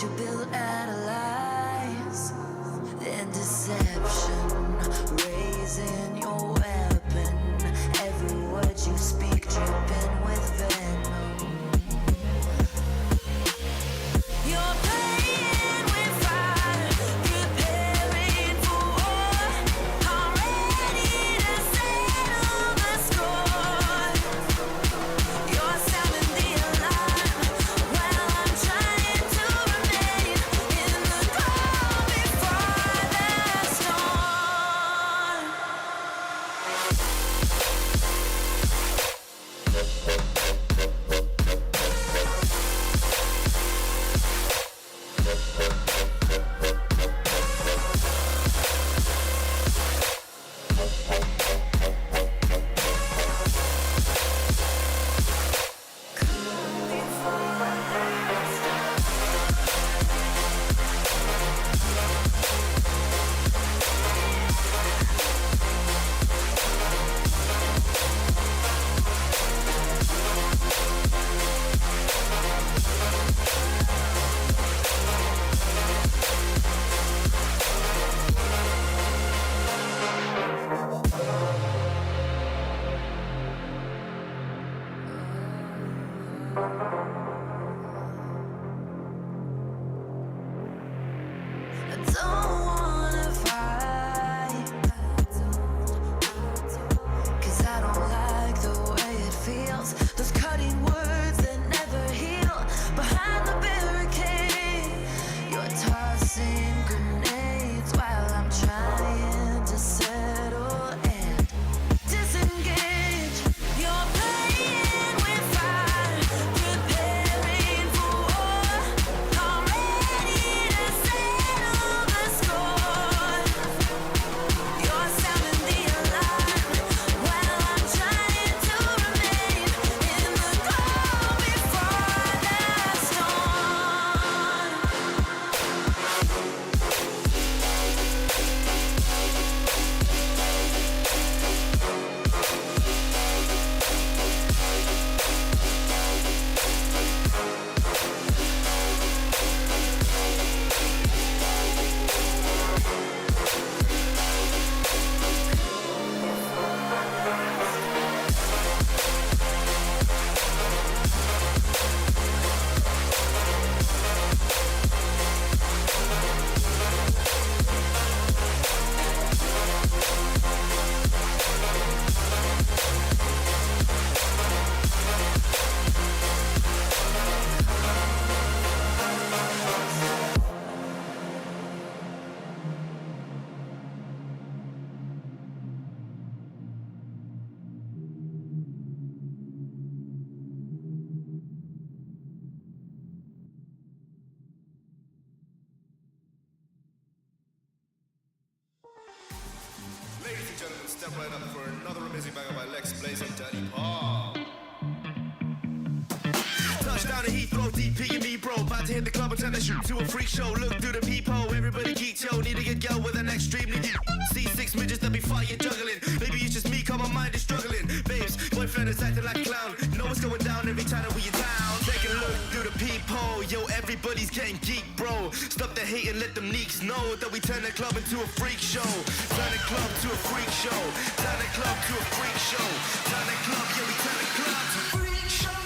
you build out of lies and deception, raising your weapon. Every word you speak dripping with venom. You're playing with fire, preparing for war. I'm ready to settle the score. You're sounding the alarm while I'm trying to remain in the calm before the storm. I don't wanna fight, 'cause I don't like the way it feels. Those cutting words that never heal. Behind the barricade, you're tossing grenades while I'm trying to settle and disengage. You're playing with fire, preparing for war. I'm ready to settle the score. You're sounding the alarm while I'm trying to remain in the calm before the storm. Ladies and gentlemen, step right up for another amazing banger by Lex Blaze and Daddy Paul. Touchdown to Heathrow, DP and me, bro. About to hit the club and turn the shoot to a freak show. Look through the peephole, everybody geek, yo. Need to get go with an extremely deep. See six midgets that be fighting, juggling. Maybe it's just me, cause my mind is struggling. Babes, boyfriend is acting like a clown. Know what's going down every time that we are down. Taking a look through the peephole, yo. Everybody's getting geek, bro. Stop the hate and let them neeks know that we turn the club into a freak show. Turn the club to a freak show. Turn the club to a freak show. Turn the club, yeah, we turn the club to a freak show.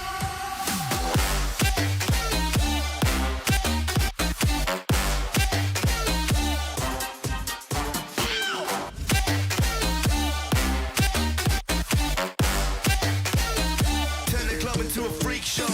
Turn the club into a freak show.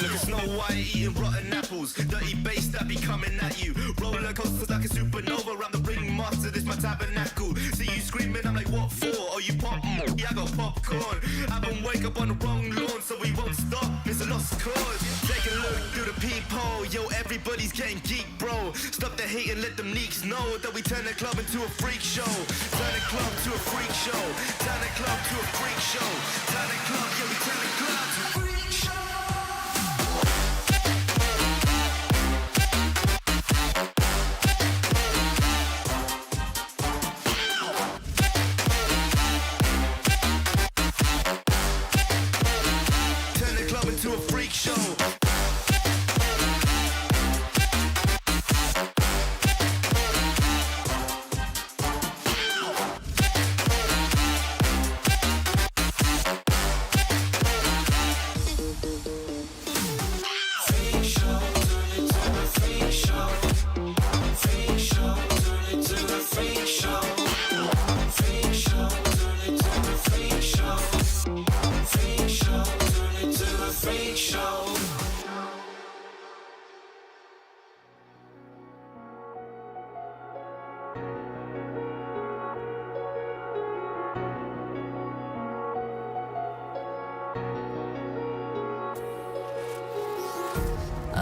Look at Snow White eating rotten apples. Dirty bass that be coming at you. Roller coasters like a supernova. Around the ringmaster, this my tabernacle. See you screaming, I'm like, what for? Oh, you pop? Yeah, I got popcorn. I've been wake up on the wrong lawn, so we won't stop. It's a lost cause. Take a look through the peephole. Yo, everybody's getting geek, bro. Stop the hate and let them neeks know that we turn the club into a freak show. Turn the club to a freak show. Turn the club to a freak show. Turn the club, yeah, we turn the club to a freak show. Turn the club into a freak show.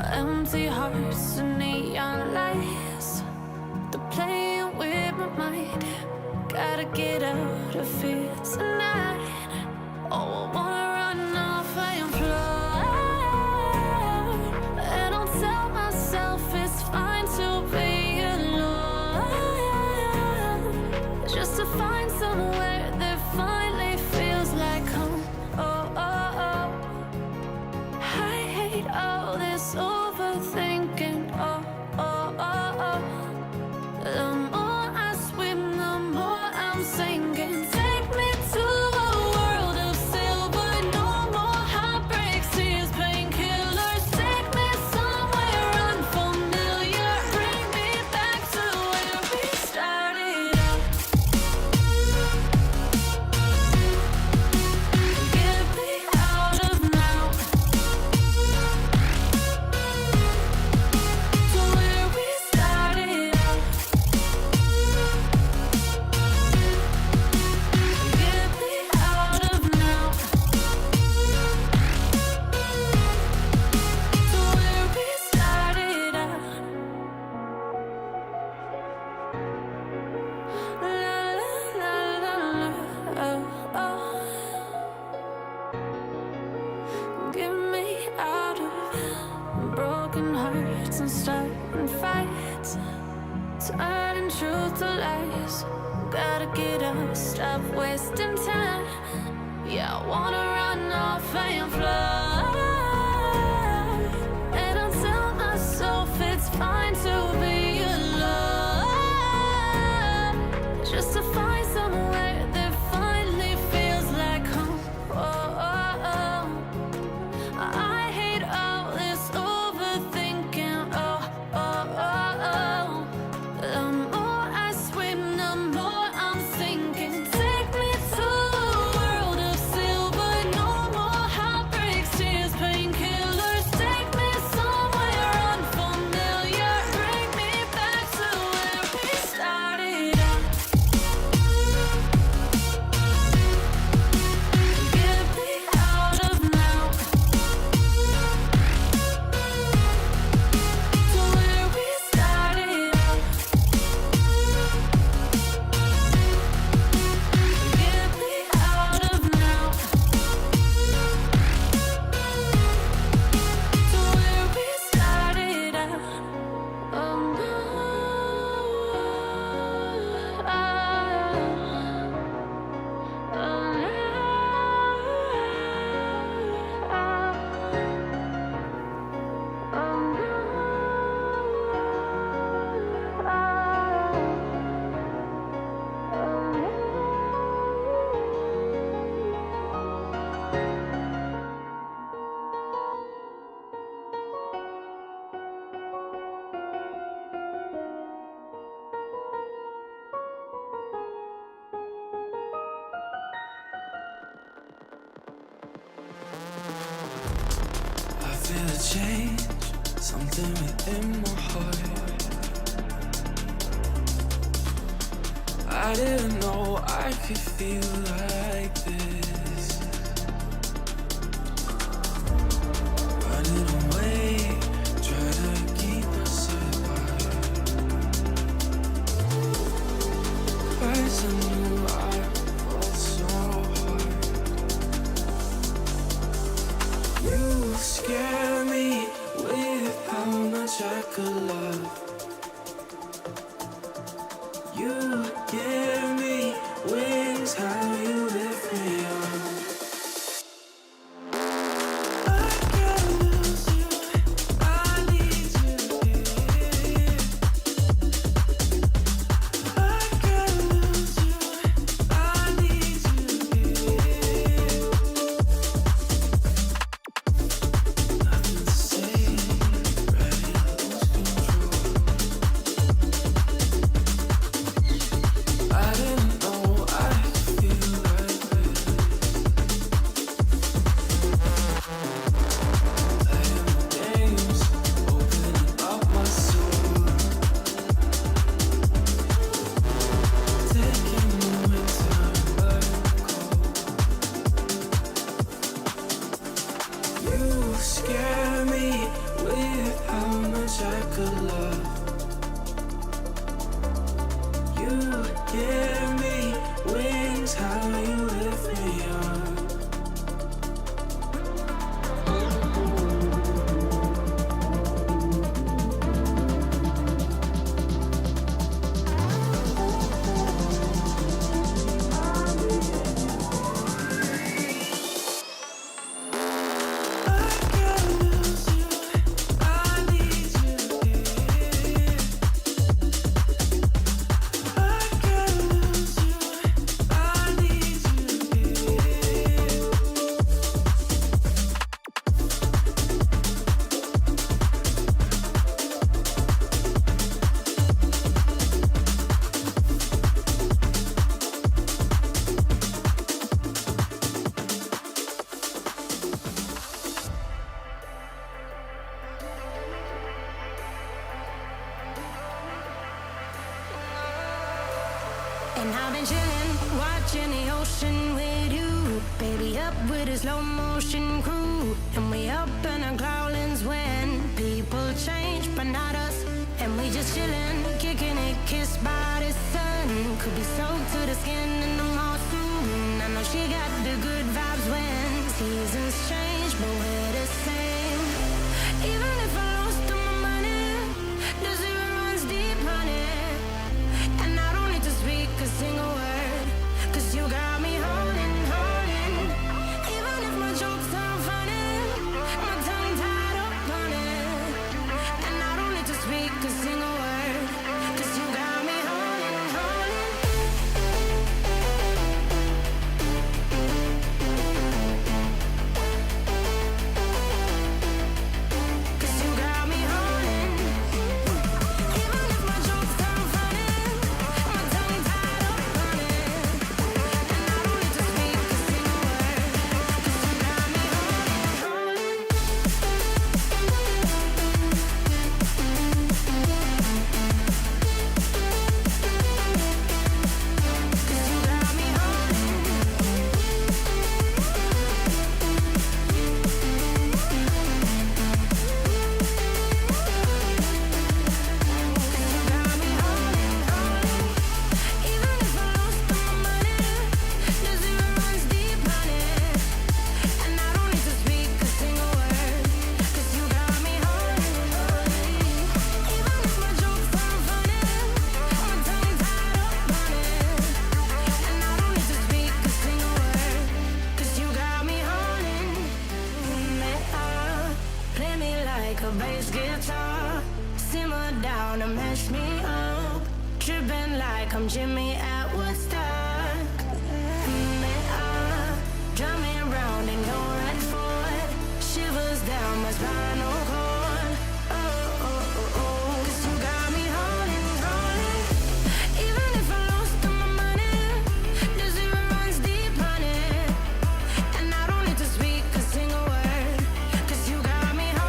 Empty hearts and neon lights, they're playing with my mind. Gotta get out of here tonight. Oh, I wanna run off and fly. And I'll tell myself it's fine to be alone, just to find somewhere that finally feels like home. Oh, oh, oh. I hate all this overthinking. Oh, oh, oh, oh. The more I swim, the more I'm sinking. Take me to a world of silver. No more heartbreaks, tears, painkillers. Take me somewhere unfamiliar. Bring me back to where we started out. Get me out of now. To where we started out. Get me out of now. To where we started out. La la la la la. Oh, oh. Get me out of broken hearts and starting fights, turning truth to lies. Gotta get up, stop wasting time. Yeah, I wanna run off and fly. And I'll tell myself it's fine to be alone, just to find somewhere that finally feels like home. Oh, oh, oh. I hate all this overthinking. Oh, oh, oh, oh. The more I swim, the more I'm sinking. Take me to a feel a change, something within my heart. I didn't know I could feel like this. Running away, try to keep us apart. First I knew I fought so hard. You scare me with how much I could love. You give me wings, how you lift me up. I can't lose you, I need you here. I can't lose you, I need you here. Nothing to say, ready to lose control. I didn't know I could feel like this. Playing the games, opening up my soul. Taking the winter but cold. You scare me with how much I could love. You give me wings, how you lift me up. I can't lose you, I need you here. I can't lose you, I need you here. And I've been chillin', watching the ocean with you. Baby, up with a slow motion crew. And we up in our growlings when people change, but not us. And we just chillin', kicking it, kissed by the sun. Could be soaked to the skin in the mall soon. I know she got the good vibes when seasons change, but we're the same. Even if I lost all my money, the zero runs deep, honey. And I don't need to speak a single word, 'cause you got me holding, holding. Even if my jokes aren't funny, my tongue tied up on it. And I don't need to speak a single word, 'cause you got me holding, holding. 'Cause you got me holding. Even if my jokes aren't funny, my tongue tied up on it. And I don't need to speak a single word, 'cause you got me holding, holding. 'Cause you got me holding. Got me holding, holding. Even if I lost all my money, the zero runs deep, honey. And I don't need to speak a single word, 'cause you got me holding, holding. Even if my jokes aren't funny, my tongue tied up on it. And I don't need to speak a single word, 'cause you got me holding me up. Play me like a bass guitar, simmer down and mash me up. Tripping like I'm Jimmy at Woodstock. Me up, drumming round in your red Ford, shivers down my spinal cord. Oh, oh, oh, oh. 'Cause you got me holding, holding. Even if I lost all my money, the zero runs deep, honey. And I don't need to speak a single word, 'cause you got me holding.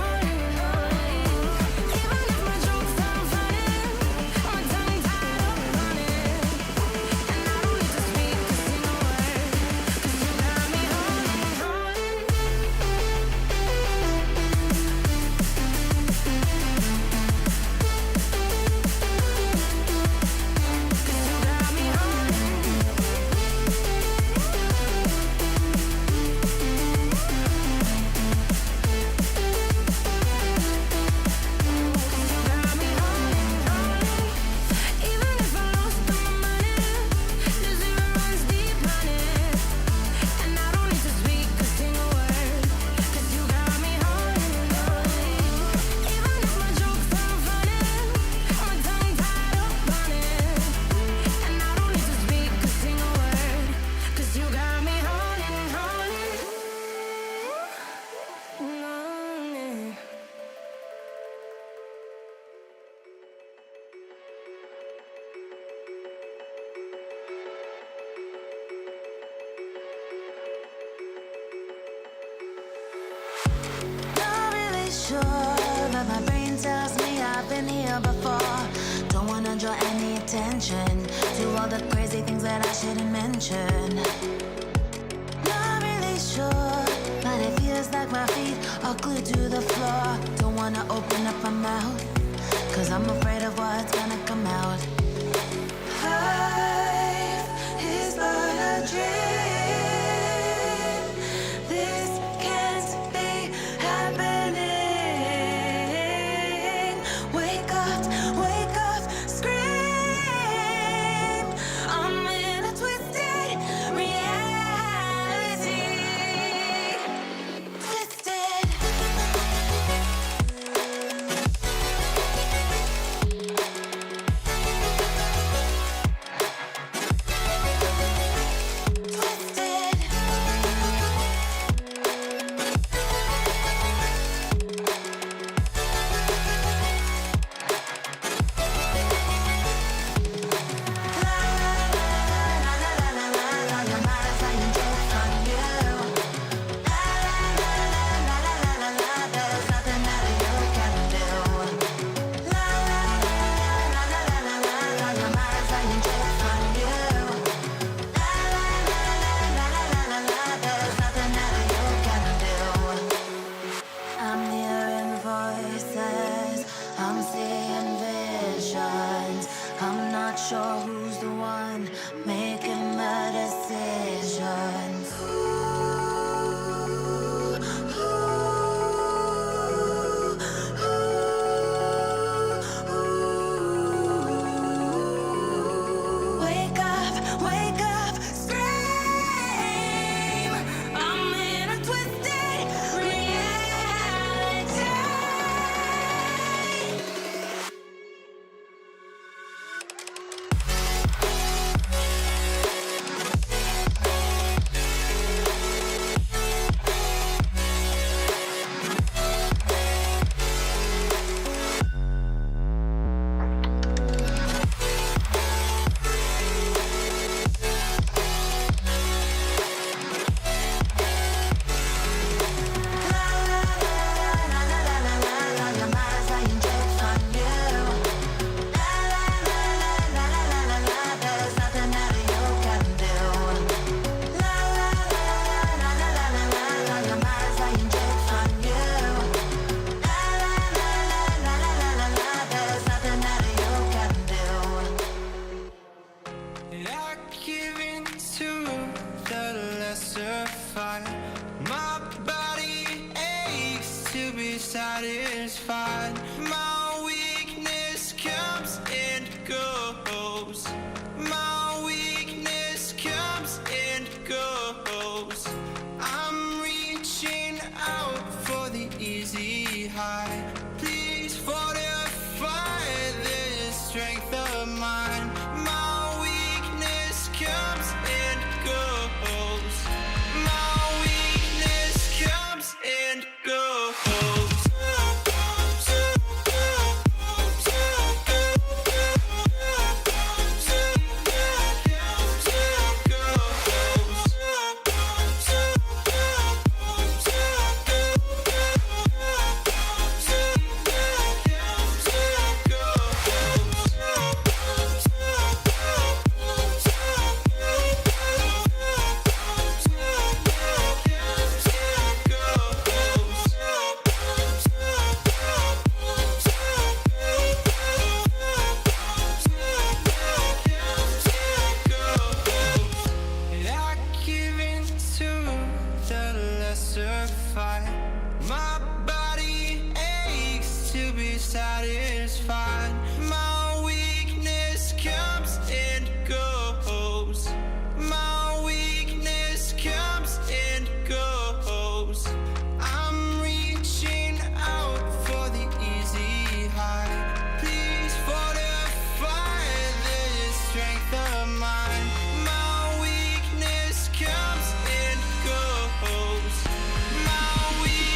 sure, but my brain tells me I've been here before. Don't wanna draw any attention to all the crazy things that I shouldn't mention. Not really sure, but it feels like my feet are glued to the floor. Don't wanna open up my mouth, 'cause I'm afraid of what's gonna come out. Life is but a dream. This can't be happening. Wake up, scream. I'm in a twisted reality. Twisted. I'm hearing voices, I'm seeing visions. I'm not sure who's the one making the decisions. Wake up, scream. I'm in a twisted reality. Your mind's lying jokes on you. There's nothing that you can do. Your mind's lying jokes on you. There's nothing that you can do. I give in to the lesser fight. My body aches to be satisfied. My weakness comes and goes. My weakness comes and goes. I'm reaching out for the easy high. Please fortify this strength of mine. My weakness comes and goes. My weakness comes and goes. I give in to the lesser fight. My body aches to be satisfied. My weakness comes and goes. My weakness comes and goes. I'm reaching out for the easy high. Please fortify this strength of mine. My weakness comes and goes. My weakness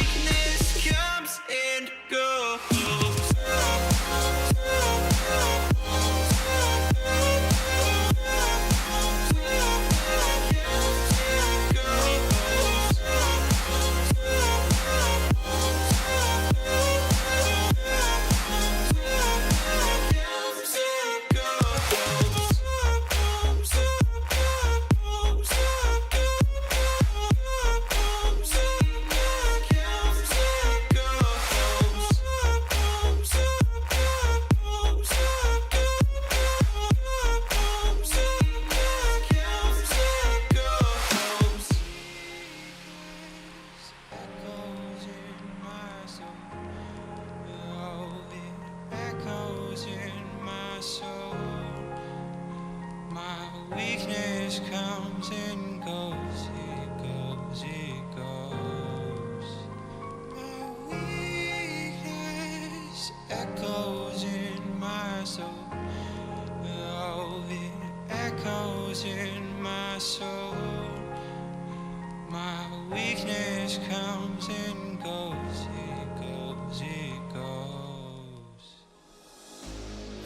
weakness comes and goes, it goes, it goes.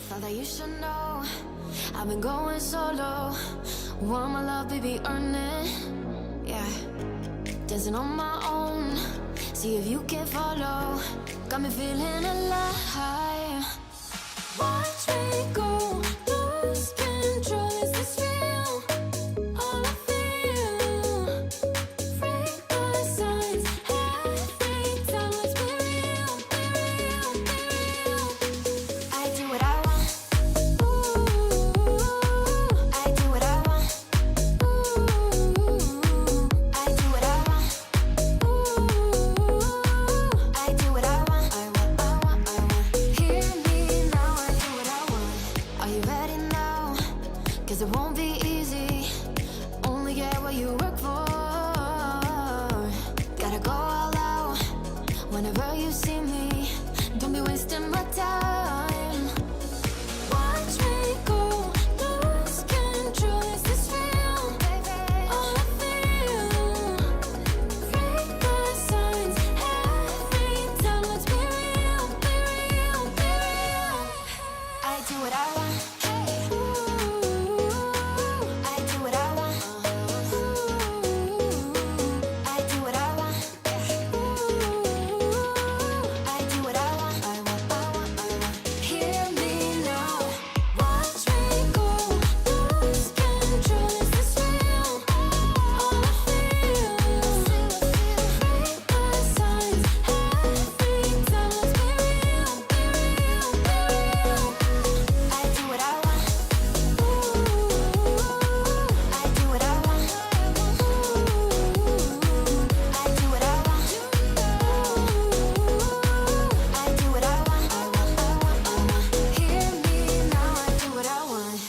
Thought that you should know I've been going solo. Want my love, baby, earn it. Yeah, dancing on my own. See if you can follow. Got me feeling alive. Watch me go, lose control. Is this real? All I feel. Break the signs. Every time, let's be real, be real, be real. I do what I want. Ooh, I do what I want. Ooh, I do what I want. Ooh, I do what I want. I want, I want, I want. Hear me now, I do what I want. Are you ready now? 'Cause it won't be easy. Only get what you work for. Gotta go all out whenever you see me. Don't be wasting my time. Watch me go, lose control. Is this real? All I feel. Break the signs. Every time, let's be real, be real, be real. I do what I want. Ooh, I do what I want. Ooh, I do what I want. Ooh, I do what I want. I want, I want, I want. Hear me now. Watch me go, lose control. Is this real? All I feel. Break the signs. Every time, let's be real, be real, be real. I do what I want. Ooh, I do what I want. Ooh, I do what I want. Ooh, I do what I want. I want, I want, I want. Hear me now, I do what I want.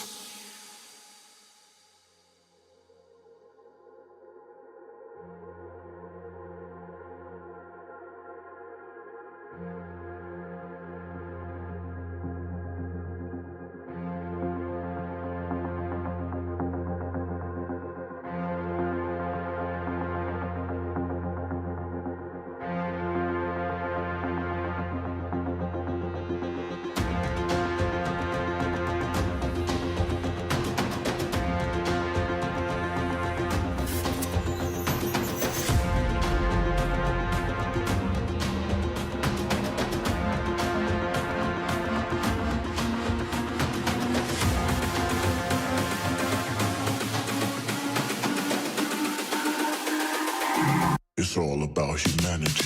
It's all about humanity.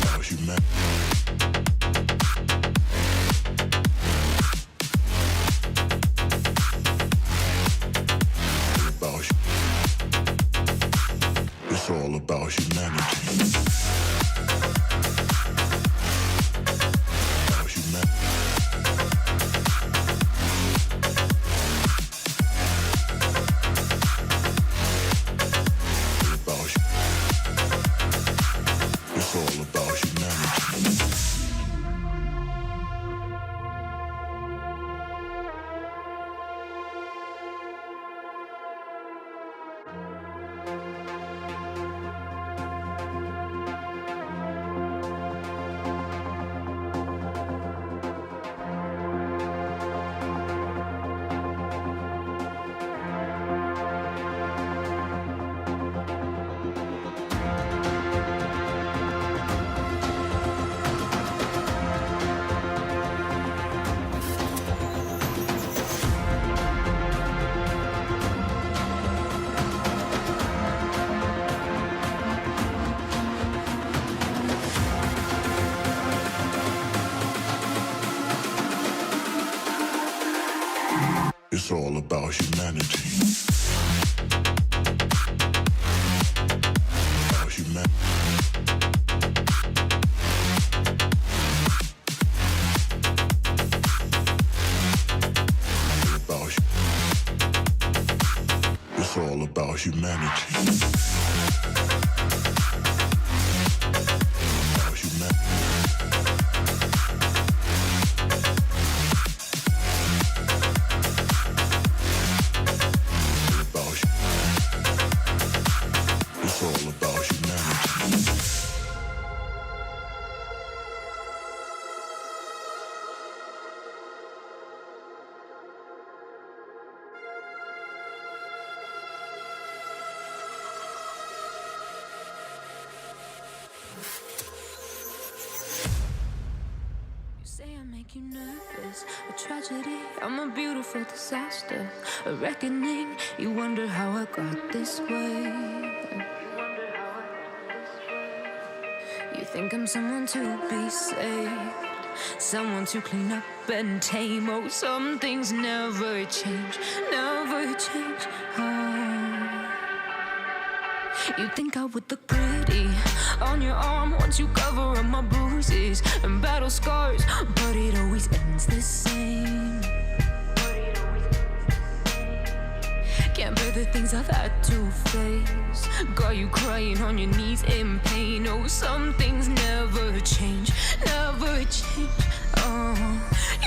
About humanity. It's all about humanity. About humanity. It's all about humanity. It's all about humanity. About humanity. It's all about humanity. About humanity. About make you nervous. A tragedy, I'm a beautiful disaster. A reckoning, you wonder how I got this way. You think I'm someone to be saved, someone to clean up and tame. Oh, some things never change, never change. Oh, you think I would look pretty on your arm once you cover up my bruises and battle scars, but it always ends the same. Can't bear the things I've had to face. Got you crying on your knees in pain. Oh, some things never change, never change. Oh,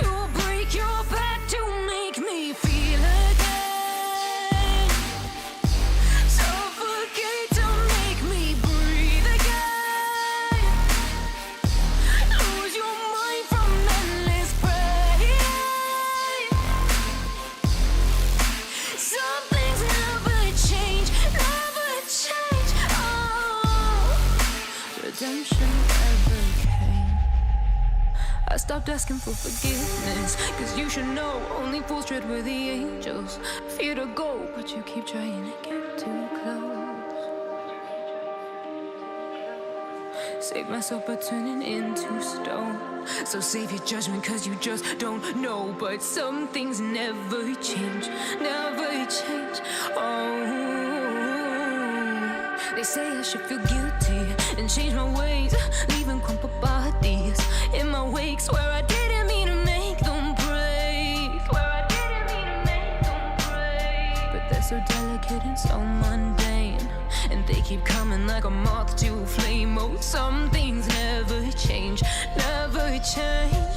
you'll break your back to make me feel again. Suffocate to make me breathe again. Lose your mind from endless pain. Some things never change, never change. Oh, redemption never came. I stopped asking for forgiveness, cause you should know only fools tread where the angels fear to go, but you keep trying to get too close. Save myself by turning into stone. So save your judgment cause you just don't know. But some things never change, never change. Oh, they say I should feel guilty and change my ways, leaving crumpled bodies in my wake. Swear I didn't mean to make them break. Swear I didn't mean to make them break. But they're so delicate and so mundane, and they keep coming like a moth to a flame. Oh, some things never change, never change.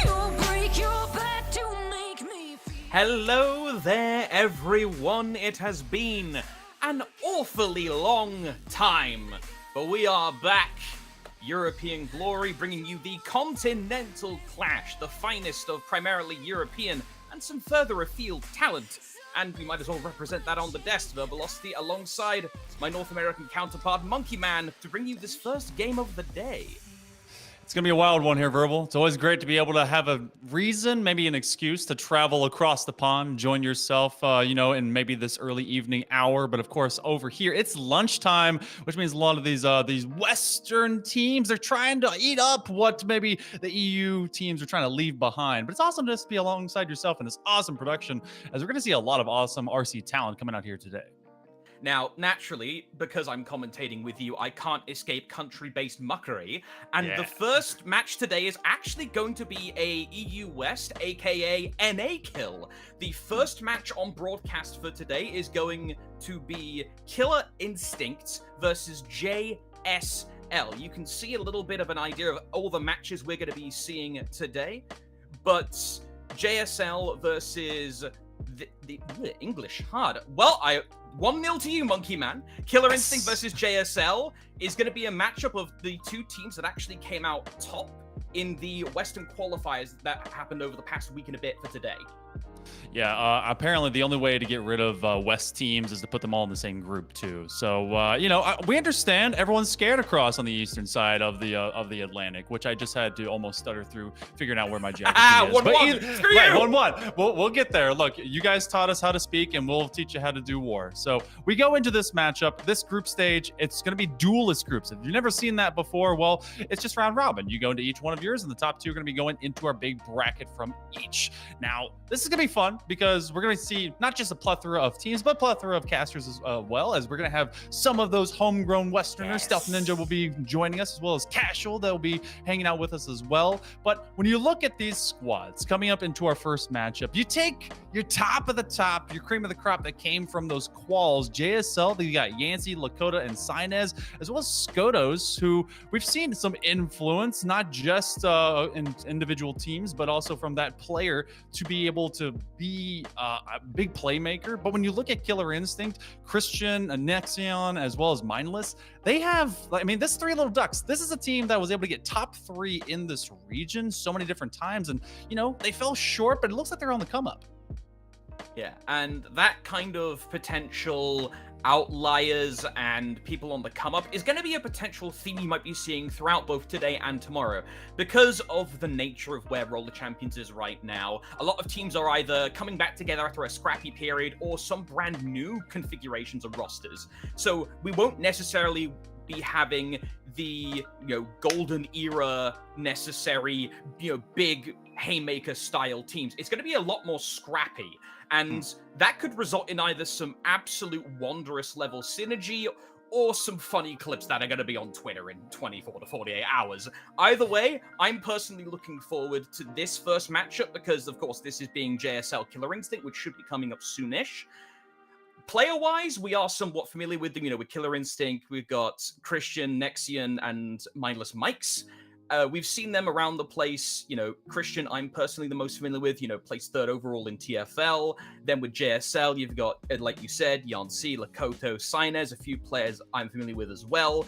You'll break your back to make me feel. Hello there, everyone. It has been an awfully long time, but we are back. European glory, bringing you the Continental Clash, the finest of primarily European and some further afield talent. And we might as well represent that on the desk, Verbalocity, alongside my North American counterpart, Monkey Man, to bring you this first game of the day. It's going to be a wild one here, Verbal. It's always great to be able to have a reason, maybe an excuse to travel across the pond, join yourself, in maybe this early evening hour. But of course, over here, it's lunchtime, which means a lot of these Western teams, they're trying to eat up what maybe the EU teams are trying to leave behind. But it's awesome just to be alongside yourself in this awesome production, as we're going to see a lot of awesome RC talent coming out here today. Now, naturally, because I'm commentating with you, I can't escape country-based muckery. And the first match today is actually going to be a EU West, aka NA kill. The first match on broadcast for today is going to be Killer Instincts versus JSL. You can see a little bit of an idea of all the matches we're going to be seeing today. But JSL versus the English hard. Well, 1-0 to you, Monkey Man. Killer Instinct versus JSL is going to be a matchup of the two teams that actually came out top in the Western qualifiers that happened over the past week and a bit for today. Yeah, apparently the only way to get rid of West teams is to put them all in the same group too. So we understand everyone's scared across on the eastern side of the Atlantic, which I just had to almost stutter through figuring out where my geography is. 1-1. Screw you. 1-1. We'll get there. Look, you guys taught us how to speak, and we'll teach you how to do war. So we go into this matchup, this group stage. It's going to be duelist groups. If you've never seen that before, well, it's just round robin. You go into each one of yours, and the top two are going to be going into our big bracket from each. Now, this is going to be fun because we're going to see not just a plethora of teams, but a plethora of casters as well, as we're going to have some of those homegrown Westerners. Yes. Stealth Ninja will be joining us, as well as Casual. They'll be hanging out with us as well. But when you look at these squads coming up into our first matchup, you take your top of the top, your cream of the crop that came from those quals. JSL, they got Yancey, Lakota, and Sinez, as well as Skotos, who we've seen some influence, not just in individual teams, but also from that player to be able to be a big playmaker. But when you look at Killer Instinct, Christian, Nexion, as well as Mindless, they have, this Three Little Ducks, this is a team that was able to get top 3 in this region so many different times. And, they fell short, but it looks like they're on the come up. Yeah, and that kind of potential outliers and people on the come up is going to be a potential theme you might be seeing throughout both today and tomorrow. Because of the nature of where Roller Champions is right now, a lot of teams are either coming back together after a scrappy period or some brand new configurations of rosters. So we won't necessarily be having the golden era necessary big haymaker style teams. It's going to be a lot more scrappy, and that could result in either some absolute wondrous level synergy or some funny clips that are going to be on Twitter in 24 to 48 hours. Either way, I'm personally looking forward to this first matchup because, of course, this is being JSL Killer Instinct, which should be coming up soonish. Player-wise, we are somewhat familiar with them, with Killer Instinct. We've got Christian, Nexian, and Mindless Mikes. We've seen them around the place. Christian, I'm personally the most familiar with, placed 3rd overall in TFL. Then with JSL, you've got, like you said, Yancy, Lakoto, Sainez, a few players I'm familiar with as well.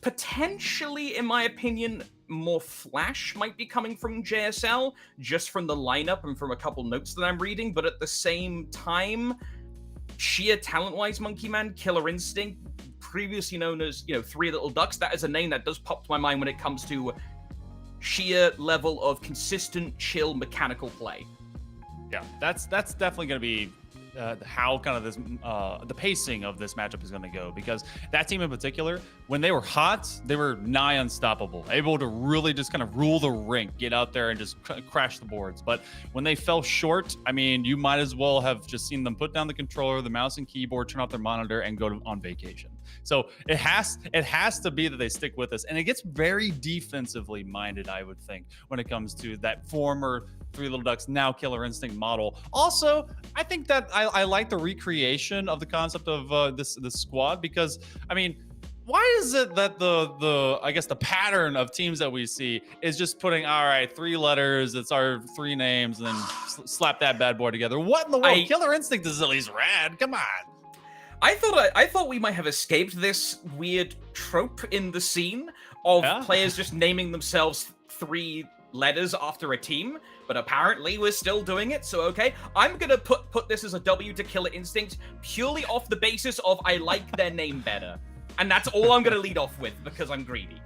Potentially, in my opinion, more Flash might be coming from JSL, just from the lineup and from a couple notes that I'm reading. But at the same time, sheer talent-wise, Monkey Man, Killer Instinct, previously known as, Three Little Ducks, that is a name that does pop to my mind when it comes to sheer level of consistent, chill, mechanical play. Yeah, that's definitely going to be how kind of this the pacing of this matchup is going to go, because that team in particular, when they were hot, they were nigh unstoppable, able to really just kind of rule the rink, get out there and just crash the boards. But when they fell short, I mean, you might as well have just seen them put down the controller, the mouse and keyboard, turn off their monitor, and go on vacation. So it has to be that they stick with us, and it gets very defensively minded, I would think, when it comes to that former Three Little Ducks, now Killer Instinct model. Also, I think that I like the recreation of the concept of this squad, because I mean, why is it that I guess the pattern of teams that we see is just putting, all right, 3 letters, it's our 3 names, and then slap that bad boy together? What in the world? Killer Instinct is at least rad. Come on. I thought we might have escaped this weird trope in the scene of players just naming themselves 3 letters after a team, but apparently we're still doing it. So okay, I'm gonna put this as a W to Killer Instinct purely off the basis of I like their name better, and that's all I'm gonna lead off with because I'm greedy.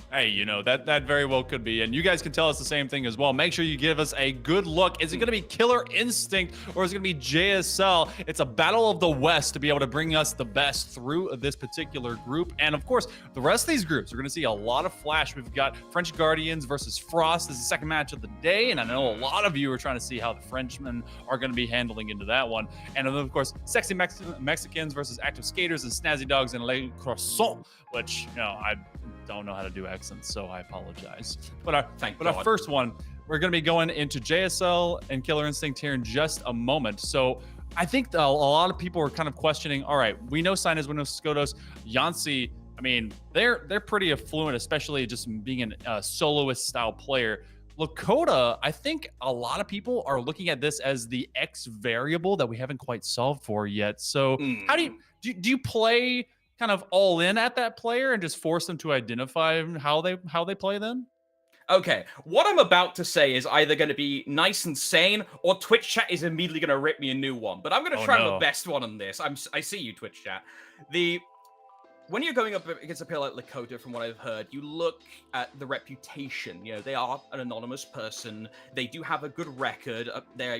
Hey, that very well could be. And you guys can tell us the same thing as well. Make sure you give us a good look. Is it going to be Killer Instinct or is it going to be JSL? It's a battle of the West to be able to bring us the best through this particular group. And of course, the rest of these groups, we're going to see a lot of Flash. We've got French Guardians versus Frost. This is the second match of the day. And I know a lot of you are trying to see how the Frenchmen are going to be handling into that one. And then, of course, Sexy Mexicans versus Active Skaters and Snazzy Dogs and Le Croissant, which, I don't know how to do accents, so I apologize. But our first one, we're going to be going into JSL and Killer Instinct here in just a moment. So I think a lot of people are kind of questioning, all right, we know Sainez, we know Skodos, Yancy, I mean, they're pretty affluent, especially just being a soloist style player. Lakota, I think a lot of people are looking at this as the X variable that we haven't quite solved for yet. So how do you play kind of all in at that player and just force them to identify how they play then? Okay, what I'm about to say is either going to be nice and sane, or Twitch chat is immediately going to rip me a new one. But I'm going to try my best one on this. I see you, Twitch chat. When you're going up against a player like Lakota, from what I've heard, you look at the reputation. They are an anonymous person. They do have a good record. They're,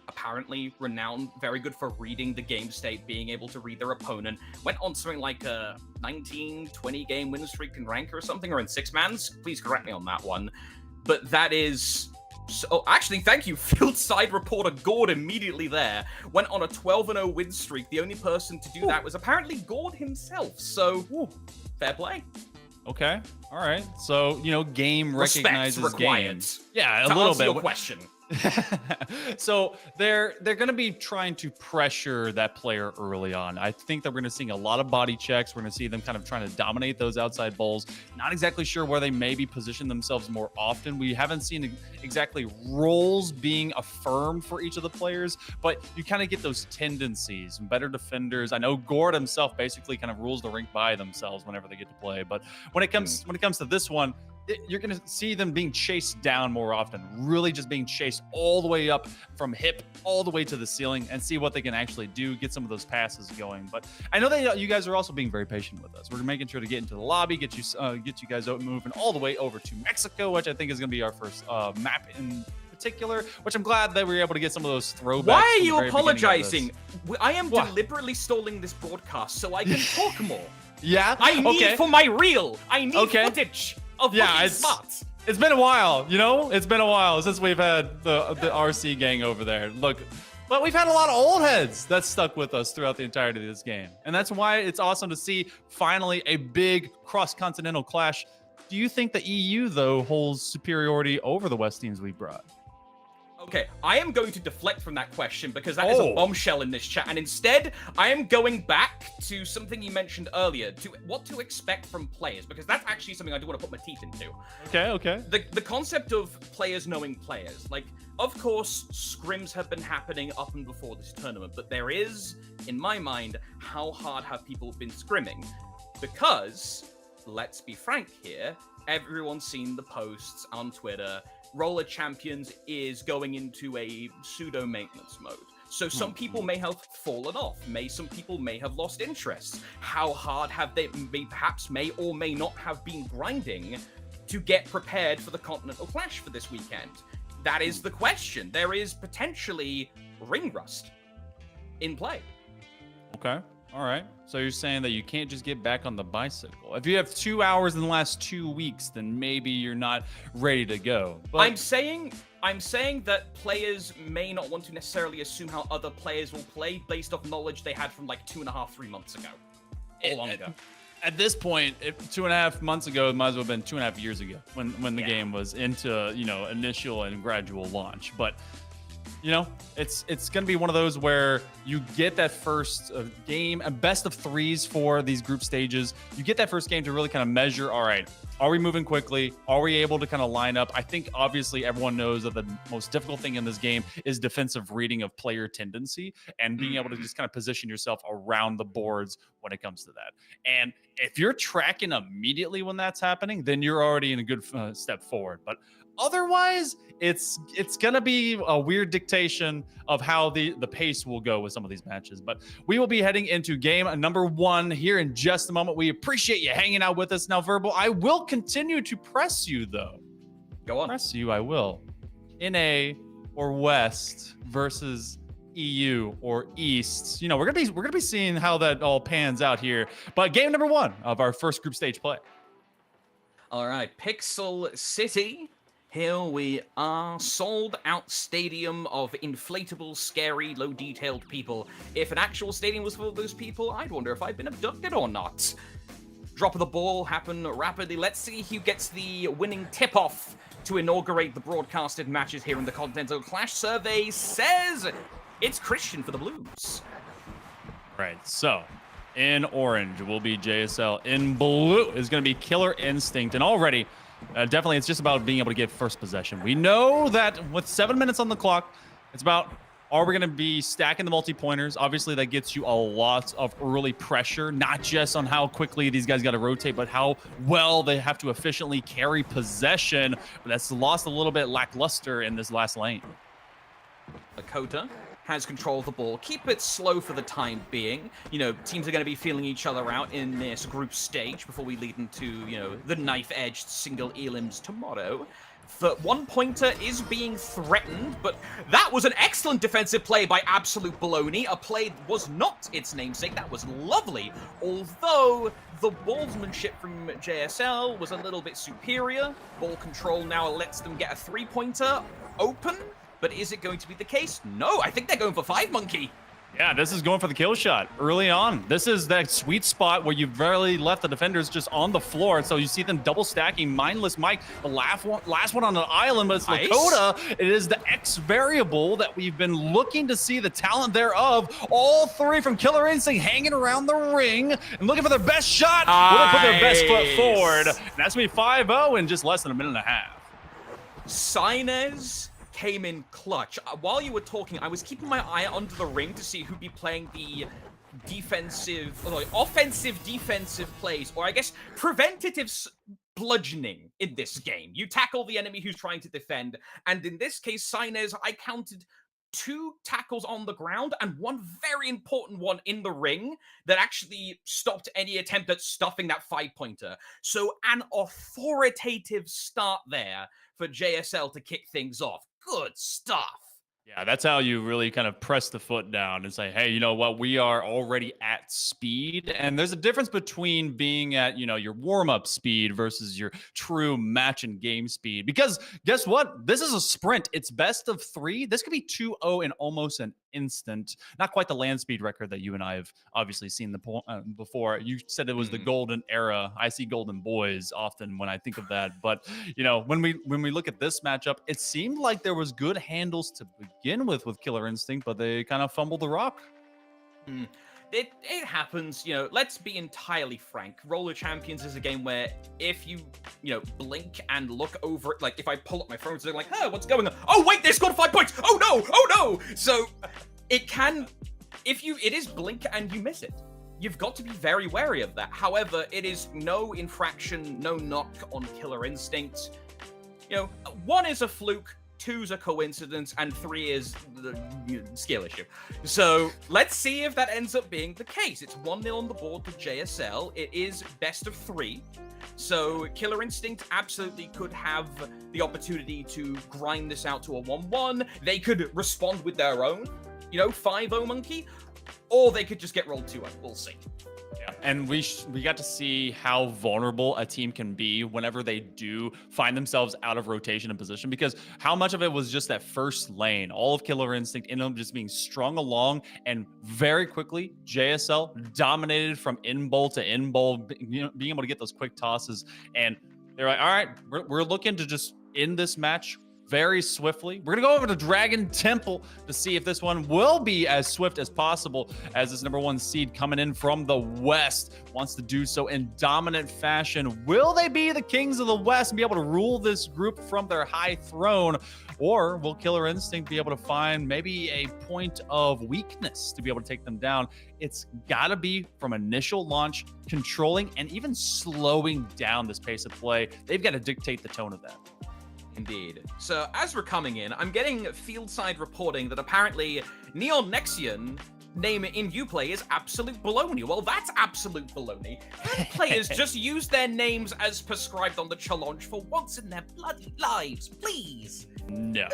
apparently renowned, very good for reading the game state, being able to read their opponent. Went on something like a 19-20 game win streak in rank or something, or in 6-mans. Please correct me on that one. But that is... So, actually, thank you, Field Side Reporter Gord immediately there. Went on a 12-0 win streak. The only person to do that was apparently Gord himself. So, fair play. Okay. All right. So, game recognizes required. Game. Yeah, a little bit. Your question. So they're going to be trying to pressure that player early on. I think that we're going to see a lot of body checks. We're going to see them kind of trying to dominate those outside bowls. Not exactly sure where they maybe position themselves more often. We haven't seen exactly roles being affirmed for each of the players, but you kind of get those tendencies. Better defenders. I know Gord himself basically kind of rules the rink by themselves whenever they get to play. But when it comes to this one, you're going to see them being chased down more often, really just being chased all the way up from hip all the way to the ceiling and see what they can actually do, get some of those passes going. But I know that you guys are also being very patient with us. We're making sure to get into the lobby, get you guys out moving all the way over to Mexico, which I think is going to be our first map in particular, which I'm glad that we were able to get some of those throwbacks. Why are you apologizing? I am deliberately stalling this broadcast so I can talk more. Yeah? I need for my reel. I need footage of spots. It's been a while, you know? It's been a while since we've had the RC gang over there. Look, but we've had a lot of old heads that stuck with us throughout the entirety of this game. And that's why it's awesome to see finally a big cross-continental clash. Do you think the EU, though, holds superiority over the West teams we brought? Okay, I am going to deflect from that question because that is a bombshell in this chat. And instead, I am going back to something you mentioned earlier, to what to expect from players, because that's actually something I do want to put my teeth into. Okay. The concept of players knowing players. Like, of course, scrims have been happening up and before this tournament, but there is, in my mind, how hard have people been scrimming? Because, let's be frank here, everyone's seen the posts on Twitter. Roller Champions is going into a pseudo maintenance mode. So some people may have fallen off. Some people may have lost interest. How hard have they may or may not have been grinding to get prepared for the Continental Clash for this weekend? That is the question. There is potentially ring rust in play. Okay. All right. So you're saying that you can't just get back on the bicycle. If you have 2 hours in the last 2 weeks, then maybe you're not ready to go. But I'm saying that players may not want to necessarily assume how other players will play based off knowledge they had from like 2.5, 3 months ago. Or long ago. At this point, 2.5 months ago, it might as well have been 2.5 years ago when the game was into, initial and gradual launch. But it's going to be one of those where you get that first game, a best of threes for these group stages. You get that first game to really kind of measure, all right, are we moving quickly? Are we able to kind of line up? I think obviously everyone knows that the most difficult thing in this game is defensive reading of player tendency and being able to just kind of position yourself around the boards when it comes to that. And if you're tracking immediately when that's happening, then you're already in a good step forward. But otherwise, it's going to be a weird dictation of how the pace will go with some of these matches. But we will be heading into game number 1 here in just a moment. We appreciate you hanging out with us. Now, Verbal, I will continue to press you, though. Go on. Press you, I will. NA or West versus EU or East. We're gonna be seeing how that all pans out here. But game number 1 of our first group stage play. All right, Pixel City. Here we are, sold out stadium of inflatable, scary, low-detailed people. If an actual stadium was full of those people, I'd wonder if I'd been abducted or not. Drop of the ball happened rapidly. Let's see who gets the winning tip-off to inaugurate the broadcasted matches here in the Continental Clash. Survey says it's Christian for the Blues. Right, so in orange will be JSL. In blue is going to be Killer Instinct. And already, definitely, it's just about being able to get first possession. We know that with 7 minutes on the clock, it's about, are we going to be stacking the multi-pointers? Obviously, that gets you a lot of early pressure, not just on how quickly these guys got to rotate, but how well they have to efficiently carry possession. But that's lost a little bit lackluster in this last lane. Lakota has control of the ball. Keep it slow for the time being. Teams are going to be feeling each other out in this group stage before we lead into, the knife-edged single elims tomorrow. The one-pointer is being threatened, but that was an excellent defensive play by Absolute Baloney. A play that was not its namesake. That was lovely. Although the ballsmanship from JSL was a little bit superior. Ball control now lets them get a three-pointer open. But is it going to be the case? No, I think they're going for 5 Monkey. Yeah, this is going for the kill shot early on. This is that sweet spot where you've barely left the defenders just on the floor. So you see them double stacking. Mindless Mike, the last one on the island, but it's nice. Lakota. It is the X variable that we've been looking to see the talent thereof. All 3 from Killer Instinct hanging around the ring and looking for their best shot. Will they put their best foot forward? And that's going to be 5-0 in just less than a minute and a half. Sainez came in clutch. While you were talking, I was keeping my eye under the ring to see who'd be playing the offensive defensive plays, or I guess preventative bludgeoning in this game. You tackle the enemy who's trying to defend, and in this case, Sainez, I counted 2 tackles on the ground and 1 very important one in the ring that actually stopped any attempt at stuffing that 5-pointer. So an authoritative start there for JSL to kick things off. Good stuff. Yeah, that's how you really kind of press the foot down and say, hey, you know what? We are already at speed. And there's a difference between being at, your warm-up speed versus your true match and game speed. Because guess what? This is a sprint. It's best of 3. This could be 2-0 in almost an instant. Not quite the land speed record that you and I have obviously seen before. You said it was the golden era. I see golden boys often when I think of that. But, when we look at this matchup, it seemed like there was good handles to begin with Killer Instinct, but they kind of fumbled the rock. It happens, let's be entirely frank. Roller Champions is a game where if you, blink and look over it, like if I pull up my phone, it's like, oh, what's going on? Oh, wait, they scored 5 points. Oh, no. So it is blink and you miss it. You've got to be very wary of that. However, it is no infraction, no knock on Killer Instinct. 1 is a fluke, 2's a coincidence, and 3 is the skill issue. So let's see if that ends up being the case. It's 1-0 on the board to JSL. It is best of 3. So Killer Instinct absolutely could have the opportunity to grind this out to a 1-1. They could respond with their own, 5-0 monkey, or they could just get rolled 2-0. We'll see. Yeah, and we got to see how vulnerable a team can be whenever they do find themselves out of rotation and position, because how much of it was just that first lane. All of Killer Instinct ended up just being strung along, and very quickly JSL dominated from in-bowl to in-bowl, being able to get those quick tosses. And they're like, all right, we're looking to just end this match very swiftly. We're going to go over to Dragon Temple to see if this one will be as swift as possible, as this #1 seed coming in from the West wants to do so in dominant fashion. Will they be the kings of the West and be able to rule this group from their high throne? Or will Killer Instinct be able to find maybe a point of weakness to be able to take them down? It's got to be from initial launch, controlling and even slowing down this pace of play. They've got to dictate the tone of that. Indeed. So as we're coming in, I'm getting field side reporting that apparently Neon Nexion name in Uplay is absolute baloney. Well, that's absolute baloney. Can players just use their names as prescribed on the challenge for once in their bloody lives, please? No,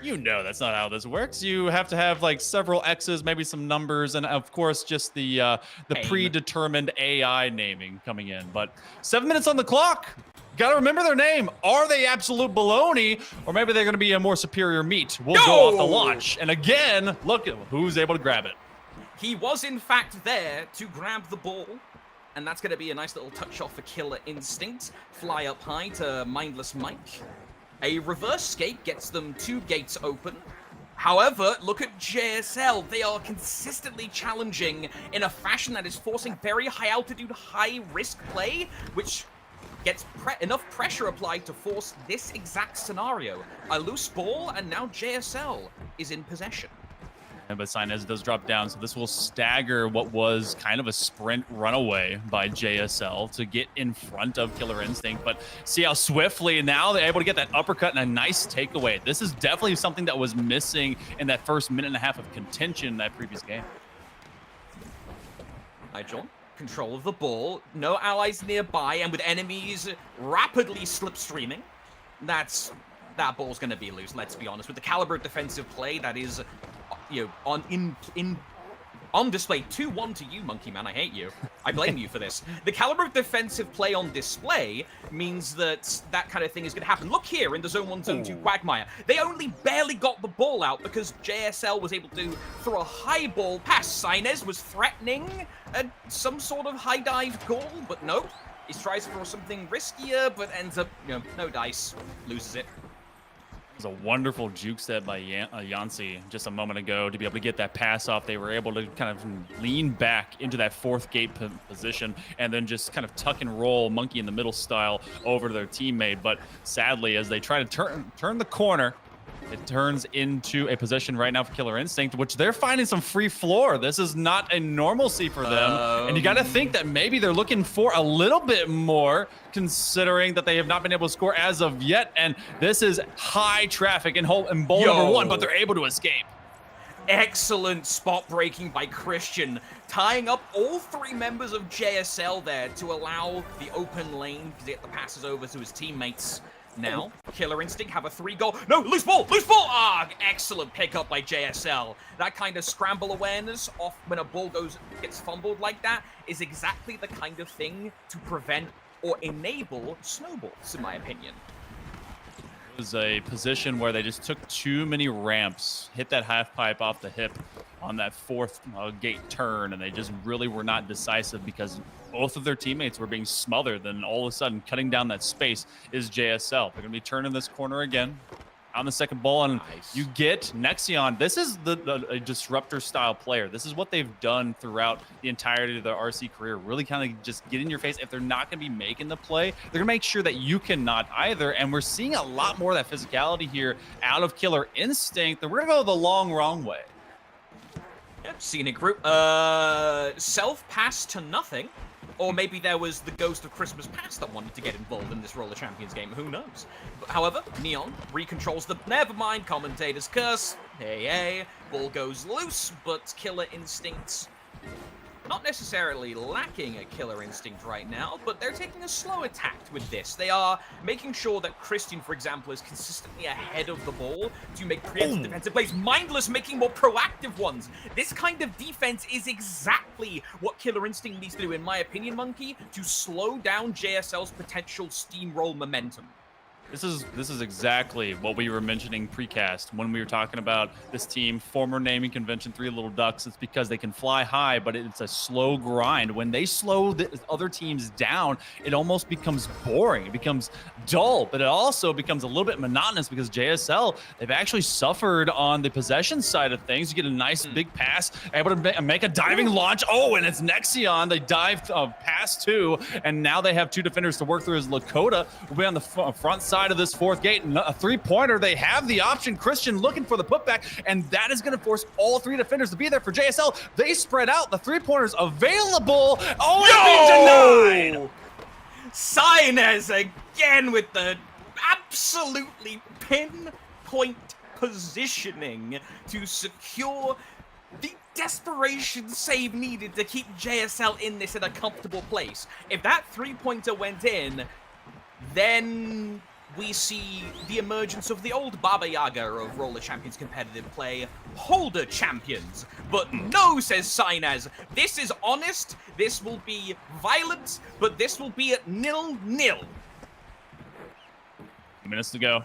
you know that's not how this works. You have to have like several X's, maybe some numbers, and of course just the predetermined AI naming coming in. But 7 minutes on the clock. Got to remember their name. Are they absolute baloney, or maybe they're going to be a more superior meat? We'll go off the launch. And again, look at who's able to grab it. He was, in fact, there to grab the ball. And that's going to be a nice little touch off for Killer Instinct. Fly up high to Mindless Mike. A reverse skate gets them 2 gates open. However, look at JSL. They are consistently challenging in a fashion that is forcing very high altitude, high risk play, which gets enough pressure applied to force this exact scenario. A loose ball, and now JSL is in possession. But Sainez does drop down, so this will stagger what was kind of a sprint runaway by JSL to get in front of Killer Instinct. But see how swiftly now they're able to get that uppercut and a nice takeaway. This is definitely something that was missing in that first minute and a half of contention in that previous game. Nigel, control of the ball, no allies nearby, and with enemies rapidly slipstreaming, that ball's going to be loose, let's be honest. With the caliber of defensive play that is, on display. 2-1 to you, Monkey Man. I hate you. I blame you for this. The caliber of defensive play on display means that that kind of thing is going to happen. Look here in the Zone 1, Zone 2 quagmire. They only barely got the ball out because JSL was able to throw a high ball past. Sainez was threatening some sort of high dive goal, but no. He tries for something riskier, but ends up, no dice. Loses it. It was a wonderful juke set by Yancy just a moment ago to be able to get that pass off. They were able to kind of lean back into that 4th gate position and then just kind of tuck and roll monkey in the middle style over to their teammate. But sadly, as they try to turn the corner, It turns into a position right now for Killer Instinct, which they're finding some free floor. This is not a normalcy for them. And you got to think that maybe they're looking for a little bit more, considering that they have not been able to score as of yet. And this is high traffic in bowl number 1, but they're able to escape. Excellent spot breaking by Christian, tying up all 3 members of JSL there to allow the open lane to get the passes over to his teammates. Now, Killer Instinct have a 3-goal. No, loose ball! Loose ball! Ah, excellent pickup by JSL. That kind of scramble awareness off when a ball gets fumbled like that is exactly the kind of thing to prevent or enable snowballs, in my opinion. Was a position where they just took too many ramps, hit that half pipe off the hip on that 4th gate turn, and they just really were not decisive because both of their teammates were being smothered. Then all of a sudden, cutting down that space is JSL. They're going to be turning this corner again on the second ball, and you get Nexion. This is a disruptor style player. This is what they've done throughout the entirety of their RC career. Really kind of just get in your face. If they're not going to be making the play, they're going to make sure that you cannot either. And we're seeing a lot more of that physicality here out of Killer Instinct. And we're going to go the wrong way. Yep, scenic group. Self pass to nothing. Or maybe there was the ghost of Christmas past that wanted to get involved in this Roller Champions game. Who knows? But, however, Neon recontrols the... Never mind, commentator's curse. Hey. Ball goes loose, but Killer Instincts... Not necessarily lacking a Killer Instinct right now, but they're taking a slow attack with this. They are making sure that Christian, for example, is consistently ahead of the ball to make preemptive defensive plays. Mindless making more proactive ones. This kind of defense is exactly what Killer Instinct needs to do, in my opinion, Monkey, to slow down JSL's potential steamroll momentum. This is exactly what we were mentioning precast when we were talking about this team, former naming convention, 3 Little Ducks. It's because they can fly high, but it's a slow grind. When they slow the other teams down, it almost becomes boring. It becomes dull, but it also becomes a little bit monotonous because JSL, they've actually suffered on the possession side of things. You get a nice big pass, able to make a diving launch. Oh, and it's Nexion. They dive past 2, and now they have 2 defenders to work through as Lakota will be on the front side of this 4th gate. A 3-pointer. They have the option. Christian looking for the putback, and that is going to force all 3 defenders to be there for JSL. They spread out. The 3-pointers available. Oh, it's being denied. Sainez again with the absolutely pinpoint positioning to secure the desperation save needed to keep JSL in this in a comfortable place. If that 3-pointer went in, then we see the emergence of the old Baba Yaga of Roller Champions competitive play, Holder Champions. But no, says Sainaz, this is honest, this will be violent, but this will be at 0-0. Minutes to go.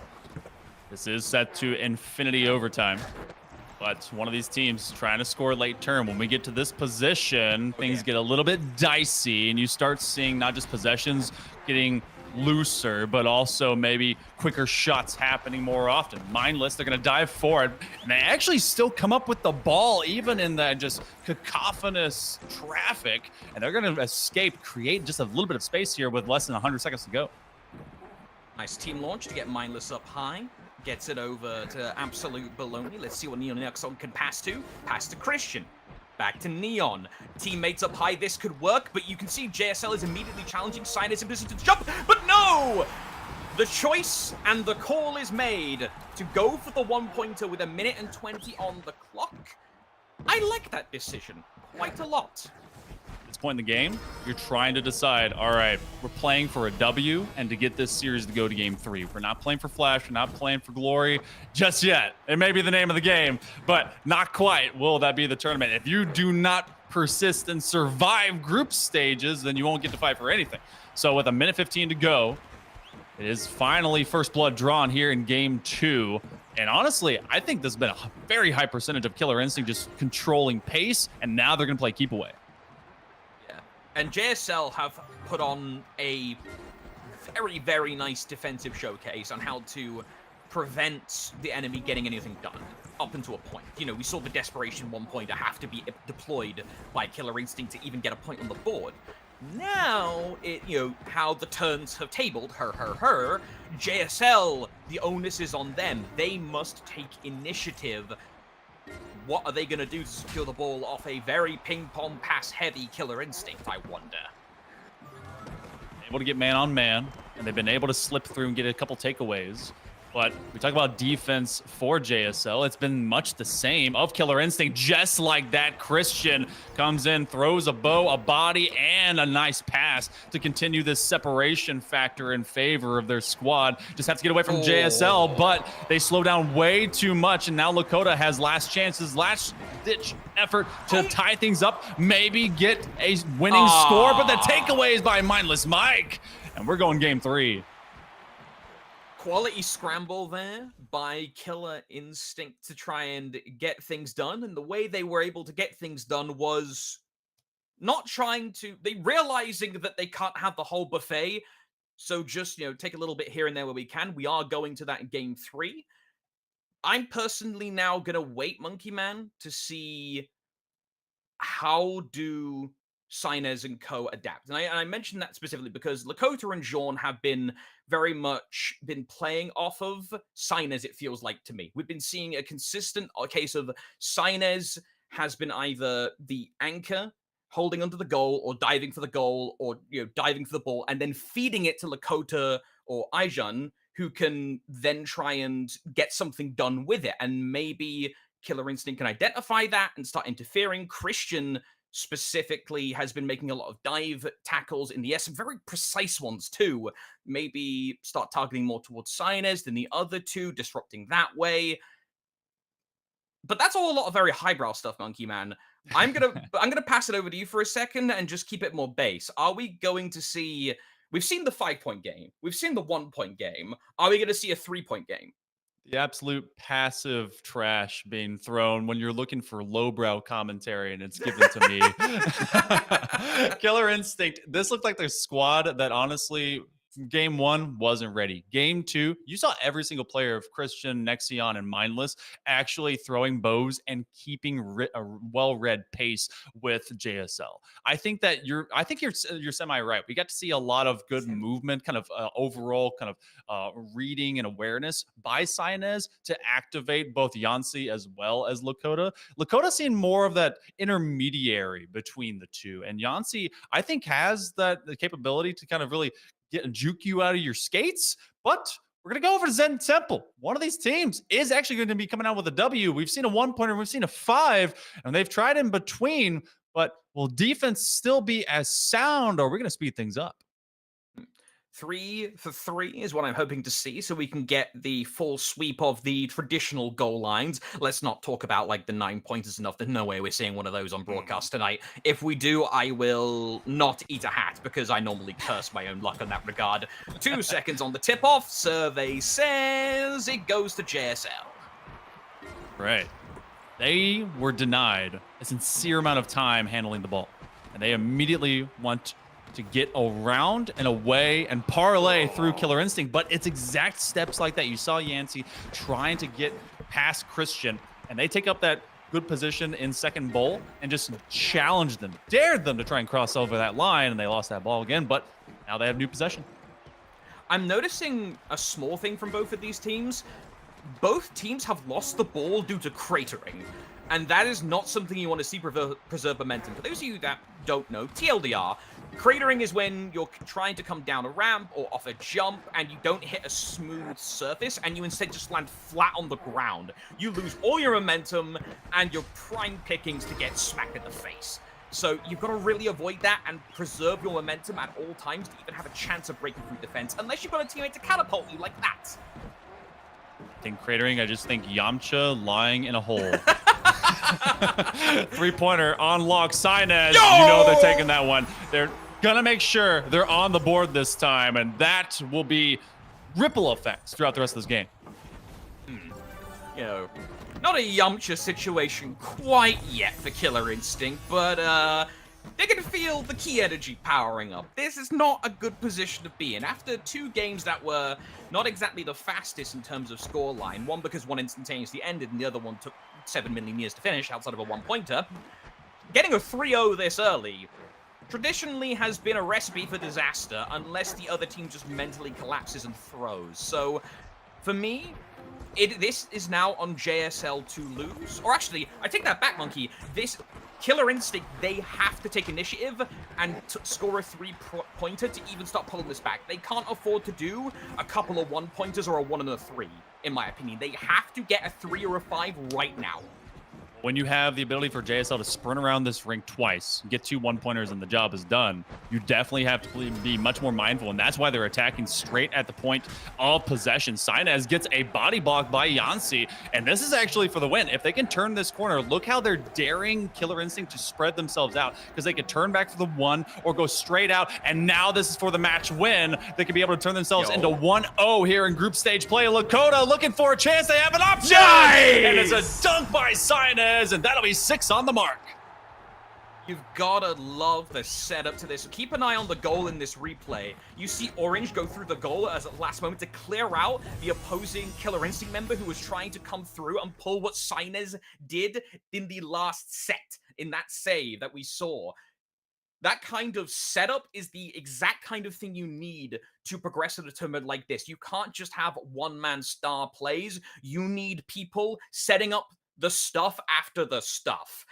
This is set to infinity overtime. But one of these teams trying to score late term. When we get to this position, things get a little bit dicey, and you start seeing not just possessions getting looser, but also maybe quicker shots happening more often. Mindless, they're going to dive forward, and they actually still come up with the ball, even in that just cacophonous traffic, and they're going to escape, create just a little bit of space here with less than 100 seconds to go. Nice team launch to get Mindless up high. Gets it over to Absolute Baloney. Let's see what Neon Nexon can pass to. Pass to Christian. Back to Neon. Teammates up high, this could work, but you can see JSL is immediately challenging Sinus in position to jump, but no! The choice and the call is made to go for the 1-pointer with 1:20 on the clock. I like that decision quite a lot. At this point in the game, you're trying to decide, all right, we're playing for a W and to get this series to go to game 3. We're not playing for Flash, we're not playing for glory just yet. It may be the name of the game, but not quite will that be the tournament. If you do not persist and survive group stages, then you won't get to fight for anything. So with 1:15 to go, it is finally first blood drawn here in game 2. And honestly, I think this has been a very high percentage of Killer Instinct just controlling pace, and now they're going to play keep away. And JSL have put on a very, very nice defensive showcase on how to prevent the enemy getting anything done, up until a point. You know, we saw the desperation 1-pointer have to be deployed by Killer Instinct to even get a point on the board. Now, how the turns have tabled, JSL, the onus is on them. They must take initiative. What are they going to do to secure the ball off a very ping-pong pass-heavy Killer Instinct, I wonder? Able to get man on man, and they've been able to slip through and get a couple takeaways. But we talk about defense for JSL. It's been much the same of Killer Instinct. Just like that, Christian comes in, throws a bow, a body, and a nice pass to continue this separation factor in favor of their squad. Just have to get away from JSL, but they slow down way too much. And now Lakota has last chances, last-ditch effort to tie things up, maybe get a winning score. But the takeaway is by Mindless Mike. And we're going game 3. Quality scramble there by Killer Instinct to try and get things done. And the way they were able to get things done was not realizing that they can't have the whole buffet. So just, take a little bit here and there where we can. We are going to that in game 3. I'm personally now going to wait, Monkey Man, to see how do Sainez and co adapt. And I mentioned that specifically because Lakota and Jean have been very much playing off of Sainez, it feels like to me. We've been seeing a consistent case of Sainez has been either the anchor holding under the goal or diving for the goal or diving for the ball and then feeding it to Lakota or Aijan, who can then try and get something done with it. And maybe Killer Instinct can identify that and start interfering. Christian specifically has been making a lot of dive tackles in the air, some very precise ones too. Maybe start targeting more towards Sainez than the other two, disrupting that way. But that's all a lot of very highbrow stuff, Monkey Man. I'm gonna pass it over to you for a second and just keep it more base. Are we going to see? We've seen the 5-point game. We've seen the 1-point game. Are we going to see a 3-point game? The absolute passive trash being thrown when you're looking for lowbrow commentary and it's given to me. Killer Instinct. This looked like their squad that honestly, game 1 wasn't ready. Game 2, you saw every single player of Christian, Nexion, and Mindless actually throwing bows and keeping a well-read pace with JSL. I think that you're semi right. We got to see a lot of good movement, kind of overall kind of reading and awareness by Sainez to activate both Yancy as well as Lakota. Lakota seeing more of that intermediary between the two, and Yancy I think has the capability to kind of really juke you out of your skates. But we're going to go over to Zen Temple. One of these teams is actually going to be coming out with a W. We've seen a 1-pointer, we've seen a 5, and they've tried in between. But will defense still be as sound, or are we going to speed things up? 3 for 3 is what I'm hoping to see, so we can get the full sweep of the traditional goal lines. Let's not talk about like the 9-pointers enough. There's no way we're seeing one of those on broadcast tonight. If we do, I will not eat a hat because I normally curse my own luck in that regard. 2 seconds on the tip-off. Survey says it goes to JSL. Right. They were denied a sincere amount of time handling the ball, and they immediately want to get around and away and parlay through Killer Instinct. But it's exact steps like that. You saw Yancy trying to get past Christian, and they take up that good position in second bowl and just challenged them, dared them to try and cross over that line, and they lost that ball again. But now they have new possession. I'm noticing a small thing from both of these teams. Both teams have lost the ball due to cratering, and that is not something you want to see preserve momentum. For those of you that don't know, TLDR, cratering is when you're trying to come down a ramp or off a jump and you don't hit a smooth surface and you instead just land flat on the ground. You lose all your momentum and your prime pickings to get smacked in the face. So you've got to really avoid that and preserve your momentum at all times to even have a chance of breaking through defense, unless you've got a teammate to catapult you like that. I think cratering, I just think Yamcha lying in a hole. 3-pointer on lock. Sainez, you know they're taking that one. They're gonna make sure they're on the board this time, and that will be ripple effects throughout the rest of this game. Not a Yamcha situation quite yet for Killer Instinct, but they can feel the key energy powering up. This is not a good position to be in. After 2 games that were not exactly the fastest in terms of scoreline, one because one instantaneously ended and the other one took 7 million years to finish outside of a 1-pointer, getting a 3-0 this early traditionally has been a recipe for disaster unless the other team just mentally collapses and throws. So For me, this is now on JSL to lose. Or actually, I take that back, Monkey. This Killer Instinct, they have to take initiative and score a 3-pointer to even start pulling this back. They can't afford to do a couple of 1-pointers or a 1 and a 3, in my opinion. They have to get a 3 or a 5 right now. When you have the ability for JSL to sprint around this rink twice, get 2 1-pointers, and the job is done, you definitely have to be much more mindful, and that's why they're attacking straight at the point of possession. Sainez gets a body block by Yancy, and this is actually for the win. If they can turn this corner, look how they're daring Killer Instinct to spread themselves out, because they could turn back for the 1 or go straight out, and now this is for the match win. They could be able to turn themselves into 1-0 here in group stage play. Lakota looking for a chance. They have an option! Nice! And it's a dunk by Sainez, and that'll be 6 on the mark. You've gotta love the setup to this. Keep an eye on the goal in this replay. You see Orange go through the goal as at last moment to clear out the opposing Killer Instinct member who was trying to come through and pull what Sainez did in the last set, in that save that we saw. That kind of setup is the exact kind of thing you need to progress in a tournament like this. You can't just have one-man star plays. You need people setting up the stuff after the stuff.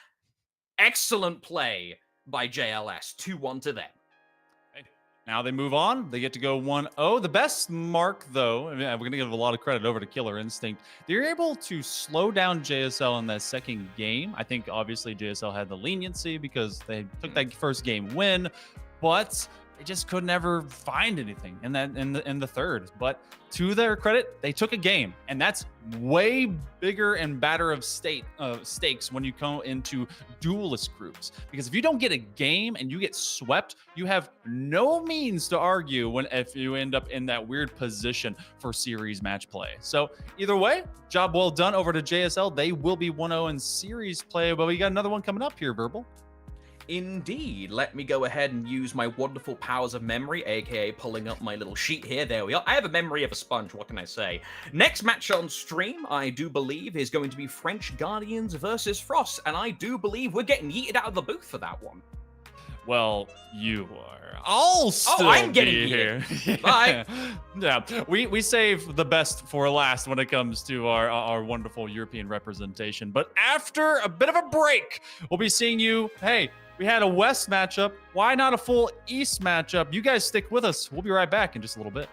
Excellent play by JLS. 2-1 to them. Now they move on. They get to go 1-0. The best mark, though, I mean, we're going to give a lot of credit over to Killer Instinct. They're able to slow down JSL in that second game. I think, obviously, JSL had the leniency because they took that first game win, but they just could never find anything in the third. But to their credit, they took a game, and that's way bigger and badder of stakes when you come into duelist groups. Because if you don't get a game and you get swept, you have no means to argue if you end up in that weird position for series match play. So either way, job well done over to JSL. They will be 1-0 in series play, but we got another one coming up here, Verbal. Indeed. Let me go ahead and use my wonderful powers of memory, aka pulling up my little sheet here. There we are. I have a memory of a sponge, what can I say? Next match on stream, I do believe, is going to be French Guardians versus Frost, and I do believe we're getting yeeted out of the booth for that one. Well, you are. I'll still I'm getting be here. Bye. Yeah, we save the best for last when it comes to our wonderful European representation. But after a bit of a break, we'll be seeing you. Hey, we had a West matchup. Why not a full East matchup? You guys stick with us. We'll be right back in just a little bit.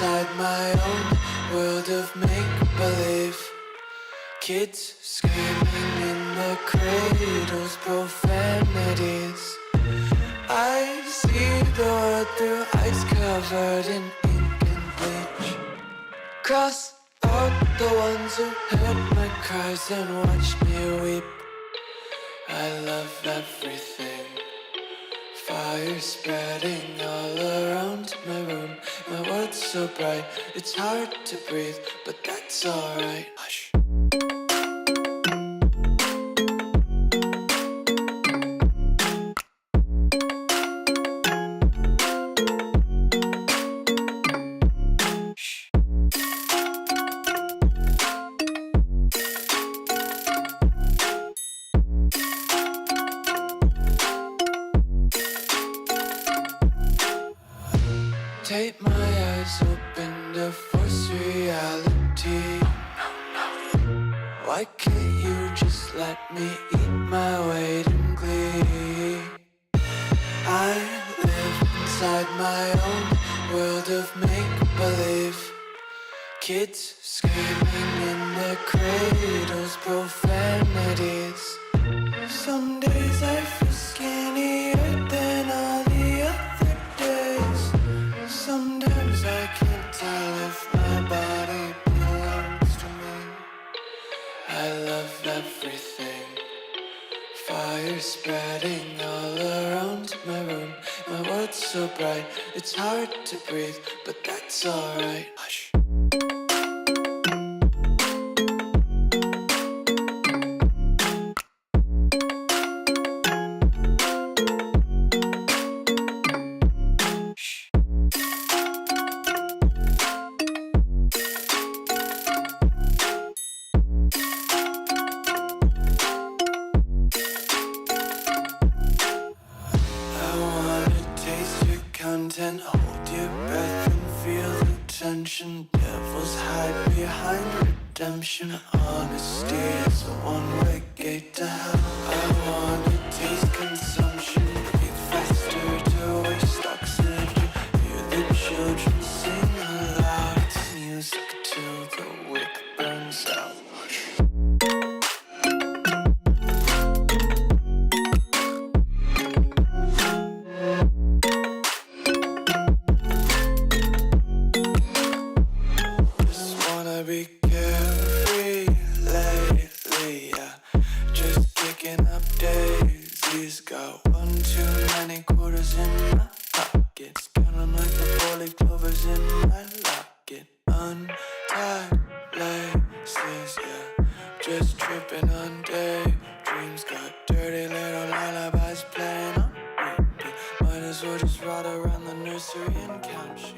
inside my own world of make-believe. Kids screaming in the cradles, profanities. I see the world through ice covered in ink and bleach. Cross out the ones who heard my cries and watched me weep. I love everything. Fire spreading all around my room. My world's so bright, it's hard to breathe, but that's alright. Hush. Take my eyes open to force reality. Why can't you just let me eat my weight in glee? I live inside my own world of make-believe. Kids screaming in their cradles, profanities. Some days I feel skinnier than all the other days. Sometimes I can't tell if my body belongs to me. I love everything. Fire spreading all around my room. My world's so bright, it's hard to breathe, but that's alright. Hush. Content, hold your breath and feel the tension. Devils hide behind redemption. Honesty is a one-way gate to hell. I wanna taste consumption. Breathe faster to waste oxygen. Hear the children sing aloud. It's music till the wick burns out. Be carefree lately, yeah. Just kicking up daisies. Got one too many quarters in my pockets. Counting like the 4-leaf clovers in my locket. Untied laces, yeah. Just tripping on daydreams. Got dirty little lullabies playing on repeat. Might as well just ride around the nursery and count sheep.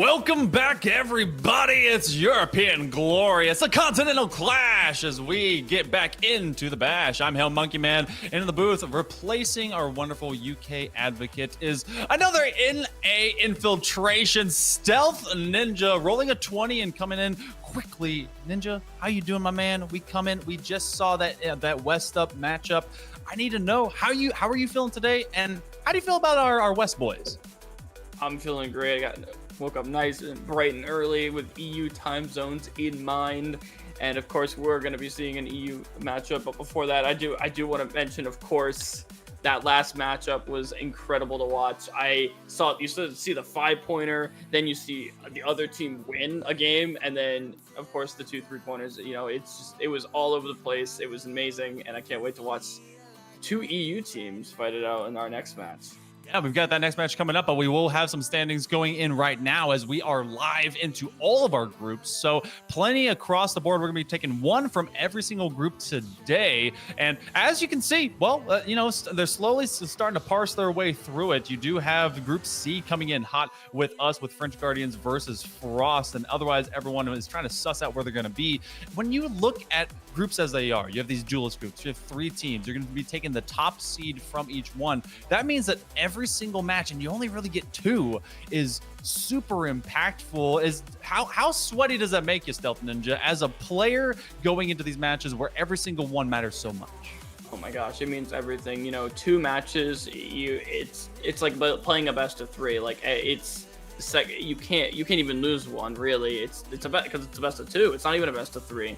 Welcome back, everybody. It's European Glory. It's the Continental Clash as we get back into the bash. I'm Hell Monkey Man, and in the booth, replacing our wonderful UK advocate is another NA infiltration stealth ninja, rolling a 20 and coming in quickly. Ninja, how you doing, my man? We come in. We just saw that West Up matchup. I need to know how are you feeling today, and how do you feel about our West boys? I'm feeling great. Woke up nice and bright and early with EU time zones in mind, and of course we're going to be seeing an EU matchup. But before that, I do want to mention, of course, that last matchup was incredible to watch. You see the 5-pointer, then you see the other team win a game, and then of course the 2 3-pointers. It was all over the place. It was amazing, and I can't wait to watch 2 EU teams fight it out in our next match. Yeah, we've got that next match coming up, but we will have some standings going in right now as we are live into all of our groups. So plenty across the board. We're going to be taking one from every single group today. And as you can see, they're slowly starting to parse their way through it. You do have Group C coming in hot with us, with French Guardians versus Frost. And otherwise, everyone is trying to suss out where they're going to be. When you look at groups as they are, you have these duelist groups, you have 3 teams, you're going to be taking the top seed from each one. That means that every single match, and you only really get 2, is super impactful. How sweaty does that make you, Stealth Ninja, as a player going into these matches where every single one matters so much? Oh my gosh, it means everything. 2 matches, it's like playing a best of 3. Like you can't even lose one, really. It's a bet because it's a best of 2. It's not even a best of 3.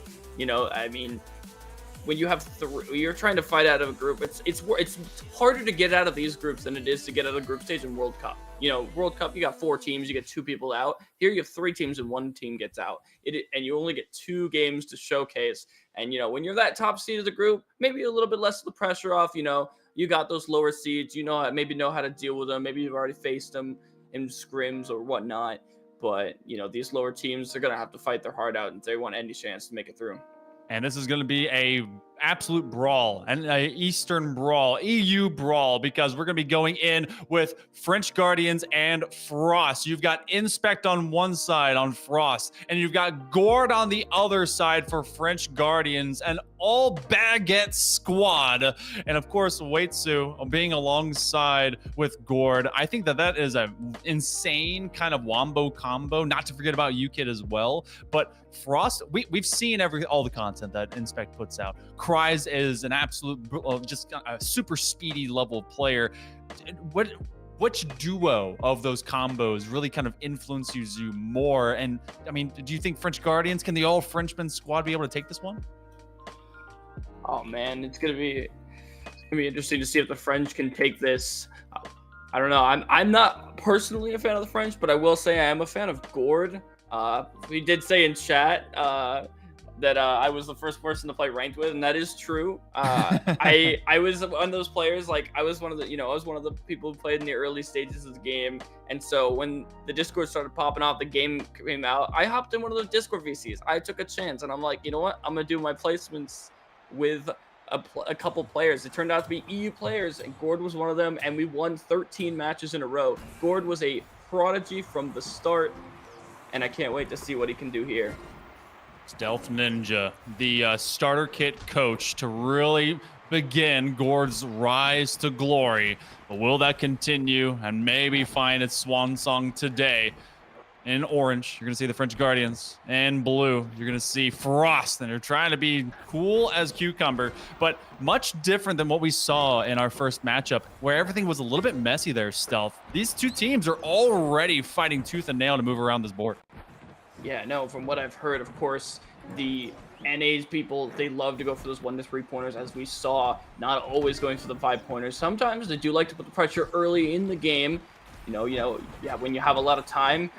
When you have 3, you're trying to fight out of a group. It's harder to get out of these groups than it is to get out of the group stage in World Cup. World Cup, you got 4 teams, you get 2 people out. Here you have 3 teams and 1 team gets out. And you only get 2 games to showcase. And when you're that top seed of the group, maybe a little bit less of the pressure off. You got those lower seeds. Know how to deal with them. Maybe you've already faced them in scrims or whatnot. But these lower teams, they're gonna have to fight their heart out if they want any chance to make it through. And this is going to be a absolute brawl, and a Eastern brawl, EU brawl, because we're going to be going in with French Guardians and Frost. You've got Inspect on one side on Frost, and you've got Gord on the other side for French Guardians, and all baguette squad. And of course, Waitsu being alongside with Gord. I think that is an insane kind of wombo combo, not to forget about UKIT as well. But Frost, we've seen all the content that Inspect puts out. Cries is an absolute, just a super speedy level player. Which duo of those combos really kind of influences you more? And I mean, do you think French Guardians, can the all Frenchman squad be able to take this one? Oh man, it's gonna be interesting to see if the French can take this. I don't know. I'm not personally a fan of the French, but I will say I am a fan of Gord. We did say in chat that I was the first person to play ranked with, and that is true. I was one of those players. Like I was one of the people who played in the early stages of the game, and so when the Discord started popping off, the game came out, I hopped in one of the Discord VCs. I took a chance, and I'm like, you know what? I'm gonna do my placements with a couple players. It turned out to be EU players, and Gord was one of them, and we won 13 matches in a row. Gord was a prodigy from the start, and I can't wait to see what he can do here. Stealth Ninja, the starter kit coach to really begin Gord's rise to glory. But will that continue and maybe find its swan song today? In orange, you're going to see the French Guardians. In blue, you're going to see Frost. And they're trying to be cool as cucumber, but much different than what we saw in our first matchup, where everything was a little bit messy there, Stealth. These 2 teams are already fighting tooth and nail to move around this board. Yeah, no, from what I've heard, of course, the NA's people, they love to go for those 1 to 3 pointers, as we saw, not always going for the 5 pointers. Sometimes they do like to put the pressure early in the game. Yeah, when you have a lot of time,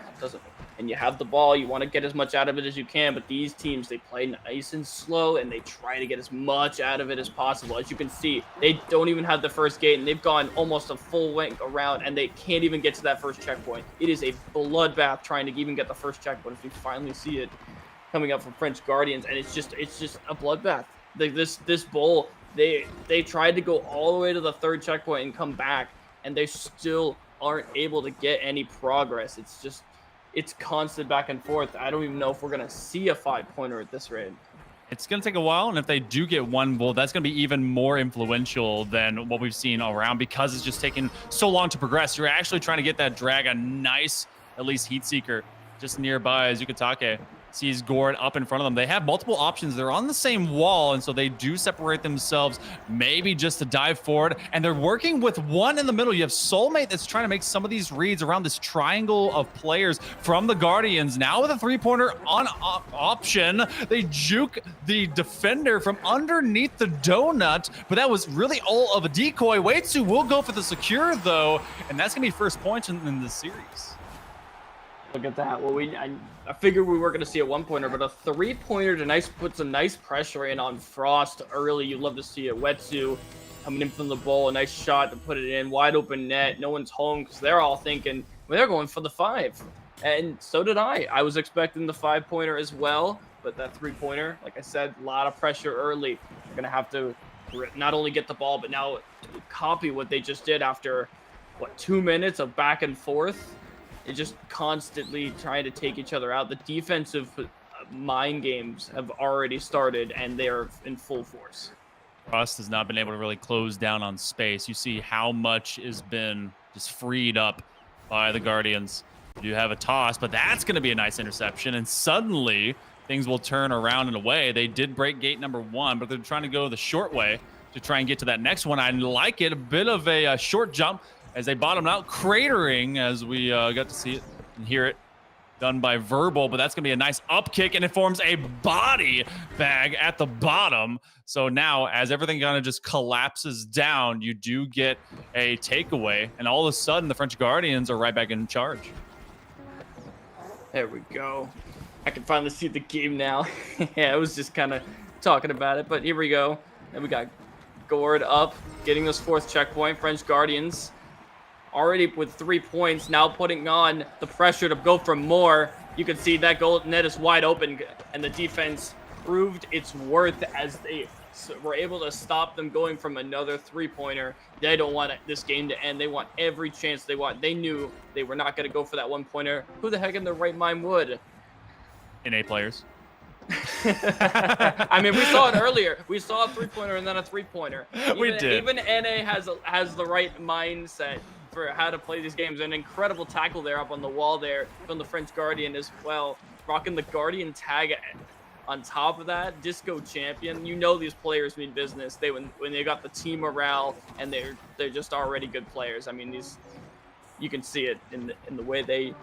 and you have the ball, you want to get as much out of it as you can. But these teams, they play nice and slow, and they try to get as much out of it as possible. As you can see, they don't even have the first gate, and they've gone almost a full length around, and they can't even get to that first checkpoint. It is a bloodbath trying to even get the first checkpoint. If you finally see it coming up from French Guardians, and it's just a bloodbath. This bowl, they tried to go all the way to the 3rd checkpoint and come back, and they still aren't able to get any progress. it's constant back and forth. I don't even know if we're gonna see a 5-pointer at this rate. It's going to take a while, and if they do get one, well, that's going to be even more influential than what we've seen all around because it's just taking so long to progress. You're actually trying to get that drag, a nice, at least heat seeker just nearby as Yukatake sees Gord up in front of them. They have multiple options. They're on the same wall, and so they do separate themselves, maybe just to dive forward, and they're working with one in the middle. You have Soulmate that's trying to make some of these reads around this triangle of players from the Guardians. Now with a 3-pointer on option, they juke the defender from underneath the donut, but that was really all of a decoy. Waitsu will go for the secure, though, and that's going to be first point in the series. Look at that. Well, I figured we were going to see a 1-pointer, but a 3-pointer to put some nice pressure in on Frost early. You love to see it. Wetsu coming in from the bowl, a nice shot to put it in, wide open net. No one's home because they're all thinking, well, they're going for the 5. And so did I. I was expecting the 5-pointer as well, but that 3-pointer, like I said, a lot of pressure early. They're going to have to not only get the ball, but now copy what they just did after, 2 minutes of back and forth. It's just constantly trying to take each other out. The defensive mind games have already started, and they're in full force. Frost has not been able to really close down on space. You see how much has been just freed up by the Guardians. You do have a toss, but that's going to be a nice interception, and suddenly things will turn around in a way. They did break gate number 1, but they're trying to go the short way to try and get to that next one. I like it. A bit of a short jump as they bottom out, cratering as we got to see it and hear it done by Verbal, but that's going to be a nice up kick, and it forms a body bag at the bottom. So now, as everything kind of just collapses down, you do get a takeaway, and all of a sudden, the French Guardians are right back in charge. There we go. I can finally see the game now. Yeah, I was just kind of talking about it, but here we go. And we got Gord up, getting this 4th checkpoint. French Guardians already with 3 points, now putting on the pressure to go for more. You can see that goal net is wide open, and the defense proved its worth as they were able to stop them going from another 3-pointer. They don't want this game to end. They want every chance they want. They knew they were not going to go for that 1-pointer. Who the heck in their right mind would? NA players. I mean, we saw it earlier. We saw a 3-pointer and then a 3-pointer. We did. Even NA has the right mindset for how to play these games. An incredible tackle there up on the wall there from the French Guardian as well. Rocking the Guardian tag on top of that. Disco champion. You know these players mean business. When they got the team morale, and they're just already good players. I mean, you can see it in the way they,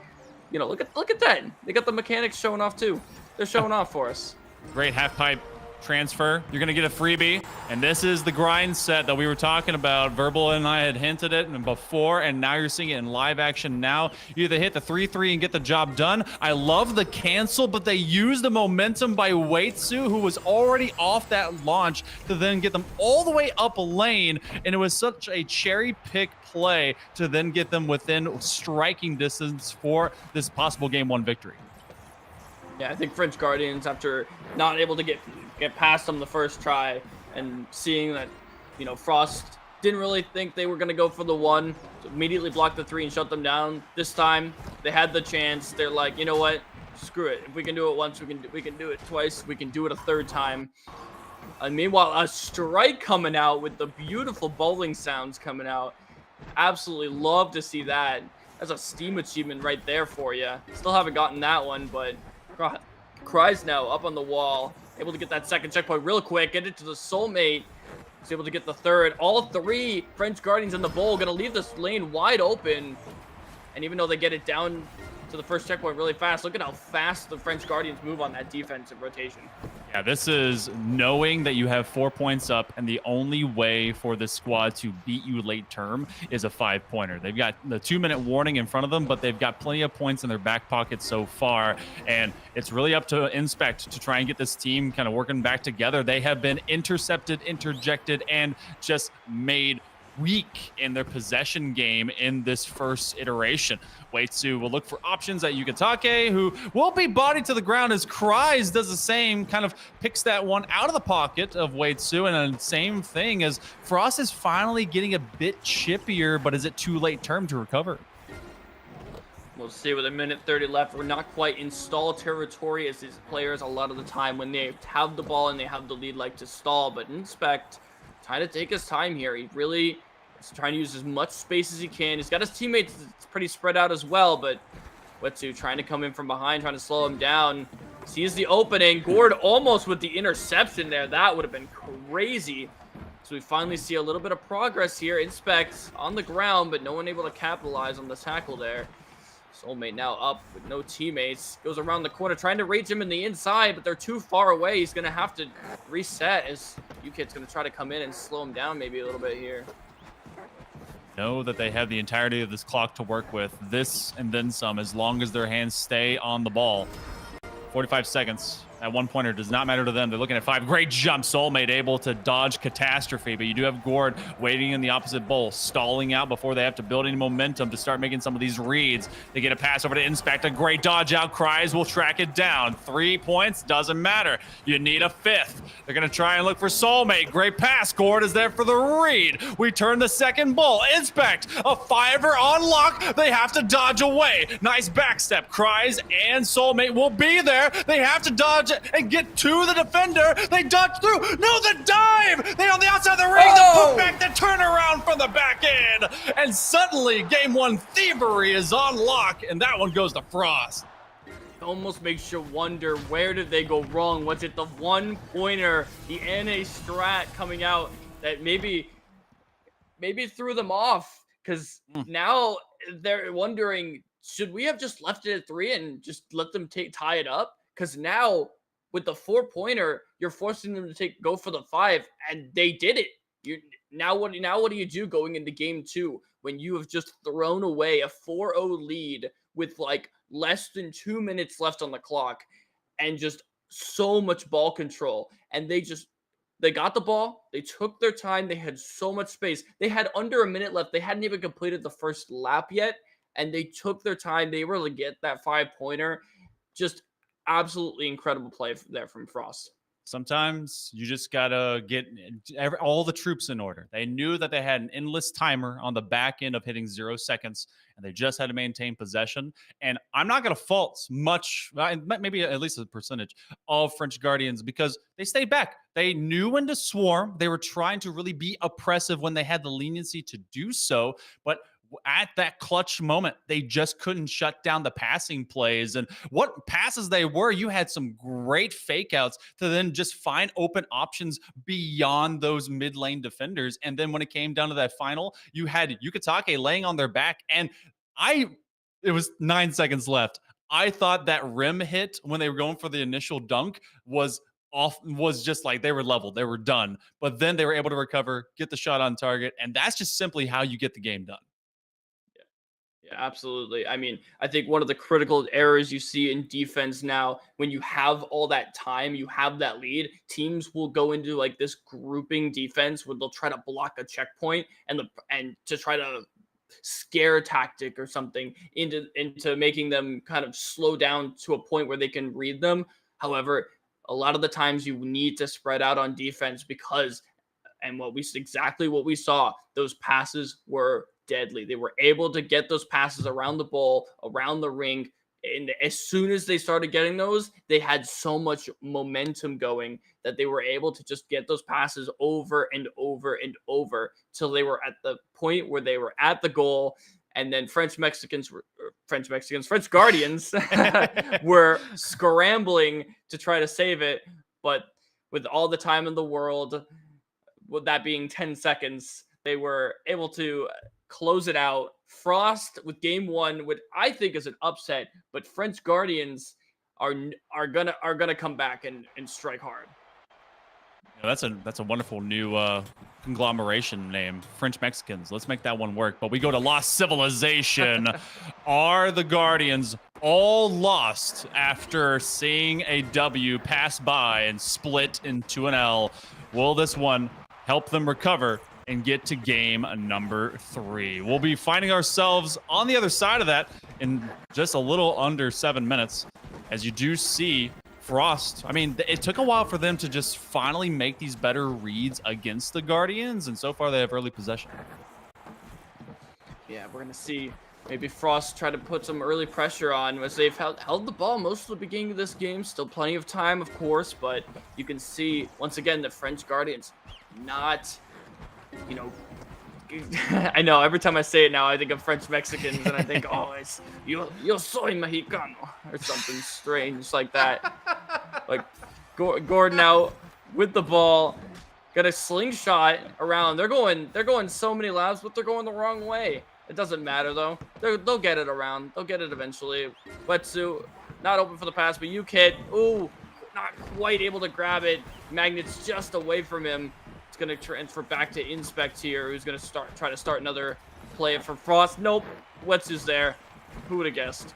look at that. They got the mechanics showing off too. They're showing off for us. Great half pipe transfer. You're going to get a freebie, and this is the grind set that we were talking about. Verbal and I had hinted it before, and now you're seeing it in live action now. You either hit the 3-3 and get the job done. I love the cancel, but they use the momentum by Waitsu, who was already off that launch, to then get them all the way up a lane, and it was such a cherry pick play to then get them within striking distance for this possible game 1 victory. Yeah, I think French Guardians, after not able to get past them the first try, and seeing that, Frost didn't really think they were going to go for the 1, so immediately blocked the 3 and shut them down. This time, they had the chance. They're like, you know what? Screw it. If we can do it once, we can do it twice. We can do it a 3rd time. And meanwhile, a strike coming out with the beautiful bowling sounds coming out. Absolutely love to see that. That's a Steam achievement right there for you. Still haven't gotten that one, but Cries now up on the wall, able to get that 2nd checkpoint real quick, get it to the Soulmate. He's able to get the 3rd. All 3 French Guardians in the bowl, gonna leave this lane wide open. And even though they get it down to the 1st checkpoint really fast, look at how fast the French Guardians move on that defensive rotation. Yeah, this is knowing that you have 4 points up, and the only way for this squad to beat you late term is a 5-pointer. They've got the 2-minute warning in front of them, but they've got plenty of points in their back pocket so far, and it's really up to Inspect to try and get this team kind of working back together. They have been intercepted, interjected, and just made weak in their possession game in this first iteration. Waitsu will look for options at Yukatake, who will be bodied to the ground as Cries does the same, kind of picks that one out of the pocket of Waitsu, and the same thing as Frost is finally getting a bit chippier, but is it too late term to recover? We'll see with a minute 30 left. We're not quite in stall territory as these players a lot of the time when they have the ball and they have the lead like to stall. But Inspect trying to take his time here. He really is trying to use as much space as he can. He's got his teammates pretty spread out as well, but Wetsu trying to come in from behind, trying to slow him down. Sees the opening. Gord almost with the interception there. That would have been crazy. So we finally see a little bit of progress here. Inspect on the ground, but no one able to capitalize on the tackle there. Soulmate now up with no teammates. Goes around the corner, trying to reach him in the inside, but they're too far away. He's going to have to reset as UKID's going to try to come in and slow him down maybe a little bit here. Know that they have the entirety of this clock to work with. This and then some, as long as their hands stay on the ball. 45 seconds. That one pointer does not matter to them. They're looking at 5. Great jump. Soulmate able to dodge catastrophe, but you do have Gord waiting in the opposite bowl, stalling out before they have to build any momentum to start making some of these reads. They get a pass over to Inspect. A great dodge out. Cries will track it down. 3 points. Doesn't matter. You need a 5th. They're going to try and look for Soulmate. Great pass. Gord is there for the read. We turn the second ball. Inspect. A 5er on lock. They have to dodge away. Nice backstep. Cries and Soulmate will be there. They have to dodge and get to the defender. They dodge through. No, the dive. They on the outside of the ring. The putback, the turnaround from the back end. And suddenly, game 1 thievery is on lock, and that one goes to Frost. It almost makes you wonder, where did they go wrong? Was it the one pointer, the NA strat coming out that maybe threw them off? Because now they're wondering, should we have just left it at 3 and just let them tie it up? Because now with the 4-pointer, you're forcing them to go for the 5, and they did it. Now what do you do going into game 2 when you have just thrown away a 4-0 lead with like less than 2 minutes left on the clock and just so much ball control? And they got the ball, they took their time, they had so much space. They had under a minute left. They hadn't even completed the first lap yet, and they took their time. They were able to get that 5-pointer. Just absolutely incredible play there from Frost. Sometimes you just gotta get all the troops in order. They knew that they had an endless timer on the back end of hitting 0 seconds, and they just had to maintain possession. And I'm not gonna fault much, maybe at least a percentage of French Guardians, because they stayed back. They knew when to swarm. They were trying to really be oppressive when they had the leniency to do so, but at that clutch moment, they just couldn't shut down the passing plays. And what passes they were, you had some great fake outs to then just find open options beyond those mid lane defenders. And then when it came down to that final, you had Yukitake laying on their back. And it was 9 seconds left. I thought that rim hit when they were going for the initial dunk was just like they were leveled. They were done. But then they were able to recover, get the shot on target. And that's just simply how you get the game done. Yeah, absolutely. I mean, I think one of the critical errors you see in defense now, when you have all that time, you have that lead, teams will go into like this grouping defense where they'll try to block a checkpoint and to try to scare tactic or something into making them kind of slow down to a point where they can read them. However, a lot of the times you need to spread out on defense because, and exactly what we saw, those passes were deadly. They were able to get those passes around the ball, around the ring. And as soon as they started getting those, they had so much momentum going that they were able to just get those passes over and over and over till they were at the point where they were at the goal. And then French Guardians were scrambling to try to save it. But with all the time in the world, with that being 10 seconds, they were able to close it out. Frost with game 1, what I think is an upset, but French Guardians are gonna come back and strike hard. Yeah, that's a wonderful new conglomeration name, French Mexicans. Let's make that one work. But we go to Lost Civilization. Are the Guardians all lost after seeing a W pass by and split into an L? Will this one help them recover and get to game number 3? We'll be finding ourselves on the other side of that in just a little under 7 minutes. As you do see Frost, I mean, it took a while for them to just finally make these better reads against the Guardians, and so far they have early possession. Yeah, we're going to see maybe Frost tried to put some early pressure on as they've held the ball most of the beginning of this game. Still plenty of time, of course, but you can see, once again, the French Guardians not, you know, I know, every time I say it now, I think of French Mexicans, and I think, oh, it's, yo soy Mexicano, or something strange like that. Like, Gordon now with the ball, got a slingshot around. They're going so many laps, but they're going the wrong way. It doesn't matter, though. They'll get it around. They'll get it eventually. Wetsu, not open for the pass, but Ukit, ooh, not quite able to grab it. Magnet's just away from him. It's going to transfer back to Inspect here, who's going to try to start another play for Frost. Nope. Wetsu's there. Who would have guessed?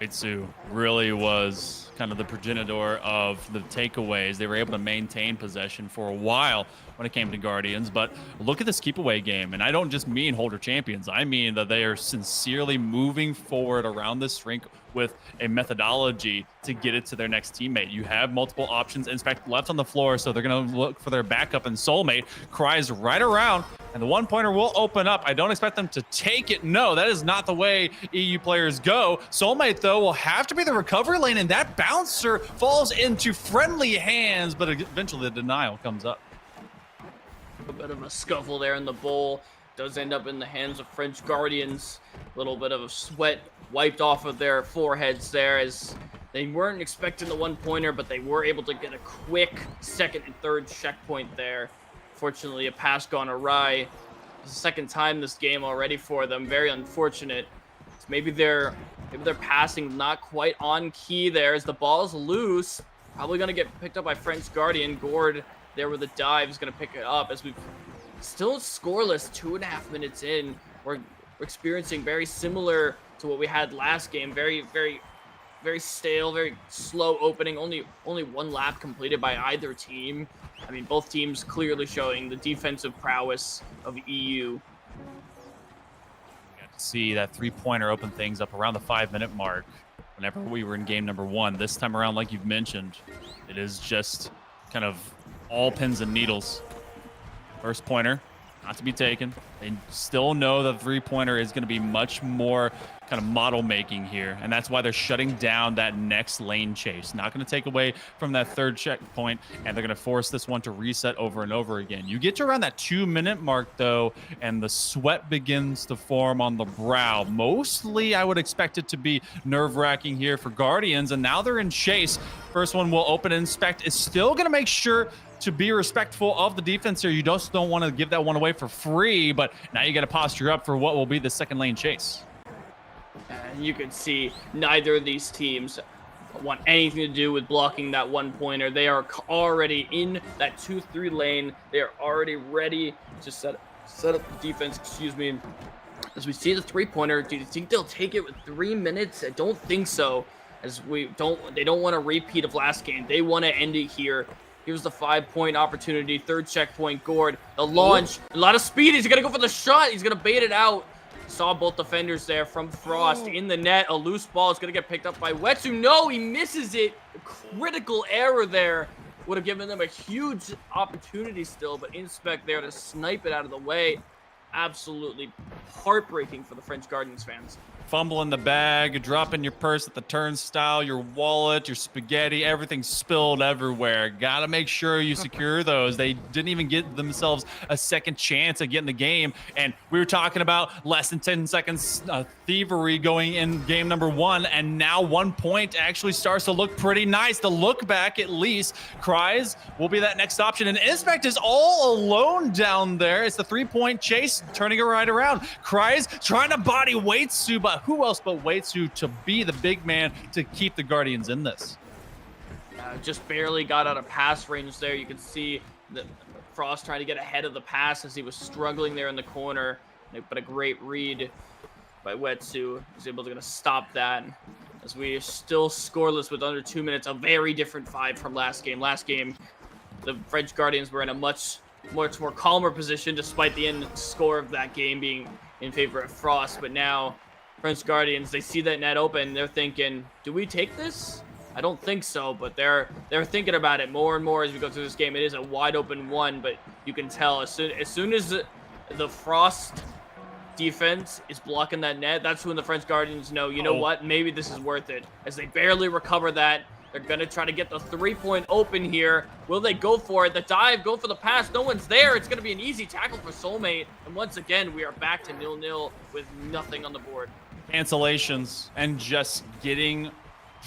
Wetsu really was kind of the progenitor of the takeaways. They were able to maintain possession for a while when it came to Guardians, but look at this keep away game. And I don't just mean holder champions. I mean that they are sincerely moving forward around this rink with a methodology to get it to their next teammate. You have multiple options. Inspect left on the floor, so they're going to look for their backup, and Soulmate cries right around, and the one-pointer will open up. I don't expect them to take it. No, that is not the way EU players go. Soulmate, though, will have to be the recovery lane, and that bouncer falls into friendly hands, but eventually the denial comes up. A bit of a scuffle there in the bowl. Does end up in the hands of French Guardians. A little bit of a sweat wiped off of their foreheads there, as they weren't expecting the one-pointer, but they were able to get a quick second and third checkpoint there. Fortunately, a pass gone awry. It's the second time this game already for them. Very unfortunate. So maybe their passing not quite on key there, as the ball's loose. Probably going to get picked up by French Guardian. Gord there with a dive is going to pick it up, as we've still scoreless 2.5 minutes in. We're experiencing very similar to what we had last game. Very, very, very stale, very slow opening. Only one lap completed by either team. I mean, both teams clearly showing the defensive prowess of EU. We got to see that three-pointer open things up around the 5-minute mark whenever we were in game number 1. This time around, like you've mentioned, it is just kind of all pins and needles. First pointer, not to be taken. They still know the three-pointer is going to be much more kind of model making here, and that's why they're shutting down that next lane chase. Not going to take away from that third checkpoint, and they're going to force this one to reset over and over again. You get to around that 2-minute mark, though, and the sweat begins to form on the brow. Mostly, I would expect it to be nerve-wracking here for Guardians, and now they're in chase. First one will open. Inspect is still going to make sure to be respectful of the defense here. You just don't want to give that one away for free, but now you got to posture up for what will be the second lane chase. And you can see neither of these teams want anything to do with blocking that one-pointer. They are already in that 2-3 lane. They are already ready to set up the defense, excuse me. As we see the three-pointer, do you think they'll take it with 3 minutes? I don't think so, as they don't want a repeat of last game. They want to end it here. Here's the 5-point opportunity. Third checkpoint, Gord. The launch. A lot of speed. He's going to go for the shot. He's going to bait it out. Saw both defenders there from Frost in the net. A loose ball is going to get picked up by Wetsu. No, he misses it. A critical error there. Would have given them a huge opportunity still, but Inspect there to snipe it out of the way. Absolutely heartbreaking for the French Guardians fans. Fumbling the bag, dropping your purse at the turnstile, your wallet, your spaghetti, everything spilled everywhere. Gotta make sure you secure those. They didn't even get themselves a second chance at getting the game. And we were talking about less than 10 seconds thievery going in game number 1. And now 1 point actually starts to look pretty nice. The look back, at least. Cries will be that next option. And Inspect is all alone down there. It's the 3-point chase, turning it right around. Cries trying to body Wetsu, but who else but Wetsu to be the big man to keep the Guardians in this? Just barely got out of pass range there. You can see the Frost trying to get ahead of the pass as he was struggling there in the corner. But a great read by Wetsu. He's able to stop that. As we are still scoreless with under 2 minutes. A very different vibe from last game. Last game, the French Guardians were in a much more calmer position despite the end score of that game being in favor of Frost. But now French Guardians, they see that net open. They're thinking, do we take this? I don't think so, but they're thinking about it more and more as we go through this game. It is a wide open one, but you can tell as soon as the Frost defense is blocking that net, that's when the French Guardians know, you know what, maybe this is worth it. As they barely recover that, they're going to try to get the 3-point open here. Will they go for it? The dive, go for the pass. No one's there. It's going to be an easy tackle for Soulmate. And once again, we are back to 0-0 with nothing on the board. Cancellations and just getting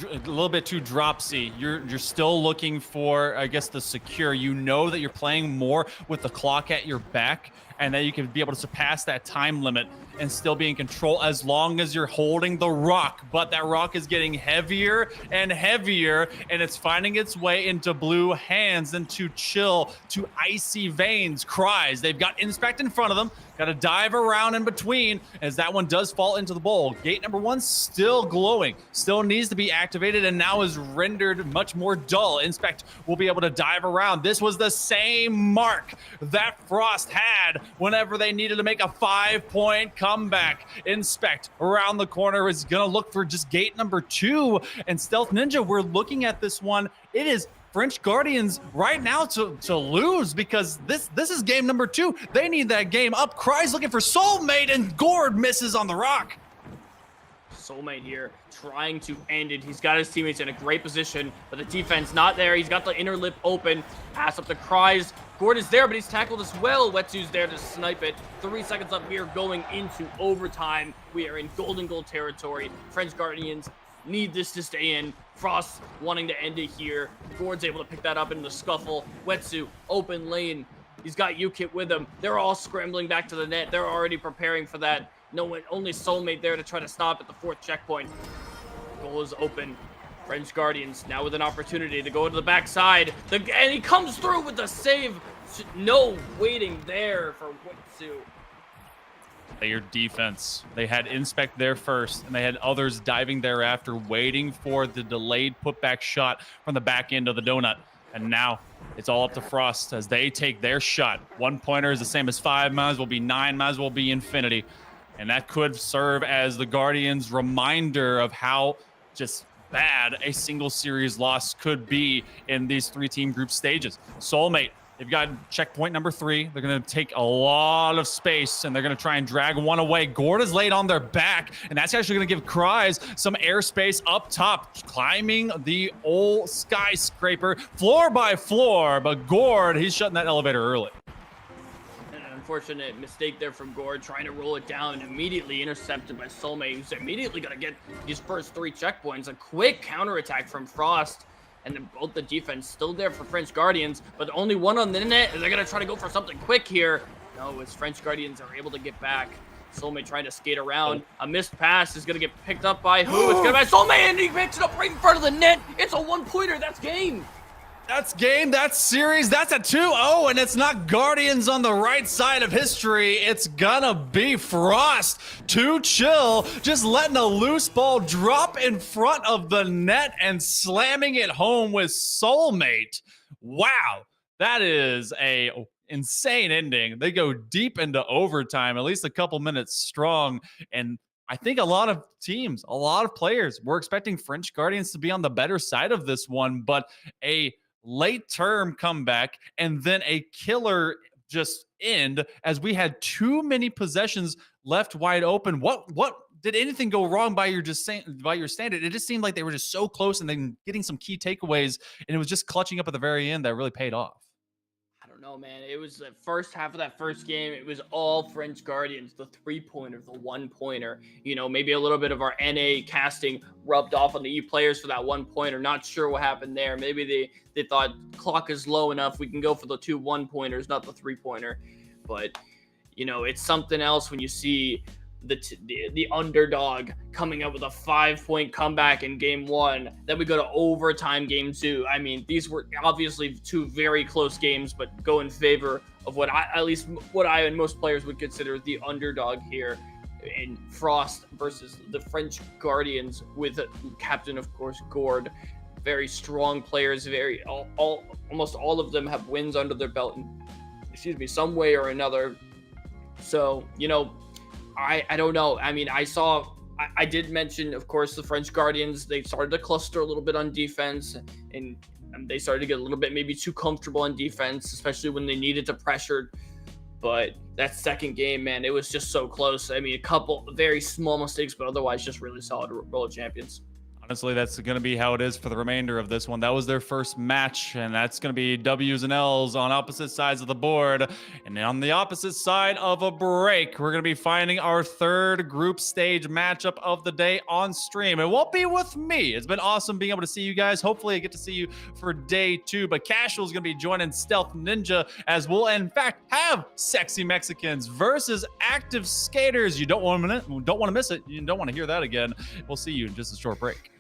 a little bit too dropsy. You're still looking for, I guess, the secure. You know that you're playing more with the clock at your back and that you can be able to surpass that time limit and still be in control as long as you're holding the rock. But that rock is getting heavier and heavier, and it's finding its way into blue hands, into chill, to icy veins. Cries. They've got Inspect in front of them. Got to dive around in between as that one does fall into the bowl. Gate number 1 still glowing, still needs to be activated, and now is rendered much more dull. Inspect will be able to dive around. This was the same mark that Frost had whenever they needed to make a 5-point comeback. Inspect around the corner is going to look for just gate number 2. And Stealth Ninja, we're looking at this one. It is French Guardians right now to lose, because this is game number 2. They need that game up. Cries looking for Soulmate, and Gord misses on the rock. Soulmate here trying to end it. He's got his teammates in a great position, but the defense not there. He's got the inner lip open. Pass up to Cries. Gord is there, but he's tackled as well. Wetsu's there to snipe it. 3 seconds left. We are going into overtime. We are in golden goal territory. French Guardians need this to stay in. Frost wanting to end it here. Gord's able to pick that up in the scuffle. Wetsu, open lane. He's got UKIT with him. They're all scrambling back to the net. They're already preparing for that. No one, only Soulmate there to try to stop at the 4th checkpoint. Goal is open. French Guardians now with an opportunity to go to the backside. And he comes through with the save. No waiting there for Wetsu. Your defense. They had Inspect there first, and they had others diving thereafter, waiting for the delayed putback shot from the back end of the donut. And now it's all up to Frost as they take their shot. 1-pointer is the same as 5, might as well be 9, might as well be infinity. And that could serve as the Guardians' reminder of how just bad a single series loss could be in these 3-team group stages. Soulmate, they've got checkpoint number 3. They're going to take a lot of space, and they're going to try and drag one away. Gord is laid on their back, and that's actually going to give Cries some airspace up top, climbing the old skyscraper floor by floor. But Gord, he's shutting that elevator early. Unfortunate mistake there from Gord, trying to roll it down, and immediately intercepted by Soulmate, who's immediately going to get these first 3 checkpoints. A quick counterattack from Frost, and then both the defense still there for French Guardians, but only one on the net, and they're going to try to go for something quick here. No, as French Guardians are able to get back. Soulmate trying to skate around. A missed pass is going to get picked up by who? It's going to be Soulmate, and he picks it up right in front of the net. It's a 1-pointer. That's game. That's game, that's series, that's a 2-0, and it's not Guardians on the right side of history. It's gonna be Frost. Too chill, just letting a loose ball drop in front of the net and slamming it home with Soulmate. Wow, that is a insane ending. They go deep into overtime, at least a couple minutes strong, and I think a lot of teams, a lot of players were expecting French Guardians to be on the better side of this one, but a late term comeback and then a killer just end as we had too many possessions left wide open. What did anything go wrong by your standard? It just seemed like they were just so close and then getting some key takeaways, and it was just clutching up at the very end that really paid off. I don't know, man. It was the first half of that first game. It was all French Guardians, the 3-pointer, the 1-pointer. You know, maybe a little bit of our NA casting rubbed off on the E players for that 1-pointer. Not sure what happened there. Maybe they thought clock is low enough. We can go for the 2 1-pointers, not the 3-pointer. But, you know, it's something else when you see the underdog coming up with a 5-point comeback in game 1. Then we go to overtime game 2. I mean, these were obviously 2 very close games, but go in favor of what I and most players would consider the underdog here in Frost versus the French Guardians with captain, of course, Gord. Very strong players, almost all of them have wins under their belt in, some way or another. So, you know, I don't know. I mean, I did mention, of course, the French Guardians. They started to cluster a little bit on defense, and they started to get a little bit maybe too comfortable on defense, especially when they needed to pressure but that second game, man, it was just so close. I mean, a couple very small mistakes, but otherwise just really solid roller champions. Honestly, that's going to be how it is for the remainder of this one. That was their first match, and that's going to be W's and L's on opposite sides of the board. And on the opposite side of a break, we're going to be finding our third group stage matchup of the day on stream. It won't be with me. It's been awesome being able to see you guys. Hopefully, I get to see you for day 2. But Casual is going to be joining Stealth Ninja, as we'll, in fact, have Sexy Mexicans versus Active Skaters. You don't want to miss it. You don't want to hear that again. We'll see you in just a short break.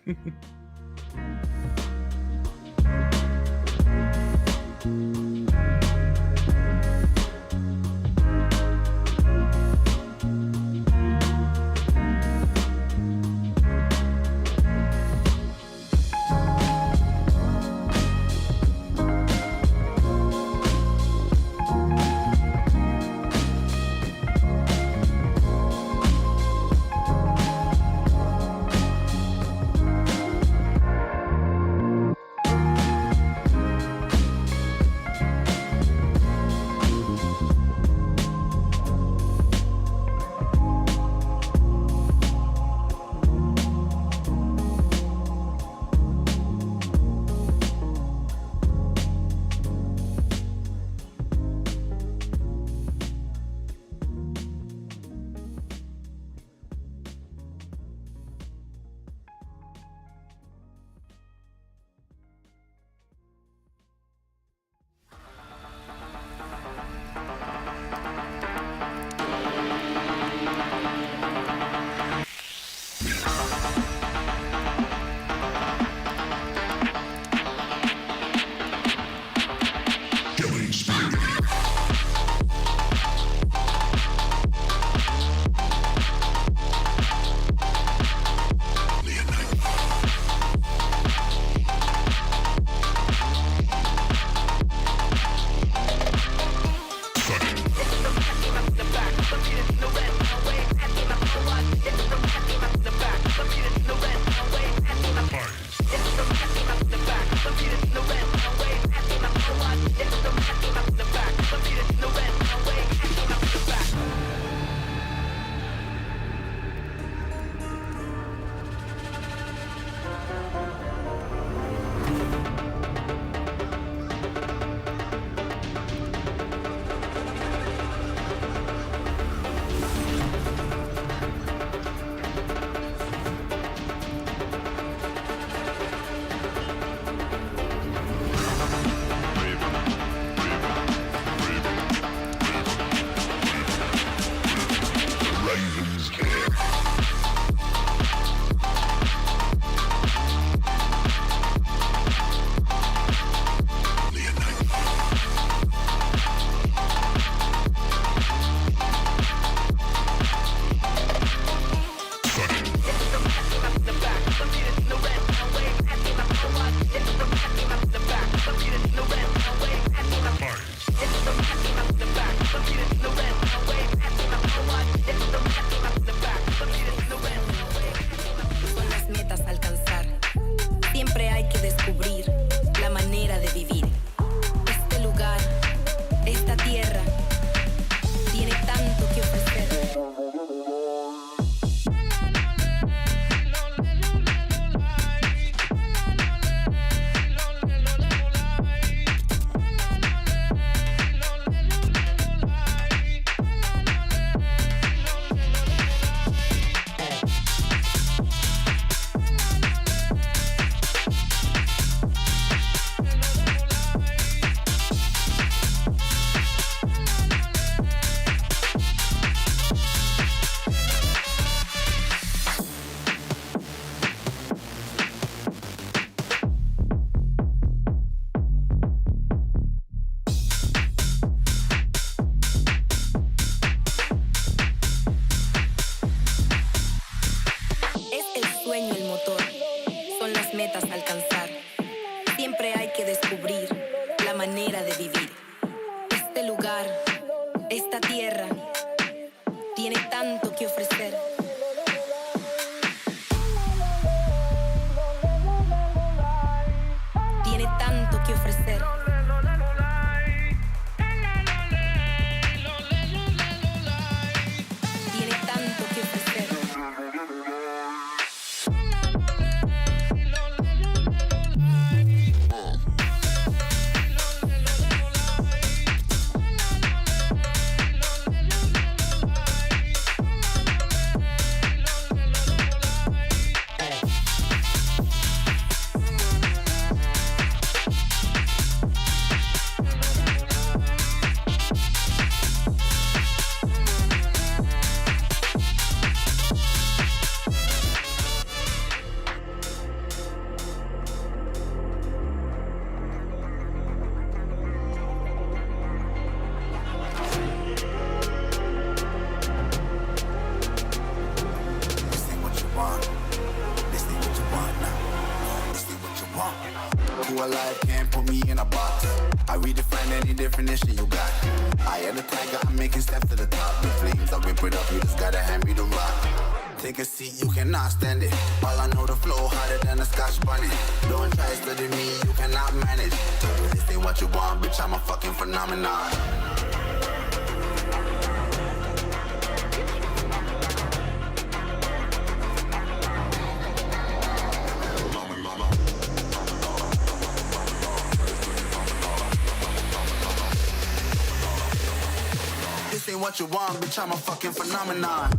tanto que ofrecer. definition you got. I am the tiger, I'm making steps to the top. The flames, I whip it up, you just gotta hand me the rock. Take a seat, you cannot stand it. All I know, the flow harder than a Scotch bunny. Don't try study me, you cannot manage. This ain't what you want, bitch, I'm a fucking phenomenon. This ain't what you want, bitch, I'm a fucking phenomenon.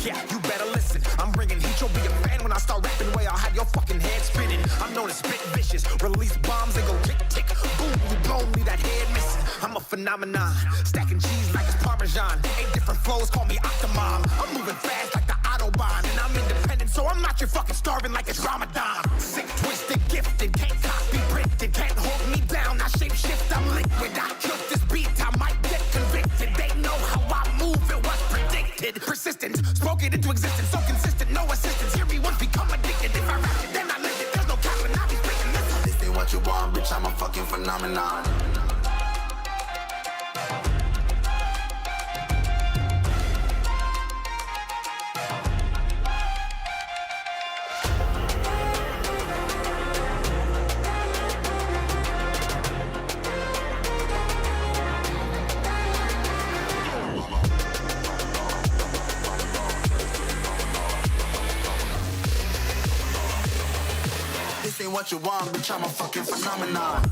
Yeah, you better listen. I'm bringing heat. You'll be a fan when I start rapping. Way I'll have your fucking head spinning. I'm known as spit vicious. Release bombs and go tick tick. Boom, you blow me that head missing. I'm a phenomenon. Stacking cheese like it's Parmesan. 8 different flows, call me Octomom. I'm moving fast like the Autobahn. And I'm independent, so I'm not your fucking starving like it's Ramadan. Sick, twisted, gifted. Can't copy, printed. Can't hold me down. I shape shift, I'm liquid. I killed this beat, I might get convicted. They know how I move, it was predicted. Persistent, spoke it into existence. So consistent, no assistance. Hear me once, become addicted. If I rap it, then I live it. There's no cap, and I be speaking this. This ain't what you want, bitch, I'm a fucking phenomenon. This ain't what you want, bitch, I'm a fucking phenomenon.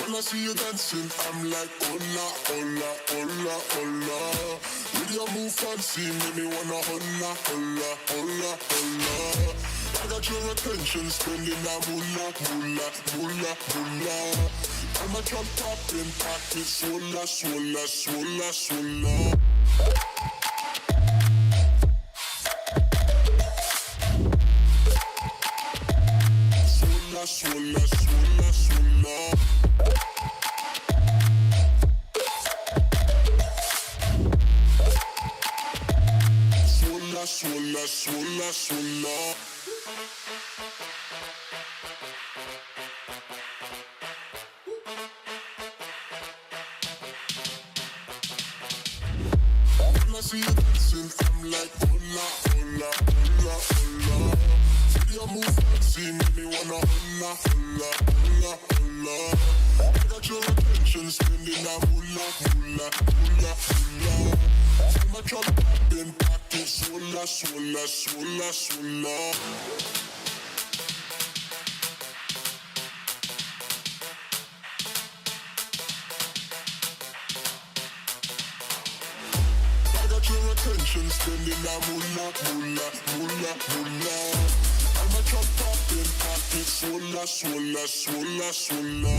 When I see you dancing, I'm like, hola, hola, hola, hola. With your move fancy, make me wanna hola, hola, hola, hola. I got your attention, spending that moolah, moolah, moolah, moolah. I'm a drop top in pocket, swola, swola, swola, swola. Swola, swola, swola, swola. Swola, swola, swola. When I see you dancing, I'm like, hola, hola, hola, hola. See your move fancy, make me wanna hola, hola, hola, hola. I got your attention, spending that moolah, moolah, moolah, moolah. I'm a drop top in pocket, swola, swola, swola, swola. I got your attention, spending that moolah, moolah, moolah, moolah. I'm a drop top in pocket, swola, swola, swola, swola.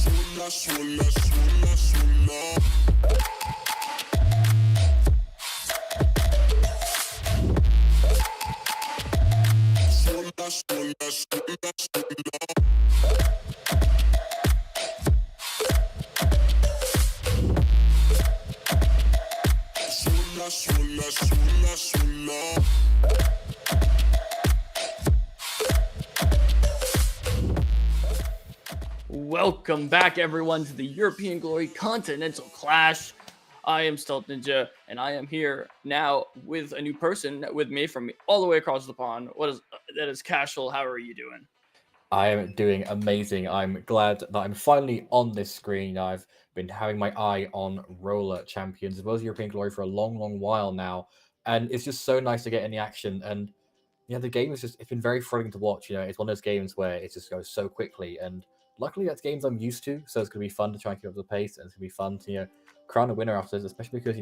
Swola, swola, swola, swola. Swola, swola, swola, swola. Swola, swola, swola, swola. Welcome back, everyone, to the European Glory Continental Clash. I am Stealth Ninja, and I am here now with a new person with me from all the way across the pond. That is Cashel. How are you doing? I am doing amazing. I'm glad that I'm finally on this screen. I've been having my eye on roller champions as well as European Glory for a long, long while now, and it's just so nice to get in the action. And yeah, the game is just—it's been very thrilling to watch. It's one of those games where it just goes so quickly, and luckily that's games I'm used to, so it's gonna be fun to try and keep up the pace, and it's gonna be fun to crown a winner after this, especially because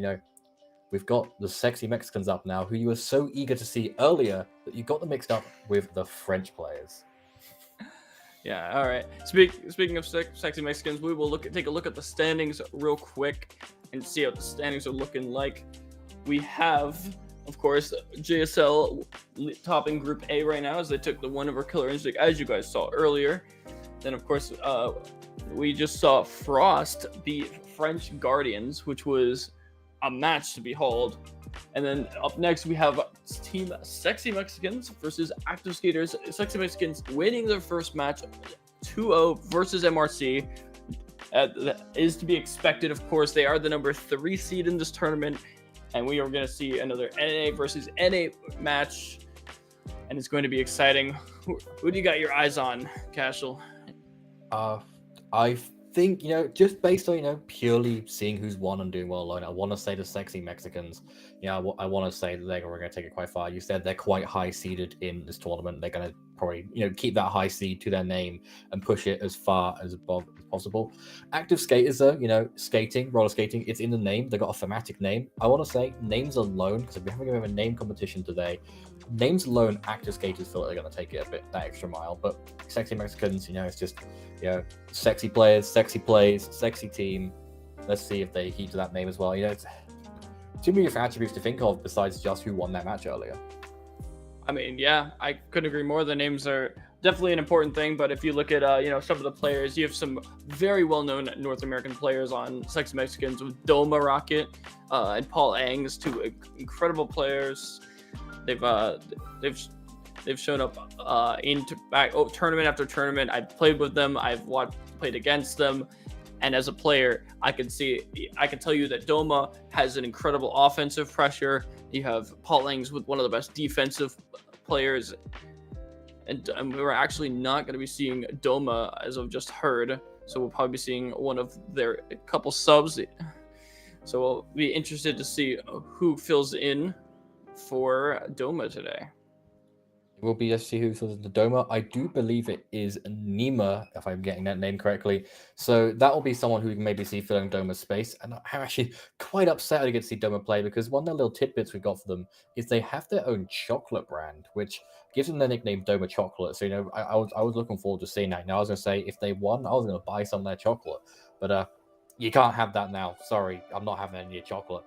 we've got the sexy Mexicans up now, who you were so eager to see earlier that you got them mixed up with the French players. Yeah, all right. Speaking of sexy Mexicans, we will take a look at the standings real quick and see how the standings are looking like. We have, of course, JSL topping Group A right now as they took the one over Killer Instinct, as you guys saw earlier. Then, of course, we just saw Frost beat French Guardians, which was a match to behold. And then up next, we have Team Sexy Mexicans versus Active Skaters. Sexy Mexicans winning their first match 2-0 versus MRC. That is to be expected, of course. They are the number 3 seed in this tournament. And we are going to see another NA versus NA match. And it's going to be exciting. Who do you got your eyes on, Cashel? I think, just based on, purely seeing who's won and doing well alone, I want to say the Sexy Mexicans. I want to say that they're going to take it quite far. You said they're quite high seeded in this tournament. They're going to probably, keep that high seed to their name and push it as far as above as possible. Active Skaters, though, skating, roller skating, it's in the name. They've got a thematic name. I want to say names alone, because if we're having a name competition today, names alone, Active Skaters feel like they're going to take it that extra mile. But Sexy Mexicans, it's just, sexy players, sexy plays, sexy team. Let's see if they keep to that name as well. It's too many attributes to think of besides just who won that match earlier. I mean, yeah, I couldn't agree more. The names are definitely an important thing, but if you look at some of the players, you have some very well-known North American players on Sexy Mexicans with Doma Rocket and Paul Angs, two incredible players. They've shown up in tournament after tournament. I've played with them. I've played against them. And as a player, I can tell you that Doma has an incredible offensive pressure. You have Paul Langs with one of the best defensive players. And we're actually not going to be seeing Doma, as I've just heard. So we'll probably be seeing one of their couple subs. So we'll be interested to see who fills in for Doma today. Will be see who fills in the Doma. I do believe it is Nima, if I'm getting that name correctly. So that will be someone who you can maybe see filling Doma's space. And I'm actually quite upset I didn't get to see Doma play, because one of the little tidbits we got for them is they have their own chocolate brand, which gives them the nickname Doma Chocolate. So I was looking forward to seeing that. Now I was gonna say if they won, I was gonna buy some of their chocolate, but you can't have that now. Sorry, I'm not having any of your chocolate.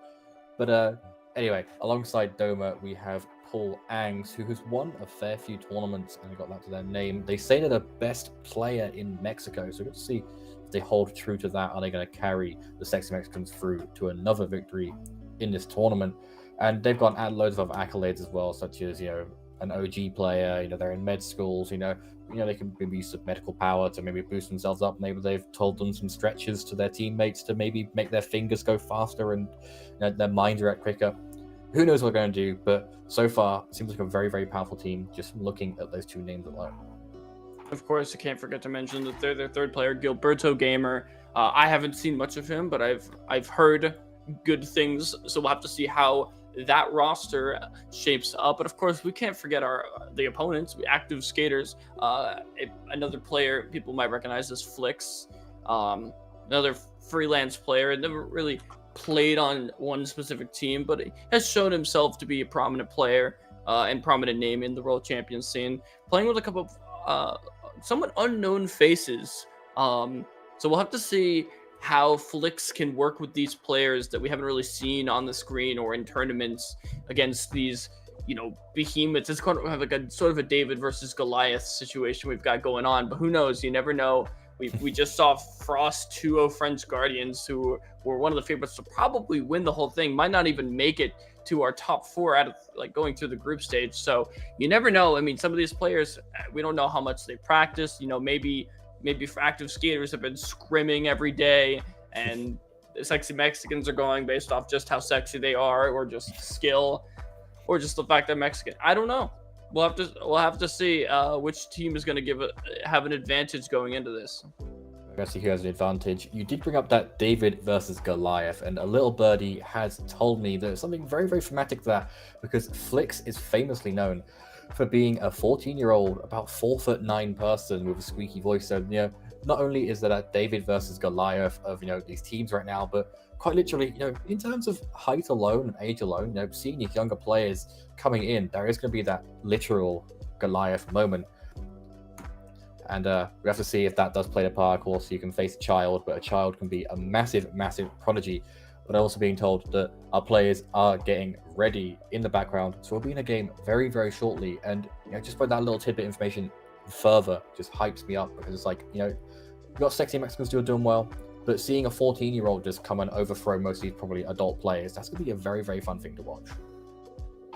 But anyway, alongside Doma, we have Paul Angs, who has won a fair few tournaments and got that to their name. They say they're the best player in Mexico, so good to see if they hold true to that. Are they going to carry the Sexy Mexicans through to another victory in this tournament? And they've got loads of other accolades as well, such as an OG player. They're in med schools. They can maybe use some medical power to maybe boost themselves up. Maybe they've told them some stretches to their teammates to maybe make their fingers go faster and their minds react quicker. Who knows what they're going to do, but so far, it seems like a very, very powerful team just looking at those two names alone. Of course, I can't forget to mention that they're their third player, Gilberto Gamer. I haven't seen much of him, but I've heard good things, so we'll have to see how that roster shapes up. But of course, we can't forget the opponents, Active Skaters. Another player people might recognize as Flix, another freelance player, never really played on one specific team, but he has shown himself to be a prominent player and prominent name in the World Champion scene, playing with a couple of somewhat unknown faces. So we'll have to see how Flix can work with these players that we haven't really seen on the screen or in tournaments against these behemoths. It's kind of have like a sort of a David versus Goliath situation we've got going on, but who knows? You never know. We just saw Frost 2-0 French Guardians, who were one of the favorites to probably win the whole thing, might not even make it to our top 4 out of going through the group stage. So you never know. I mean, some of these players, we don't know how much they practice. Maybe for Active Skaters have been scrimming every day, and the Sexy Mexicans are going based off just how sexy they are, or just skill, or just the fact they're Mexican. I don't know. we'll have to see which team is going to have an advantage going into this. I guess who has an advantage. You did bring up that David versus Goliath, and a little birdie has told me that something very, very thematic there, because Flix is famously known for being a 14-year-old, about 4'9" person with a squeaky voice. So, not only is there that David versus Goliath of, these teams right now, but quite literally, in terms of height alone and age alone, seeing these younger players coming in, there is going to be that literal Goliath moment. And we have to see if that does play a part. Of course, you can face a child, but a child can be a massive, massive prodigy. But I'm also being told that our players are getting ready in the background. So we'll be in a game very, very shortly. And just by that little tidbit information further just hypes me up, because it's like, you've got sexy Mexicans who are doing well, but seeing a 14-year-old just come and overthrow most of these probably adult players, that's going to be a very, very fun thing to watch.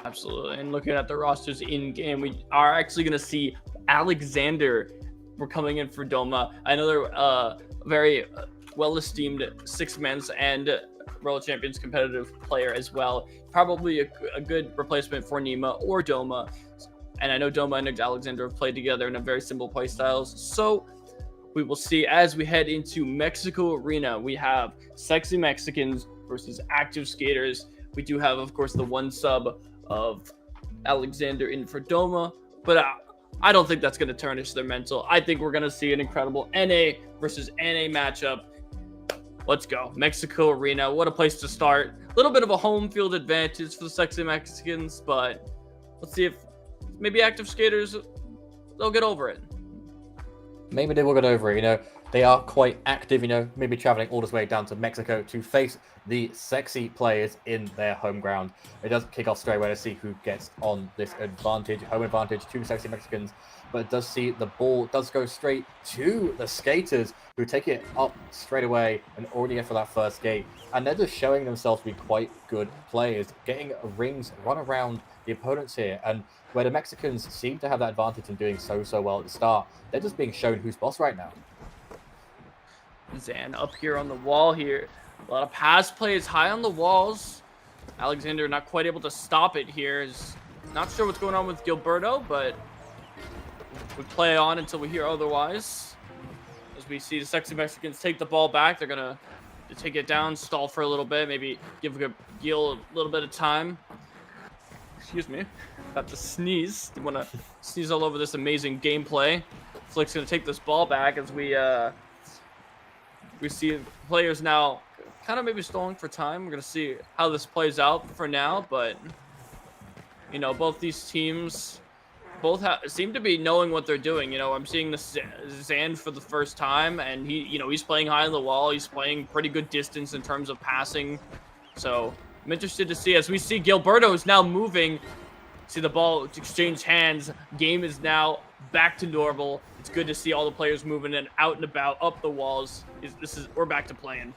Absolutely. And looking at the rosters in game, we are actually going to see Alexander. We're coming in for Doma, another very well-esteemed six-men's and World Champions competitive player as well. Probably a good replacement for Nima or Doma. And I know Doma and Alexander have played together in a very similar play styles. So we will see as we head into Mexico Arena. We have sexy Mexicans versus active skaters. We do have, of course, the one sub of Alexander in for Doma, but I don't think that's going to tarnish their mental. I think we're going to see an incredible NA versus NA matchup. Let's go. Mexico Arena. What a place to start. A little bit of a home field advantage for the sexy Mexicans, but let's see if maybe active skaters, they'll get over it. Maybe they will get over it, They are quite active, maybe traveling all this way down to Mexico to face the sexy players in their home ground. It does kick off straight away to see who gets on this advantage, home advantage to sexy Mexicans, but it does see the ball does go straight to the skaters, who take it up straight away and already get for that first gate. And they're just showing themselves to be quite good players, getting rings run around the opponents here. And where the Mexicans seem to have that advantage in doing so well at the start, they're just being shown who's boss right now. Zan up here on the wall here. A lot of pass plays high on the walls. Alexander not quite able to stop it here. Is not sure what's going on with Gilberto, but we play on until we hear otherwise. As we see the sexy Mexicans take the ball back, they're gonna take it down, stall for a little bit, maybe give Gil a little bit of time. Excuse me, about to sneeze. You want to sneeze all over this amazing gameplay. Flick's gonna take this ball back as we see players now kind of maybe stalling for time. We're going to see how this plays out for now, but, both these teams seem to be knowing what they're doing. I'm seeing the Zan for the first time, and he's playing high on the wall. He's playing pretty good distance in terms of passing. So I'm interested to see, as we see Gilberto is now moving. See the ball exchange hands. Game is now back to normal. It's good to see all the players moving and out and about up the walls. We're back to playing.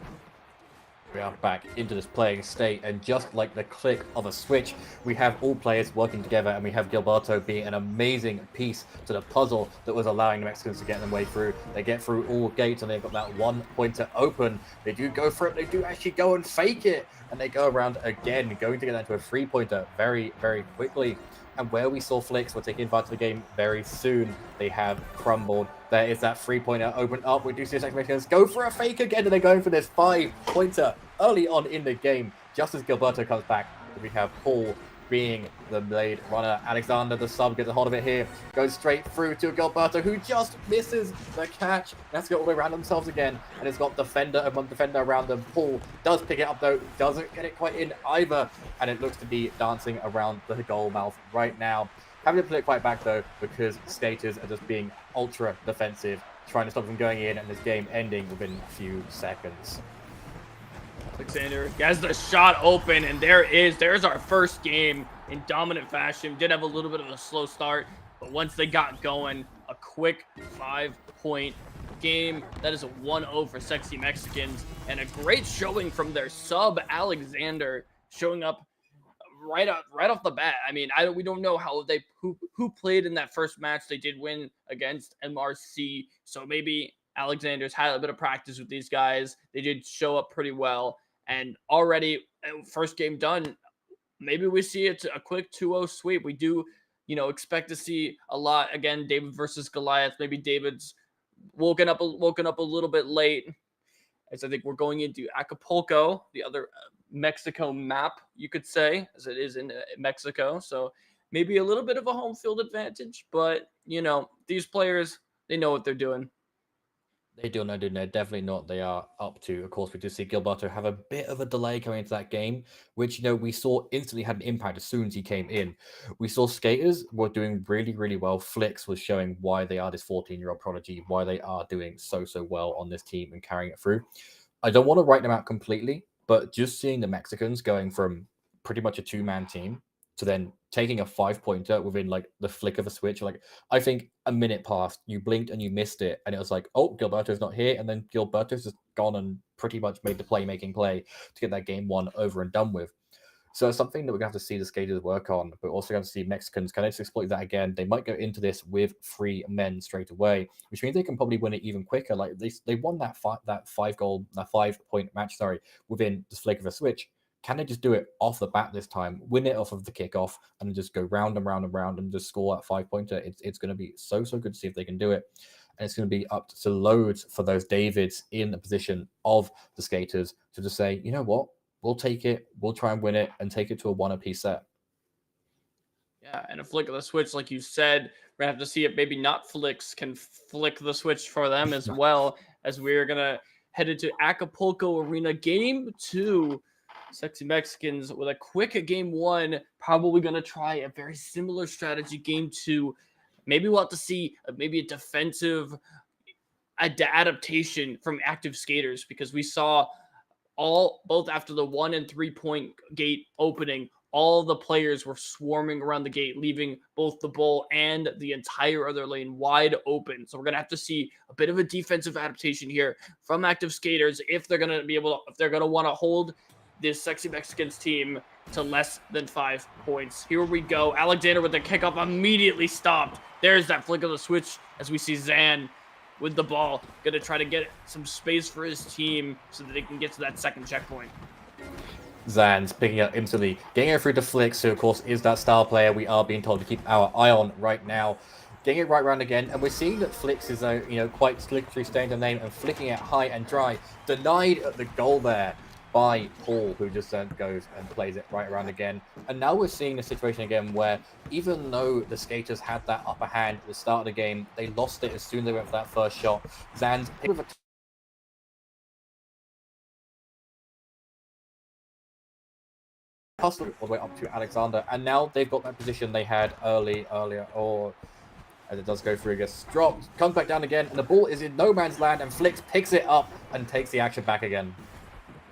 We are back into this playing state, and just like the click of a switch, we have all players working together, and we have Gilberto being an amazing piece to the puzzle that was allowing the Mexicans to get their way through. They get through all gates, and they've got that one pointer open. They do go for it. They do actually go and fake it, and they go around again, going to get that to a three-pointer very, very quickly. And where we saw Flix were taking advantage of the game very soon, they have crumbled. There is that three-pointer open up. We do see the second Mexicans go for a fake again, and they're going for this five-pointer early on in the game. Just as Gilberto comes back, we have Paul being the blade runner. Alexander, the sub, gets a hold of it here. Goes straight through to Gilberto, who just misses the catch. That's got all the way around themselves again. And it's got defender around them. Paul does pick it up, though. Doesn't get it quite in either. And it looks to be dancing around the goal mouth right now. Having to play it quite back, though, because skaters are just being ultra defensive, trying to stop them going in, and this game ending within a few seconds. Alexander has the shot open, and there's our first game in dominant fashion. Did have a little bit of a slow start, but once they got going, a quick 5-point game. That is a 1-0 for sexy Mexicans, and a great showing from their sub Alexander, showing up right off the bat. I mean, we don't know how who played in that first match. They did win against MRC, so maybe Alexander's had a bit of practice with these guys. They did show up pretty well, and already first game done. Maybe we see it a quick 2-0 sweep. We do, expect to see a lot. Again, David versus Goliath. Maybe David's woken up a little bit late, as I think we're going into Acapulco, the other Mexico map, you could say, as it is in Mexico. So maybe a little bit of a home field advantage, but these players, they know what they're doing. They do know, they're definitely not. They are up to. Of course, we do see Gilberto have a bit of a delay coming into that game, which we saw instantly had an impact as soon as he came in. We saw skaters were doing really, really well. Flix was showing why they are this 14-year-old prodigy, why they are doing so well on this team and carrying it through. I don't want to write them out completely, but just seeing the Mexicans going from pretty much a 2-man team to then taking a 5-pointer within like the flick of a switch. Like, I think a minute passed, you blinked and you missed it, and it was like, oh, Gilberto's not here, and then Gilberto's just gone and pretty much made the playmaking play to get that game 1 over and done with. So it's something that we're going to have to see the skaters work on, but also going to see Mexicans kind of exploit that again. They might go into this with 3 men straight away, which means they can probably win it even quicker. Like they won that 5-point match, within the flick of a switch. Can they just do it off the bat this time, win it off of the kickoff, and then just go round and round and round and just score that 5-pointer? It's going to be so good to see if they can do it. And it's going to be up to loads for those Davids in the position of the skaters to just say, you know what? We'll take it. We'll try and win it and take it to a 1-apiece set. Yeah, and a flick of the switch, like you said, we're going to have to see if maybe not Flix can flick the switch for them as well, as we're going to head into Acapulco Arena Game 2. Sexy Mexicans with a quick game 1, probably going to try a very similar strategy game 2. Maybe we'll have to see maybe a defensive adaptation from active skaters, because we saw both after the 1 and 3 point gate opening, all the players were swarming around the gate, leaving both the bowl and the entire other lane wide open. So we're going to have to see a bit of a defensive adaptation here from active skaters if they're going to want to hold this Sexy Mexicans team to less than 5 points. Here we go. Alexander with the kickoff immediately stopped. There's that flick of the switch as we see Zan with the ball, going to try to get some space for his team so that they can get to that second checkpoint. Zan's picking up instantly, getting it through to Flix, who of course is that star player we are being told to keep our eye on right now. Getting it right round again, and we're seeing that Flix is quite slickly staying the lane and flicking it high and dry. Denied at the goal there by Paul, who just goes and plays it right around again. And now we're seeing the situation again where even though the skaters had that upper hand at the start of the game, they lost it as soon as they went for that first shot. Zan's with a hustle all the way up to Alexander, and now they've got that position they had earlier, or as it does go through, it gets dropped, comes back down again, and the ball is in no man's land, and Flix picks it up and takes the action back again.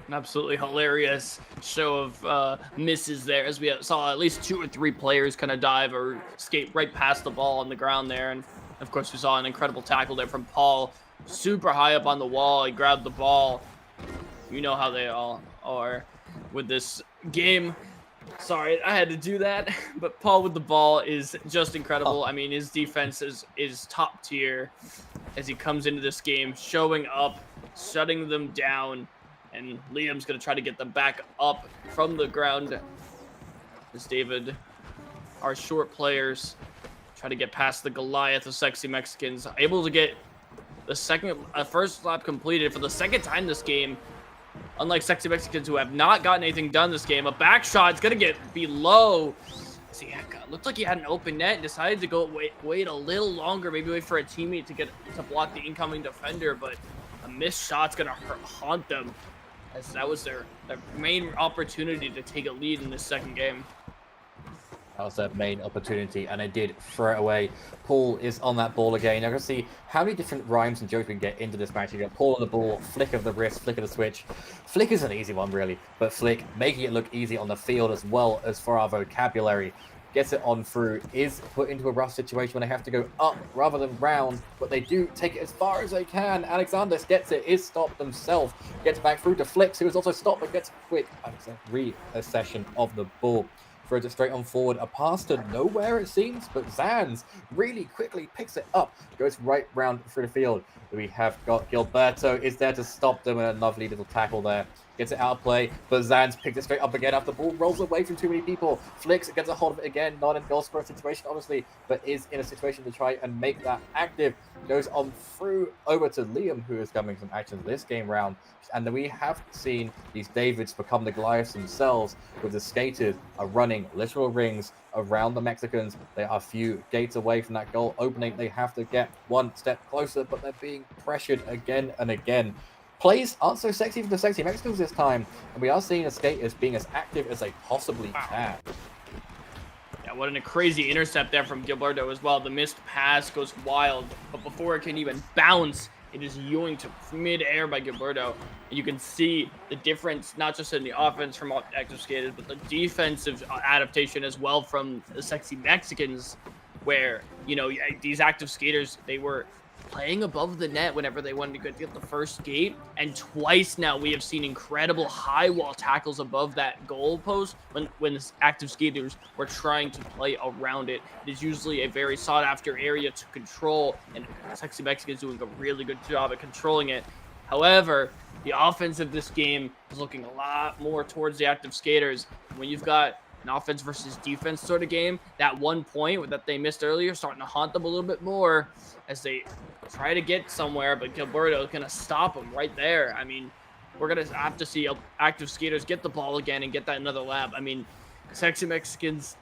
An absolutely hilarious show of misses there, as we saw at least 2 or 3 players kind of dive or skate right past the ball on the ground there. And of course, we saw an incredible tackle there from Paul, super high up on the wall. He grabbed the ball. You know how they all are with this game. Sorry, I had to do that. But Paul with the ball is just incredible. I mean, his defense is top tier as he comes into this game, showing up, shutting them down. And Liam's going to try to get them back up from the ground as David, our short players, try to get past the Goliath of Sexy Mexicans. Able to get the first lap completed for the second time this game. Unlike Sexy Mexicans, who have not gotten anything done this game. A back shot is going to be low. See, looked like he had an open net and decided to go wait a little longer. Maybe wait for a teammate to block the incoming defender. But a missed shot's going to haunt them, as that was their main opportunity to take a lead in this second game. That was their main opportunity, and they did throw it away. Paul is on that ball again. I'm going to see how many different rhymes and jokes we can get into this match. You got Paul on the ball, flick of the wrist, flick of the switch. Flick is an easy one, really, but Flick making it look easy on the field as well as for our vocabulary. Gets it on through, is put into a rough situation when they have to go up rather than round, but they do take it as far as they can. Alexander gets it, is stopped himself, gets back through to Flix, who is also stopped, but gets a quick reaccession of the ball. throws it straight on forward, a pass to nowhere it seems, but Zans really quickly picks it up, goes right round through the field. We have got Gilberto is there to stop them, and a lovely little tackle there. Gets it out of play, but Zans picks it straight up again after the ball rolls away from too many people. Flicks, gets a hold of it again, not in goal scorer situation, honestly, but is in a situation to try and make that active. Goes on through over to Liam, who is coming some action this game round. And then we have seen these Davids become the Goliaths themselves, with the skaters are running literal rings around the Mexicans. They are a few gates away from that goal opening. They have to get one step closer, but they're being pressured again and again. Plays aren't so sexy for the sexy Mexicans this time, and we are seeing the skaters being as active as they possibly can. Yeah, what a crazy intercept there from Gilberto as well. The missed pass goes wild, but before it can even bounce, it is yoinked mid-air by Gilberto. And you can see the difference, not just in the offense from active skaters, but the defensive adaptation as well from the sexy Mexicans, where, you know, these active skaters, they were playing above the net whenever they wanted to get the first gate, and twice now we have seen incredible high wall tackles above that goal post when the active skaters were trying to play around it. It is usually a very sought after area to control, and sexy Mexican is doing a really good job at controlling it. However, the offense of this game is looking a lot more towards the active skaters. When you've got an offense versus defense sort of game, that 1 point that they missed earlier starting to haunt them a little bit more as they try to get somewhere, but Gilberto is going to stop them right there. I mean, we're going to have to see active skaters get the ball again and get that another lap. I mean, sexy Mexicans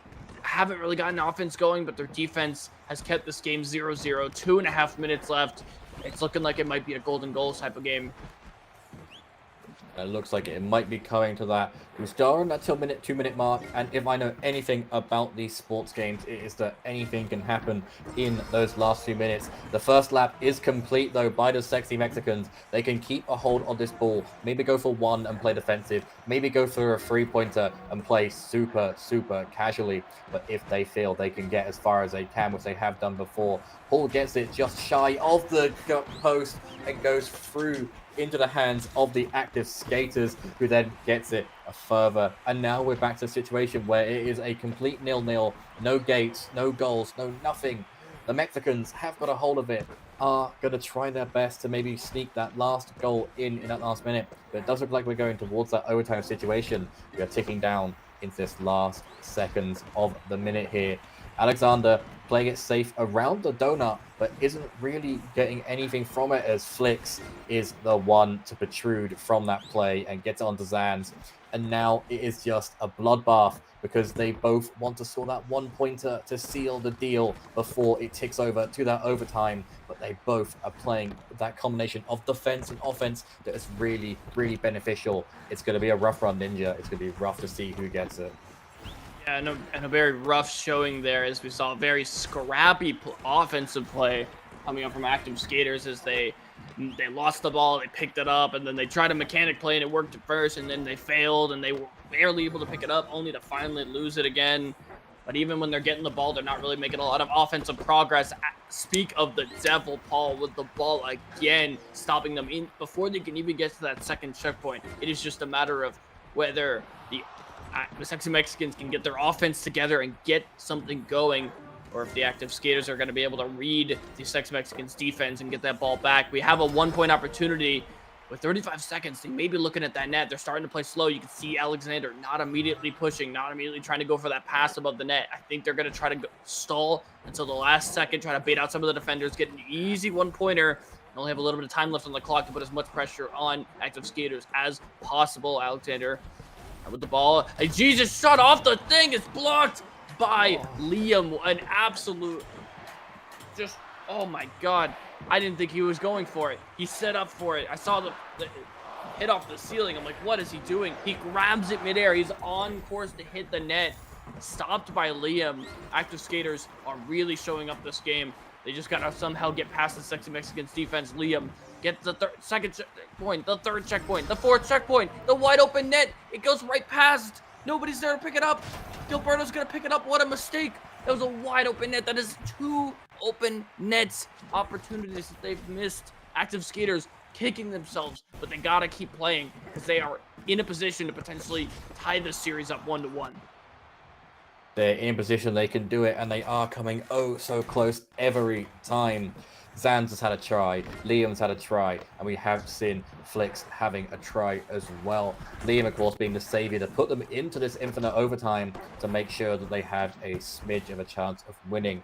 haven't really gotten offense going, but their defense has kept this game 0-0, 2.5 minutes left. It's looking like it might be a golden goals type of game. It looks like it might be coming to that. We're still on that 2-minute mark, and if I know anything about these sports games, it is that anything can happen in those last few minutes. The first lap is complete, though, by the sexy Mexicans. They can keep a hold on this ball, maybe go for one and play defensive, maybe go for a three-pointer and play super casually, but if they feel they can get as far as they can, which they have done before, Paul gets it just shy of the post and goes through into the hands of the active skaters, who then gets it further. And now we're back to a situation where it is a complete 0-0, no gates, no goals, no nothing. The Mexicans have got a hold of it, are going to try their best to maybe sneak that last goal in that last minute, but it does look like we're going towards that overtime situation. We are ticking down into this last seconds of the minute here. Alexander playing it safe around the donut, but isn't really getting anything from it, as Flicks is the one to protrude from that play and gets onto Zans. And now it is just a bloodbath, because they both want to score that one-pointer to seal the deal before it ticks over to that overtime. But they both are playing that combination of defense and offense that is really beneficial. It's going to be a rough run, Ninja. It's going to be rough to see who gets it. Yeah, and a very rough showing there, as we saw a very scrappy offensive play coming up from active skaters as they lost the ball, they picked it up, and then they tried a mechanic play and it worked at first, and then they failed and they were barely able to pick it up, only to finally lose it again. But even when they're getting the ball, they're not really making a lot of offensive progress. Speak of the devil, Paul, with the ball again, stopping them in before they can even get to that second checkpoint. It is just a matter of whether the sexy Mexicans can get their offense together and get something going, or if the active skaters are going to be able to read the sexy Mexicans defense and get that ball back. We have a 1-point opportunity with 35 seconds. They may be looking at that net. They're starting to play slow. You can see Alexander not immediately pushing, not immediately trying to go for that pass above the net. I think they're going to try to stall until the last second, try to bait out some of the defenders, get an easy 1-pointer. Only have a little bit of time left on the clock to put as much pressure on active skaters as possible. Alexander with the ball. Hey, Jesus, shut off the thing. It's blocked by Liam. An absolute just, oh my God. I didn't think he was going for it. He set up for it. I saw the hit off the ceiling. I'm like, what is he doing? He grabs it midair. He's on course to hit the net. Stopped by Liam. Active skaters are really showing up this game. They just got to somehow get past the sexy Mexicans defense. Liam gets the second checkpoint, the third checkpoint, the fourth checkpoint, the wide open net. It goes right past. Nobody's there to pick it up. Gilberto's going to pick it up. What a mistake. That was a wide open net. That is 2 open nets opportunities that they've missed. Active skaters kicking themselves, but they got to keep playing because they are in a position to potentially tie this series up 1-1. They're in position, they can do it, and they are coming oh so close every time. Zan's has had a try, Liam's had a try, and we have seen Flix having a try as well. Liam, of course, being the savior to put them into this infinite overtime to make sure that they have a smidge of a chance of winning.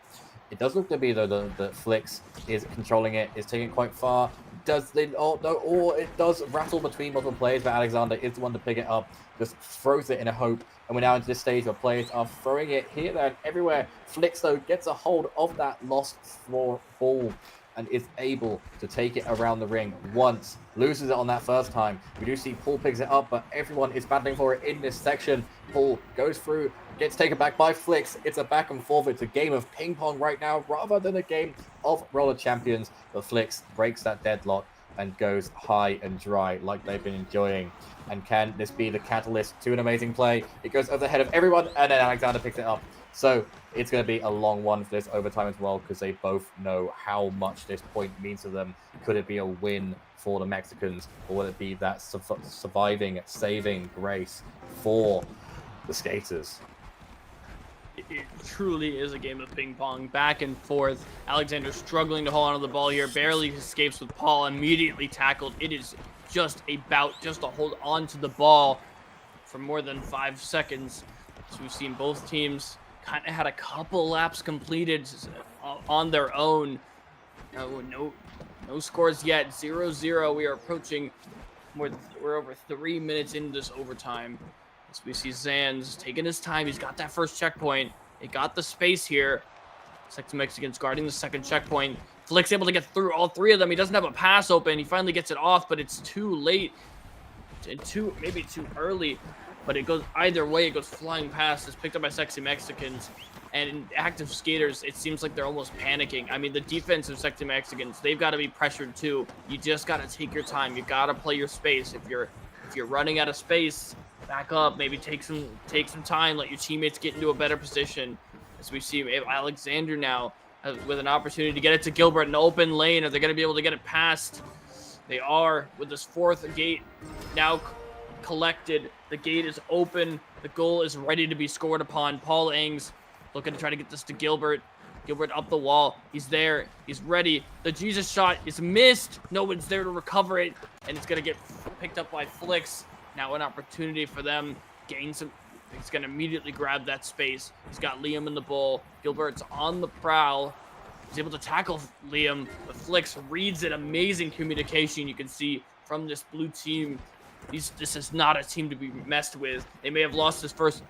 It does look to be, though, that Flix is controlling it, is taking it quite far. It does rattle between multiple players, but Alexander is the one to pick it up, just throws it in a hope. And we're now into this stage where players are throwing it here, there, and everywhere. Flix, though, gets a hold of that lost ball and is able to take it around the ring once. Loses it on that first time. We do see Paul picks it up, but everyone is battling for it in this section. Paul goes through, gets taken back by Flix. It's a back and forth. It's a game of ping pong right now rather than a game of roller champions. But Flix breaks that deadlock and goes high and dry like they've been enjoying. And can this be the catalyst to an amazing play? It goes over the head of everyone, and then Alexander picks it up. So it's going to be a long one for this overtime as well, because they both know how much this point means to them. Could it be a win for the Mexicans, or will it be that surviving, saving grace for the skaters? It truly is a game of ping pong, back and forth. Alexander struggling to hold on to the ball here, barely escapes with Paul, immediately tackled. It is just a bout just to hold on to the ball for more than 5 seconds. So we've seen both teams kind of had a couple laps completed on their own. No scores yet. 0-0. We are approaching we're over 3 minutes into this overtime. As we see Zan's taking his time. He's got that first checkpoint. They got the space here. Sexy Mexicans guarding the second checkpoint. Flick's able to get through all three of them. He doesn't have a pass open. He finally gets it off, but it's too late and maybe too early. But it goes either way. It goes flying past. It's picked up by Sexy Mexicans. And in active skaters, it seems like they're almost panicking. I mean, the defensive Sexy Mexicans, they've got to be pressured too. You just got to take your time. You got to play your space. If you're running out of space, back up. Maybe take some time. Let your teammates get into a better position. As we see Alexander now with an opportunity to get it to Gilbert in an open lane. Are they going to be able to get it past? They are, with this fourth gate now collected. The gate is open. The goal is ready to be scored upon. Paul Ings looking to try to get this to Gilbert. Gilbert up the wall. He's there. He's ready. The Jesus shot is missed. No one's there to recover it. And it's going to get picked up by Flix. Now an opportunity for them. Gain some. He's going to immediately grab that space. He's got Liam in the bowl. Gilbert's on the prowl. He's able to tackle Liam. But Flix reads it. Amazing communication you can see from this blue team. This is not a team to be messed with. They may have lost the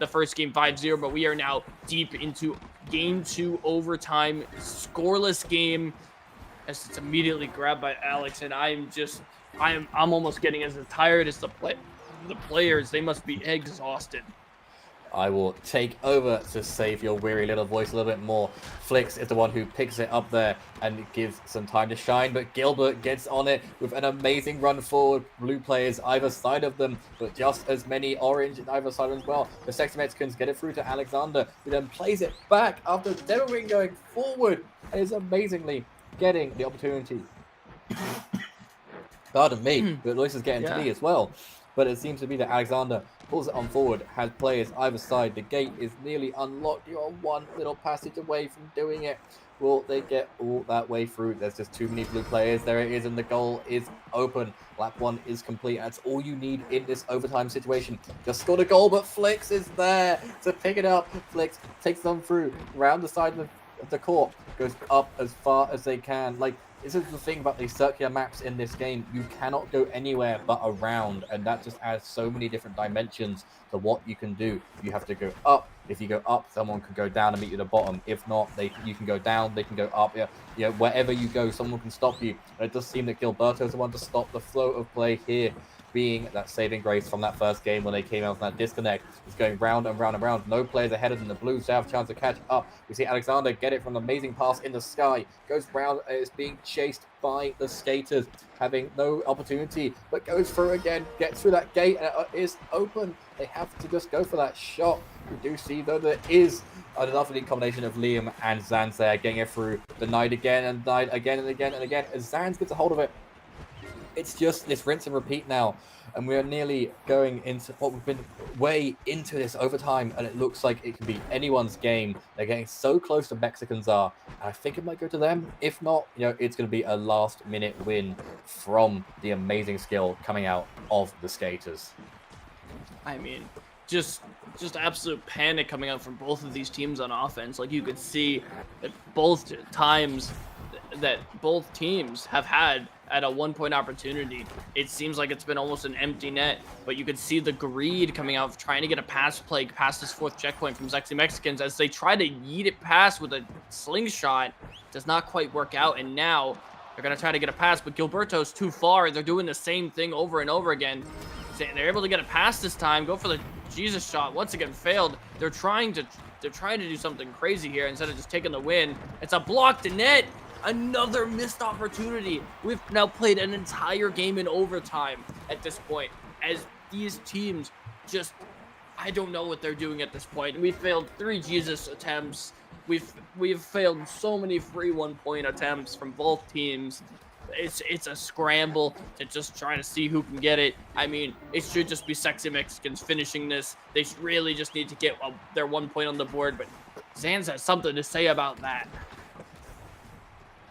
first game 5-0, but we are now deep into game 2 overtime, scoreless game, as it's immediately grabbed by Alex. And I'm almost getting as tired as the players. They must be exhausted. I will take over to save your weary little voice a little bit more. Flix is the one who picks it up there and gives some time to shine, but Gilbert gets on it with an amazing run forward. Blue players either side of them, but just as many orange on either side as well. The Sexy Mexicans get it through to Alexander, who then plays it back after demoing going forward and is amazingly getting the opportunity. Pardon me, but Lois is getting to me as well. But it seems to be that Alexander pulls it on forward, has players either side. The gate is nearly unlocked. You're one little passage away from doing it. Will they get all that way through? There's just too many blue players. There it is, and the goal is open. Lap 1 is complete. That's all you need in this overtime situation. Just scored a goal, but Flix is there to pick it up. Flix takes them through, around the side of the court, goes up as far as they can. Like, this is the thing about these circular maps in this game. You cannot go anywhere but around, and that just adds so many different dimensions to what you can do. You have to go up. If you go up, someone can go down and meet you at the bottom. If not, you can go down, they can go up. Yeah, wherever you go, someone can stop you. And it does seem that Gilberto is the one to stop the flow of play here, being that saving grace from that first game when they came out from that disconnect. It's going round and round and round. No players ahead of them. The Blues have a chance to catch up. We see Alexander get it from an amazing pass in the sky. Goes round and is being chased by the skaters, having no opportunity, but goes through again, gets through that gate, and it is open. They have to just go for that shot. We do see, though, there is an lovely combination of Liam and Zans there, getting it through. Denied again and denied again and again and again. As Zans gets a hold of it, it's just this rinse and repeat now and we're nearly going into what we've been way into this overtime, and it looks like it could be anyone's game. They're getting so close, the Mexicans are, and I think it might go to them. If not, it's going to be a last-minute win from the amazing skill coming out of the skaters. I mean, just absolute panic coming out from both of these teams on offense. Like, you could see that both times that both teams have had at a 1-point opportunity, it seems like it's been almost an empty net, but you could see the greed coming out of trying to get a pass play past this 4th checkpoint from Sexy Mexicans as they try to yeet it past with a slingshot. Does not quite work out, and now they're going to try to get a pass, but Gilberto's too far. They're doing the same thing over and over again. They're able to get a pass this time, go for the Jesus shot. Once again, failed. They're trying to do something crazy here instead of just taking the win. It's a blocked net. Another missed opportunity. We've now played an entire game in overtime at this point, as these teams just, I don't know what they're doing at this point. We failed 3 Jesus attempts. We've failed so many free 1-point attempts from both teams. It's a scramble to just try to see who can get it. I mean, it should just be Sexy Mexicans finishing this. They really just need to get their 1 point on the board, but Zans has something to say about that.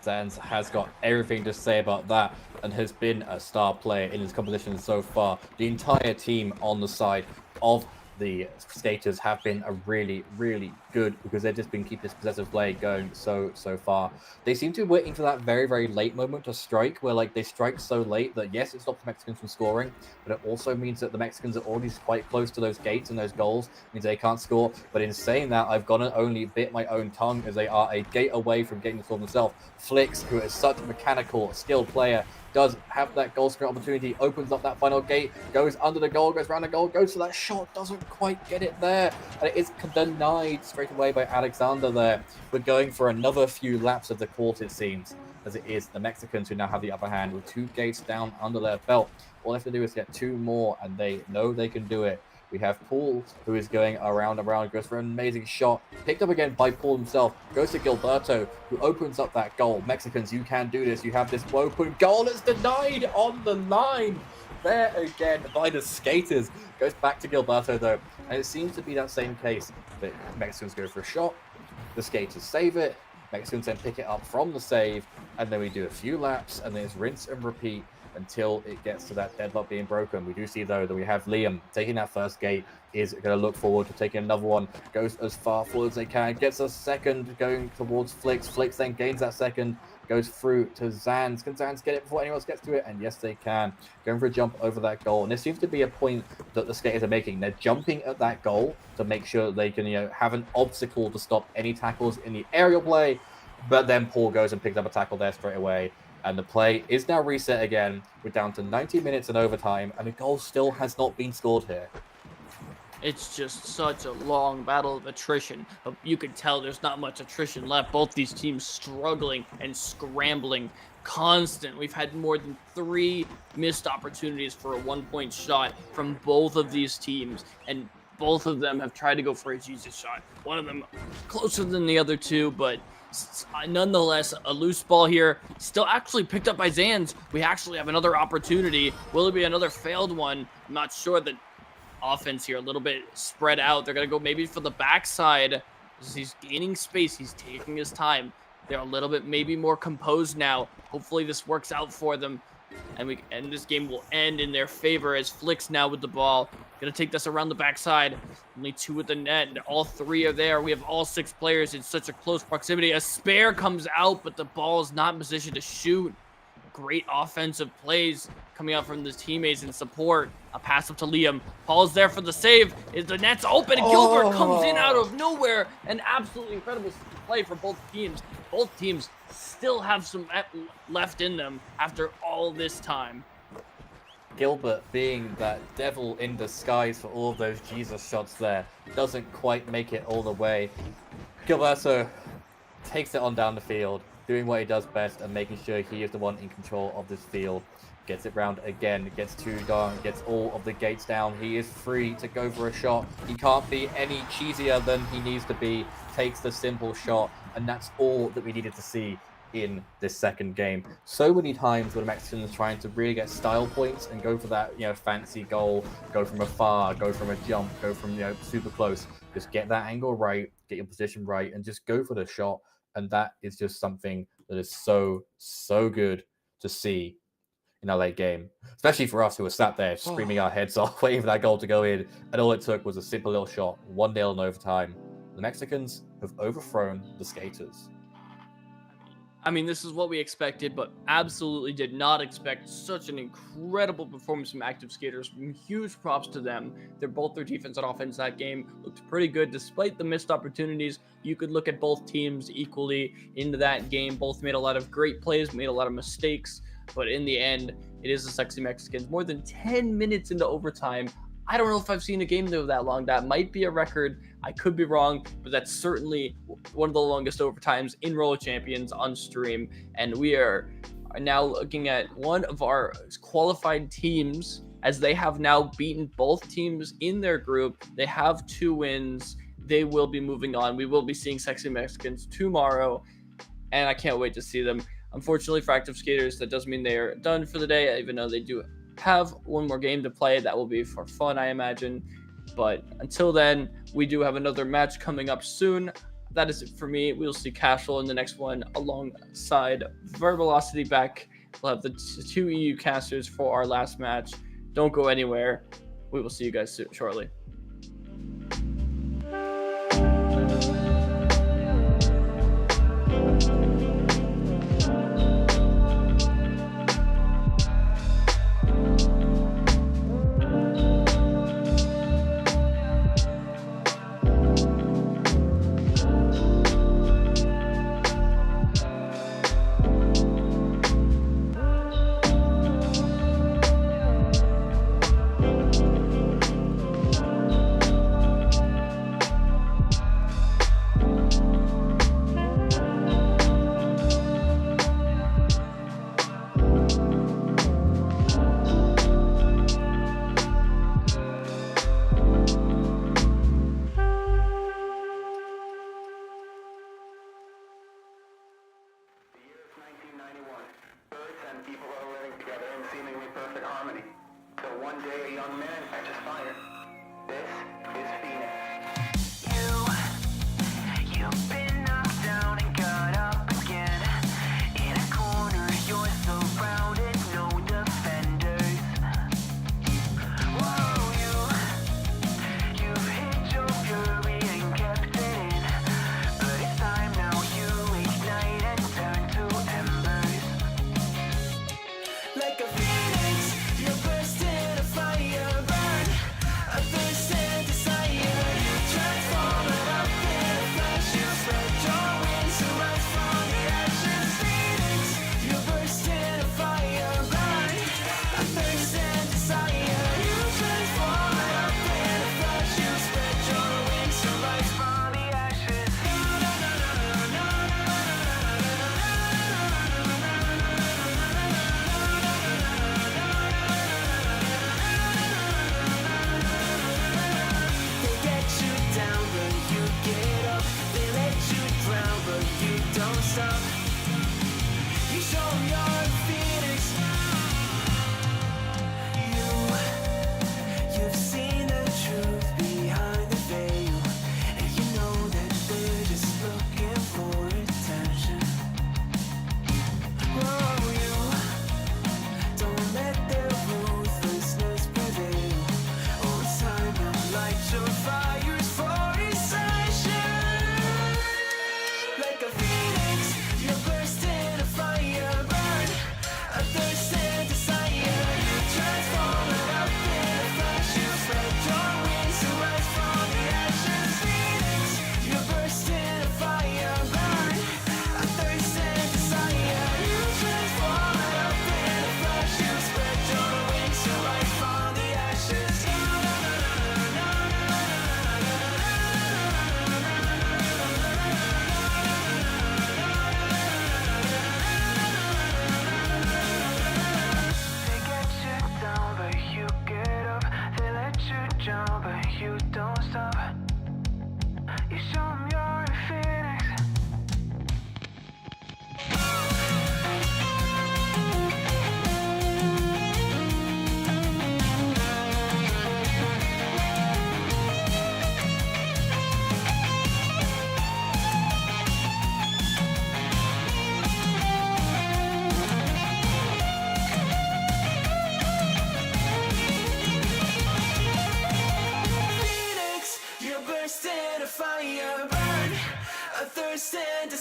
Zans has got everything to say about that and has been a star player in his competition so far. The entire team on the side of the skaters have been a really, really good, because they've just been keeping this possessive play going so far. They seem to be waiting for that very, very late moment to strike, where like they strike so late that yes, it stops the Mexicans from scoring, but it also means that the Mexicans are already quite close to those gates and those goals, means they can't score. But in saying that, I've gonna only bit my own tongue, as they are a gate away from getting the score themselves. Flix, who is such a mechanical, skilled player, does have that goal scoring opportunity, opens up that final gate, goes under the goal, goes around the goal, goes to that shot, doesn't quite get it there, and it is denied straight away by Alexander there. We're going for another few laps of the court, it seems, as it is the Mexicans who now have the upper hand with 2 gates down under their belt. All they have to do is get 2 more, and they know they can do it. We have Paul, who is going around, goes for an amazing shot. Picked up again by Paul himself. Goes to Gilberto, who opens up that goal. Mexicans, you can do this. You have this open goal. It's denied on the line. There again by the skaters. Goes back to Gilberto, though. And it seems to be that same case. The Mexicans go for a shot. The skaters save it. Mexicans then pick it up from the save. And then we do a few laps. And then it's rinse and repeat until it gets to that deadlock being broken. We do see, though, that we have Liam taking that first gate, is going to look forward to taking another one, goes as far forward as they can, gets a second going towards Flix. Flix then gains that second, goes through to Zans. Can Zans get it before anyone else gets to it? And yes, they can. Going for a jump over that goal. And there seems to be a point that the skaters are making. They're jumping at that goal to make sure they can, have an obstacle to stop any tackles in the aerial play. But then Paul goes and picks up a tackle there straight away. And the play is now reset again. We're down to 90 minutes in overtime, and the goal still has not been scored here. It's just such a long battle of attrition. You can tell there's not much attrition left. Both these teams struggling and scrambling constant. We've had more than 3 missed opportunities for a 1-point shot from both of these teams, and both of them have tried to go for a Jesus shot. One of them closer than the other 2, but nonetheless, a loose ball here, still actually picked up by Zans. We actually have another opportunity. Will it be another failed one? I'm not sure. The offense here a little bit spread out. They're going to go maybe for the backside. He's gaining space. He's taking his time. They're a little bit maybe more composed now. Hopefully this works out for them. And this game will end in their favor as Flix now with the ball. Gonna take this around the backside. Only 2 at the net, and all 3 are there. We have all 6 players in such a close proximity. A spare comes out, but the ball is not in position to shoot. Great offensive plays coming out from the teammates in support. A pass up to Liam. Paul's there for the save. Is the net's open? And Gilbert comes in out of nowhere. An absolutely incredible play for both teams. Both teams still have some left in them after all this time. Gilbert, being that devil in disguise for all of those Jesus shots there, doesn't quite make it all the way. Gilberto takes it on down the field, doing what he does best and making sure he is the one in control of this field. Gets it round again, gets 2 down, gets all of the gates down. He is free to go for a shot. He can't be any cheesier than he needs to be. Takes the simple shot, and that's all that we needed to see. in this second game. So many times when the Mexicans trying to really get style points and go for that, fancy goal, go from afar, go from a jump, go from, super close. Just get that angle right, get your position right, and just go for the shot. And that is just something that is so, so good to see in our late game, especially for us who were sat there screaming our heads off, waiting for that goal to go in, and all it took was a simple little shot, 1-0 in overtime. The Mexicans have overthrown the Skaters. I mean, this is what we expected, but absolutely did not expect such an incredible performance from Active Skaters. Huge props to them. Their defense and offense that game looked pretty good despite the missed opportunities. You could look at both teams equally into that game. Both made a lot of great plays, made a lot of mistakes, but in the end, it is the Sexy Mexicans. More than 10 minutes into overtime. I don't know if I've seen a game though that long. That might be a record. I could be wrong, but that's certainly one of the longest overtimes in Roller Champions on stream. And we are now looking at one of our qualified teams, as they have now beaten both teams in their group. They have 2 wins. They will be moving on. We will be seeing Sexy Mexicans tomorrow, and I can't wait to see them. Unfortunately for Active Skaters, that does mean they are done for the day, even though they do have one more game to play. That will be for fun, I imagine. But until then, we do have another match coming up soon. That is it for me. We'll see Casual in the next one alongside Verbalocity back. We'll have the 2 EU casters for our last match. Don't go anywhere. We will see you guys shortly. You show 'em you're a phoenix.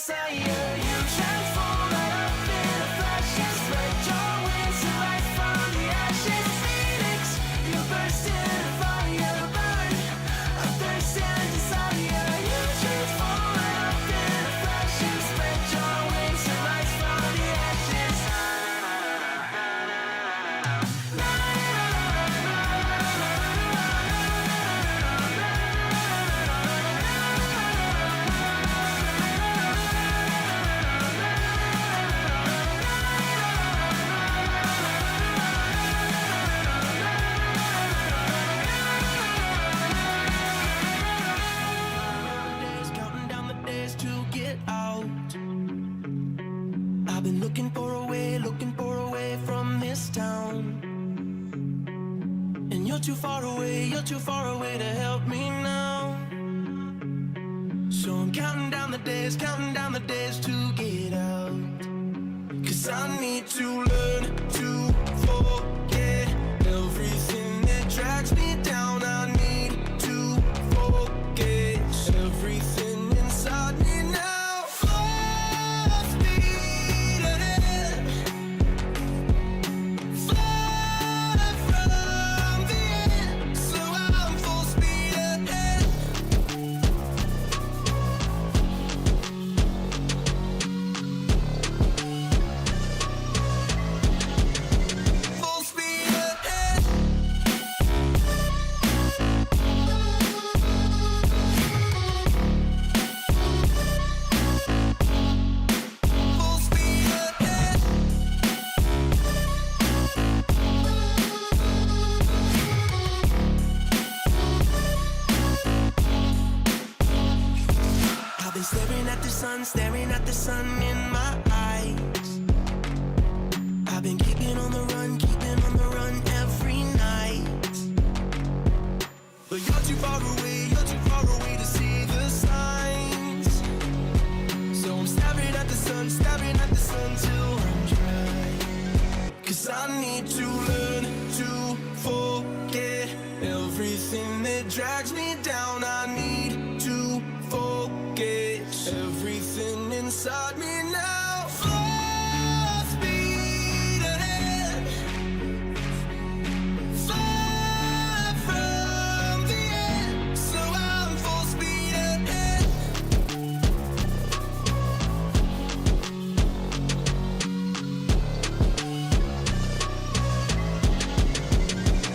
desire. You transform right up in a flash and spread your wings to rise from the ashes. Phoenix, you burst into fire, burn a thirst and desire. You transform right up in a flash and spread your wings to rise from the ashes. Counting down the days to get out. I've been looking for a way from this town. And you're too far away to help me now. So I'm counting down the days to get out. 'Cause I need to learn to forget everything that drags me down. I need to forget everything inside me now. Full speed ahead, fly from the end. So I'm full speed ahead. Full speed ahead. Full speed ahead. I've been staring at the sun in my eyes. I've been keeping on the run every night. But you're too far away to see the signs. So I'm staring at the sun till I'm dry. 'Cause I need to learn to forget everything that drags me down. I need to forget everything inside me now. Full speed ahead, fly from the end. So I'm full speed ahead.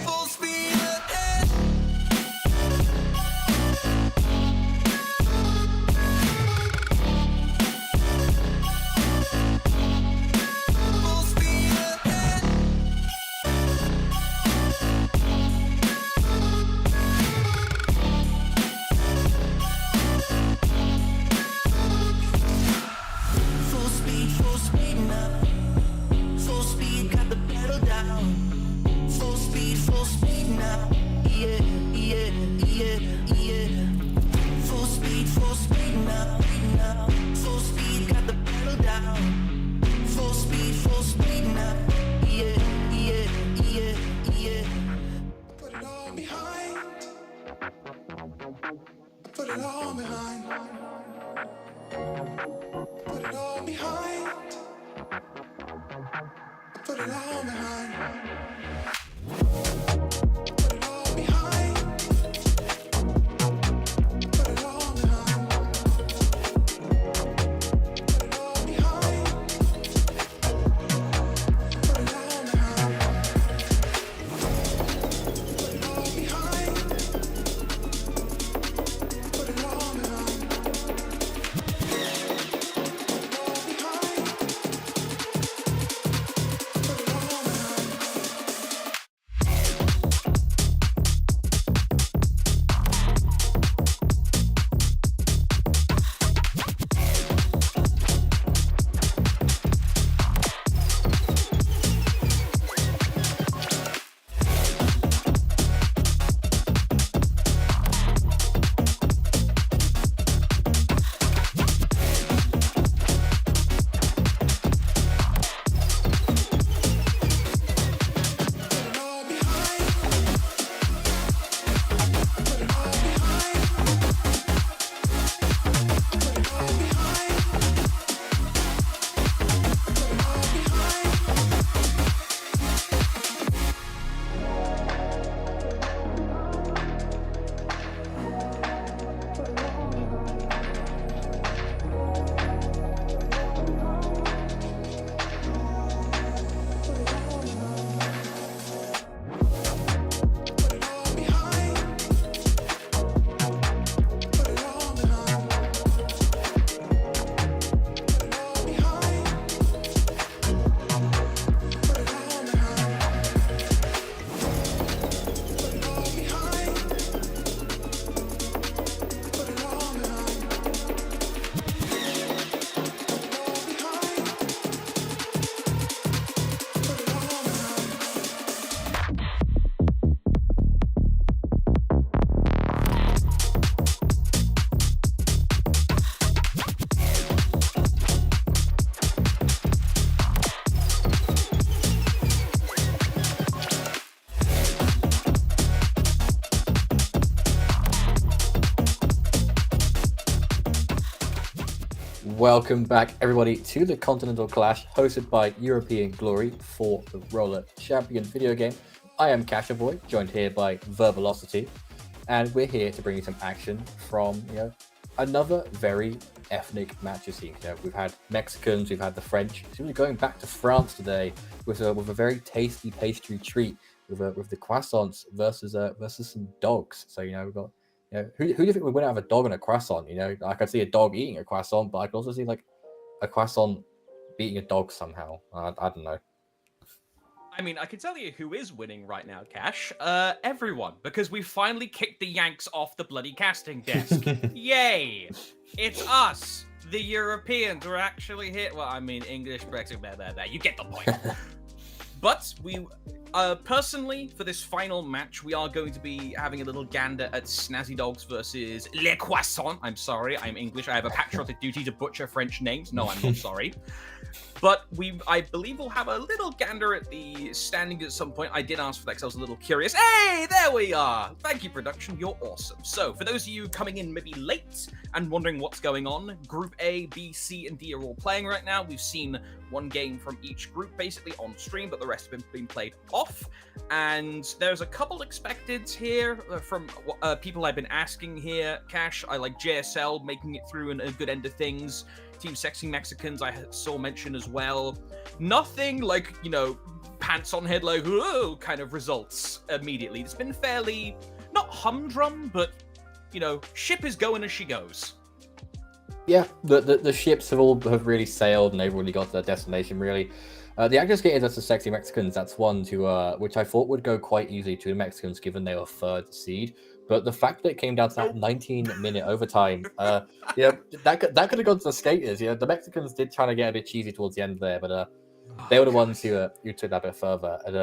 Full speed ahead. Full speed ahead. Full speed now. Full speed, got the pedal down. Full speed now. Yeah, yeah, yeah, yeah. Full speed now. Full speed, got the pedal down. Full speed now. Yeah, yeah, yeah, yeah. Put it all behind. Put it all behind. Put it all behind. Put it all behind. Put it all behind. Put it all behind. Put it all behind. Put it all behind. Put it all behind. Put it all behind. welcome back everybody to the Continental Clash hosted by European Glory for the Roller Champion video game. I am Casherboy, joined here by Verbalocity, and we're here to bring you some action from another very ethnic match scene. We've had Mexicans, we've had the French. So we're going back to France today with a very tasty pastry treat with the croissants versus some dogs. So we've got who do you think would win out of a dog and a croissant? I could see a dog eating a croissant, but I could also see like a croissant beating a dog somehow. I don't know. I mean, I can tell you who is winning right now, Cash. Everyone, because we finally kicked the Yanks off the bloody casting desk. Yay! It's us, the Europeans. We're actually here. Well, I mean, English, Brexit, blah, blah, blah. You get the point. But we, personally, for this final match, we are going to be having a little gander at Snazzy Dogs versus Les Croissants. I'm sorry, I'm English. I have a patriotic duty to butcher French names. No, I'm not sorry. But I believe we'll have a little gander at the standings at some point. I did ask for that because I was a little curious. Hey, there we are. Thank you, production. You're awesome. So, for those of you coming in maybe late and wondering what's going on, Group A, B, C, and D are all playing right now. We've seen one game from each group basically on stream, but the rest have been played off. And there's a couple expected here from people I've been asking here. Cash, I like JSL making it through and a good end of things. Team Sexy Mexicans I saw mention as well. Nothing like, pants on head like, whoa, kind of results immediately. It's been fairly, not humdrum, but, ship is going as she goes. Yeah, the ships have really sailed and they've really got to their destination, really. The Actors Skaters, that's the Sexy Mexicans. That's one which I thought would go quite easily to the Mexicans, given they were third seed. But the fact that it came down to that 19-minute overtime, that could have gone to the skaters. The Mexicans did try to get a bit cheesy towards the end there, but they were the ones who took that a bit further. And,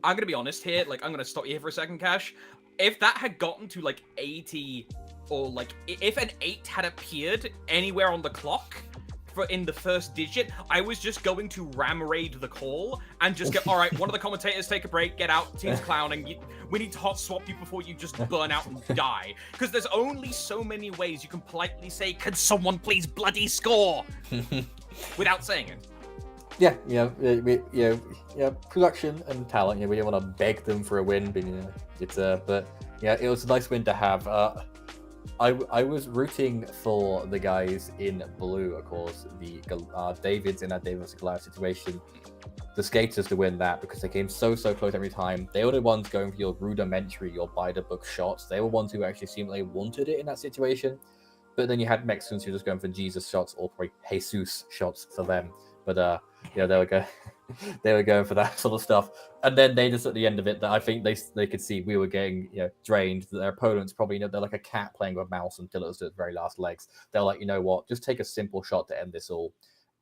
I'm going to be honest here. I'm going to stop you here for a second, Cash. If that had gotten to 80, or if an 8 had appeared anywhere on the clock in the first digit, I was just going to ram raid the call and just get, all right, one of the commentators take a break, get out, team's clowning, we need to hot swap you before you just burn out and die. Because there's only so many ways you can politely say, could someone please bloody score? Without saying it. Yeah, production and talent. We don't want to beg them for a win, but it was a nice win to have. I was rooting for the guys in blue, of course, the Davids in that David vs. Goliath situation, the skaters to win that because they came so close every time. They were the ones going for your rudimentary, your by-the-book shots. They were ones who actually seemed like they wanted it in that situation. But then you had Mexicans who were just going for Jesus shots or probably Jesus shots for them. But they were going for that sort of stuff. And then they just at the end of it, that I think they could see we were getting drained. That their opponents probably they're like a cat playing with a mouse until it was at the very last legs. They're like, you know what, just take a simple shot to end this all.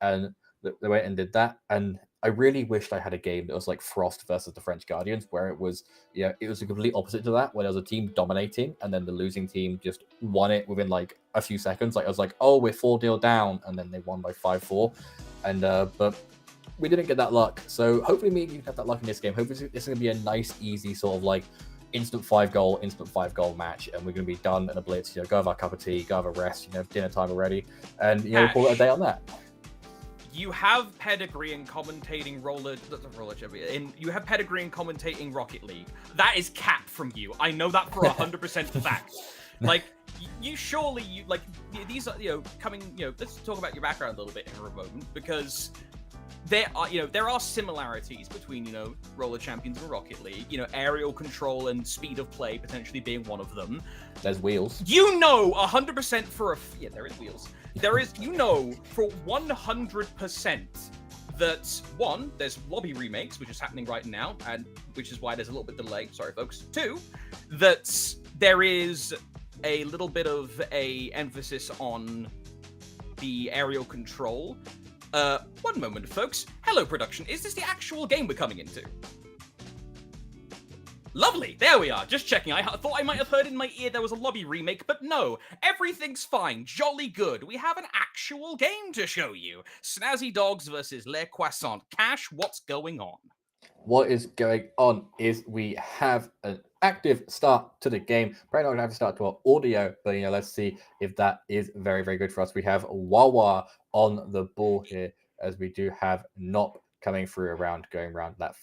And they went and did that. And I really wished I had a game that was like Frost versus the French Guardians, where it was it was a complete opposite to that, where there was a team dominating and then the losing team just won it within like a few seconds. Like I was like, oh, we're 4-0 down, and then they won by 5-4. And but we didn't get that luck. So hopefully me and you can have that luck in this game. Hopefully this is going to be a nice, easy sort of like instant 5-goal match, and we're going to be done in a blitz. Go have our cup of tea, go have a rest, dinner time already, and we'll call it a day on that. You have pedigree in commentating you have pedigree in commentating Rocket League. That is cap from you. I know that for 100% fact. These are coming. Let's talk about your background a little bit in a moment, because there are similarities between Roller Champions and Rocket League. Aerial control and speed of play potentially being one of them. There's wheels. 100% for there is wheels. There is for 100% that one, there's lobby remakes, which is happening right now, and which is why there's a little bit delay. Sorry, folks. 2, that there is a little bit of a emphasis on the aerial control. One moment, folks. Hello, production. Is this the actual game we're coming into? Lovely. There we are. Just checking. I thought I might have heard in my ear there was a lobby remake, but no. Everything's fine. Jolly good. We have an actual game to show you. Snazzy Dogs versus Les Croissants. Cash, what's going on? What is going on is we have a active start to the game. Probably not going to have to start to our audio, but let's see if that is very, very good for us. We have Wawa on the ball here, as we do have Nop coming through around, going around that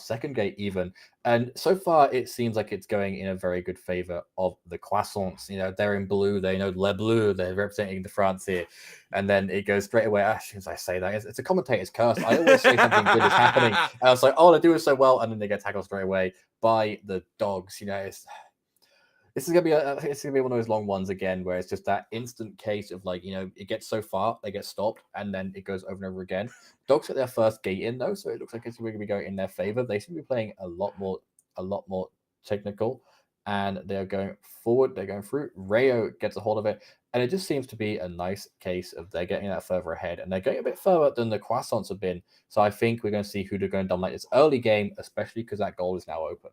second gate even. And so far, it seems like it's going in a very good favor of the Croissants. They're in blue. They know Le Bleu. They're representing the France here. And then it goes straight away. As soon as I say that, it's a commentator's curse. I always say something good is happening. And I was like, oh, they're doing so well. And then they get tackled straight away by the dogs. This is gonna be one of those long ones again, where it's just that instant case of it gets so far, they get stopped, and then it goes over and over again. Dogs get their first gate in though, so it looks like it's going to be going in their favor. They seem to be playing a lot more technical, and they're going forward. They're going through. Rayo gets a hold of it, and it just seems to be a nice case of they're getting that further ahead, and they're going a bit further than the Croissants have been. So I think we're going to see who they're going to dominate this early game, especially because that goal is now open.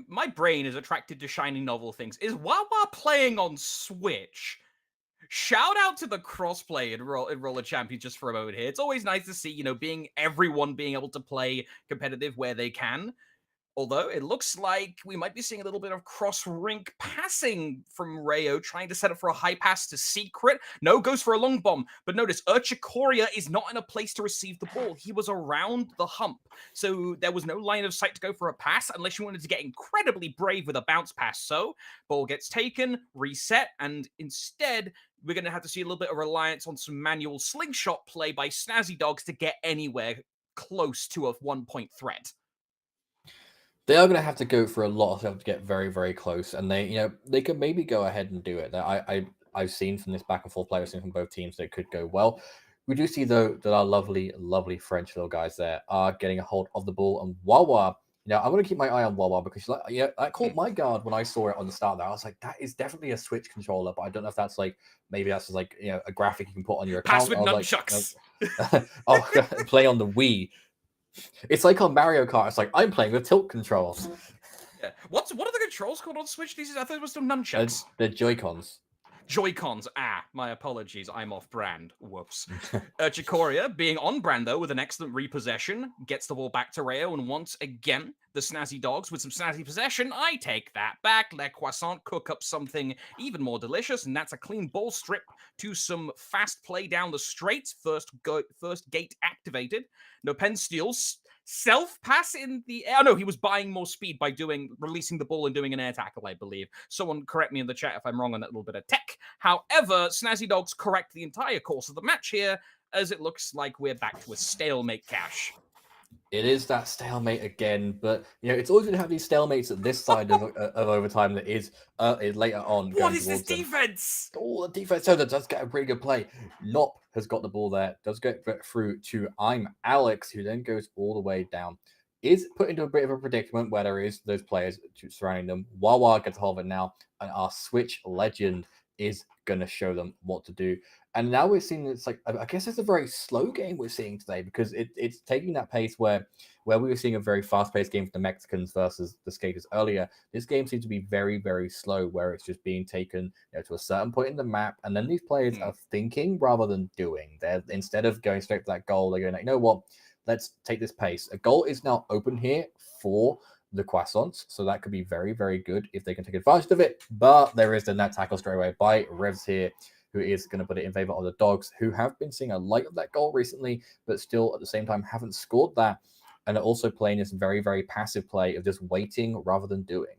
My brain is attracted to shiny novel things. Is Wawa playing on Switch? Shout out to the crossplay in Roller Champions just for a moment here. It's always nice to see, everyone being able to play competitive where they can. Although it looks like we might be seeing a little bit of cross-rink passing from Rayo, trying to set up for a high pass to Secret. No, goes for a long bomb. But notice, Urchikoria is not in a place to receive the ball. He was around the hump. So there was no line of sight to go for a pass unless you wanted to get incredibly brave with a bounce pass. So ball gets taken, reset, and instead we're going to have to see a little bit of reliance on some manual slingshot play by Snazzy Dogs to get anywhere close to a 1-point threat. They are going to have to go for a lot of stuff to get very, very close, and they could maybe go ahead and do it. I've seen from this back and forth play, I've seen from both teams that it could go well. We do see though that our lovely, lovely French little guys there are getting a hold of the ball, and Wawa. I'm going to keep my eye on Wawa because I caught my guard when I saw it on the start there. I was like, that is definitely a Switch controller, but I don't know if that's maybe that's just a graphic you can put on your account. Pass with nunchucks. Play on the Wii. It's like on Mario Kart. It's like I'm playing with tilt controls. Yeah. What are the controls called on Switch? I thought it was still nunchucks. They're Joy-Cons. Joy-Cons. My apologies. I'm off brand. Whoops. Urchikoria, being on brand though, with an excellent repossession, gets the ball back to Rayo, and once again, the Snazzy Dogs with some snazzy possession. I take that back. Les Croissants cook up something even more delicious, and that's a clean ball strip to some fast play down the straight. First gate activated. No pen steals. Self-pass in the air. No, he was buying more speed by releasing the ball and doing an air tackle, I believe. Someone correct me in the chat if I'm wrong on that little bit of tech. However, Snazzy Dogs correct the entire course of the match here, as it looks like we're back to a stalemate, Cash. It is that stalemate again, but it's always going to have these stalemates at this side of overtime that is later on. What is this defense? Oh, the defense does get a pretty good play. Nop has got the ball there, does get through to I'm Alex, who then goes all the way down. Is put into a bit of a predicament where there is those players surrounding them. Wawa gets a hold of it now, and our Switch legend is going to show them what to do. And now we're seeing I guess it's a very slow game we're seeing today, because it's taking that pace where we were seeing a very fast-paced game for the Mexicans versus the skaters earlier. This game seems to be very, very slow, where it's just being taken to a certain point in the map, and then these players are thinking rather than doing. They're, instead of going straight for that goal, they're going you know what, let's take this pace. A goal is now open here for the Croissants, so that could be very, very good if they can take advantage of it. But there is the net tackle straight away by Revs here, who is going to put it in favor of the Dogs, who have been seeing a light of that goal recently, but still at the same time haven't scored that, and are also playing this very, very passive play of just waiting rather than doing.